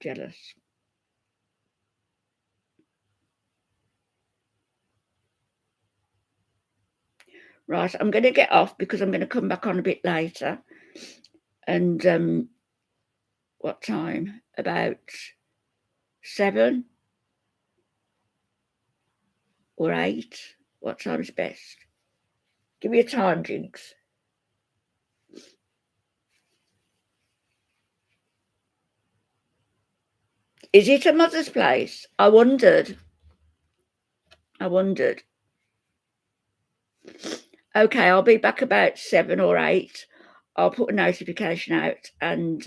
Jealous. Right, I'm going to get off because I'm going to come back on a bit later. And what time? About 7 or 8? What time is best? Give me a time, Jinx. Is it a mother's place? I wondered. Okay, I'll be back about 7 or 8. I'll put a notification out and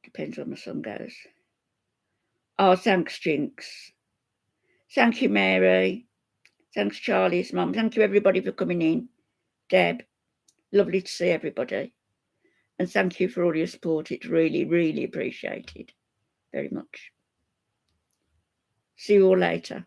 depends on my son goes. Oh, thanks, Jinx. Thank you, Mary. Thanks, Charlie's mum. Thank you, everybody, for coming in. Deb, lovely to see everybody. And thank you for all your support. It's really, really appreciated. Very much. See you all later.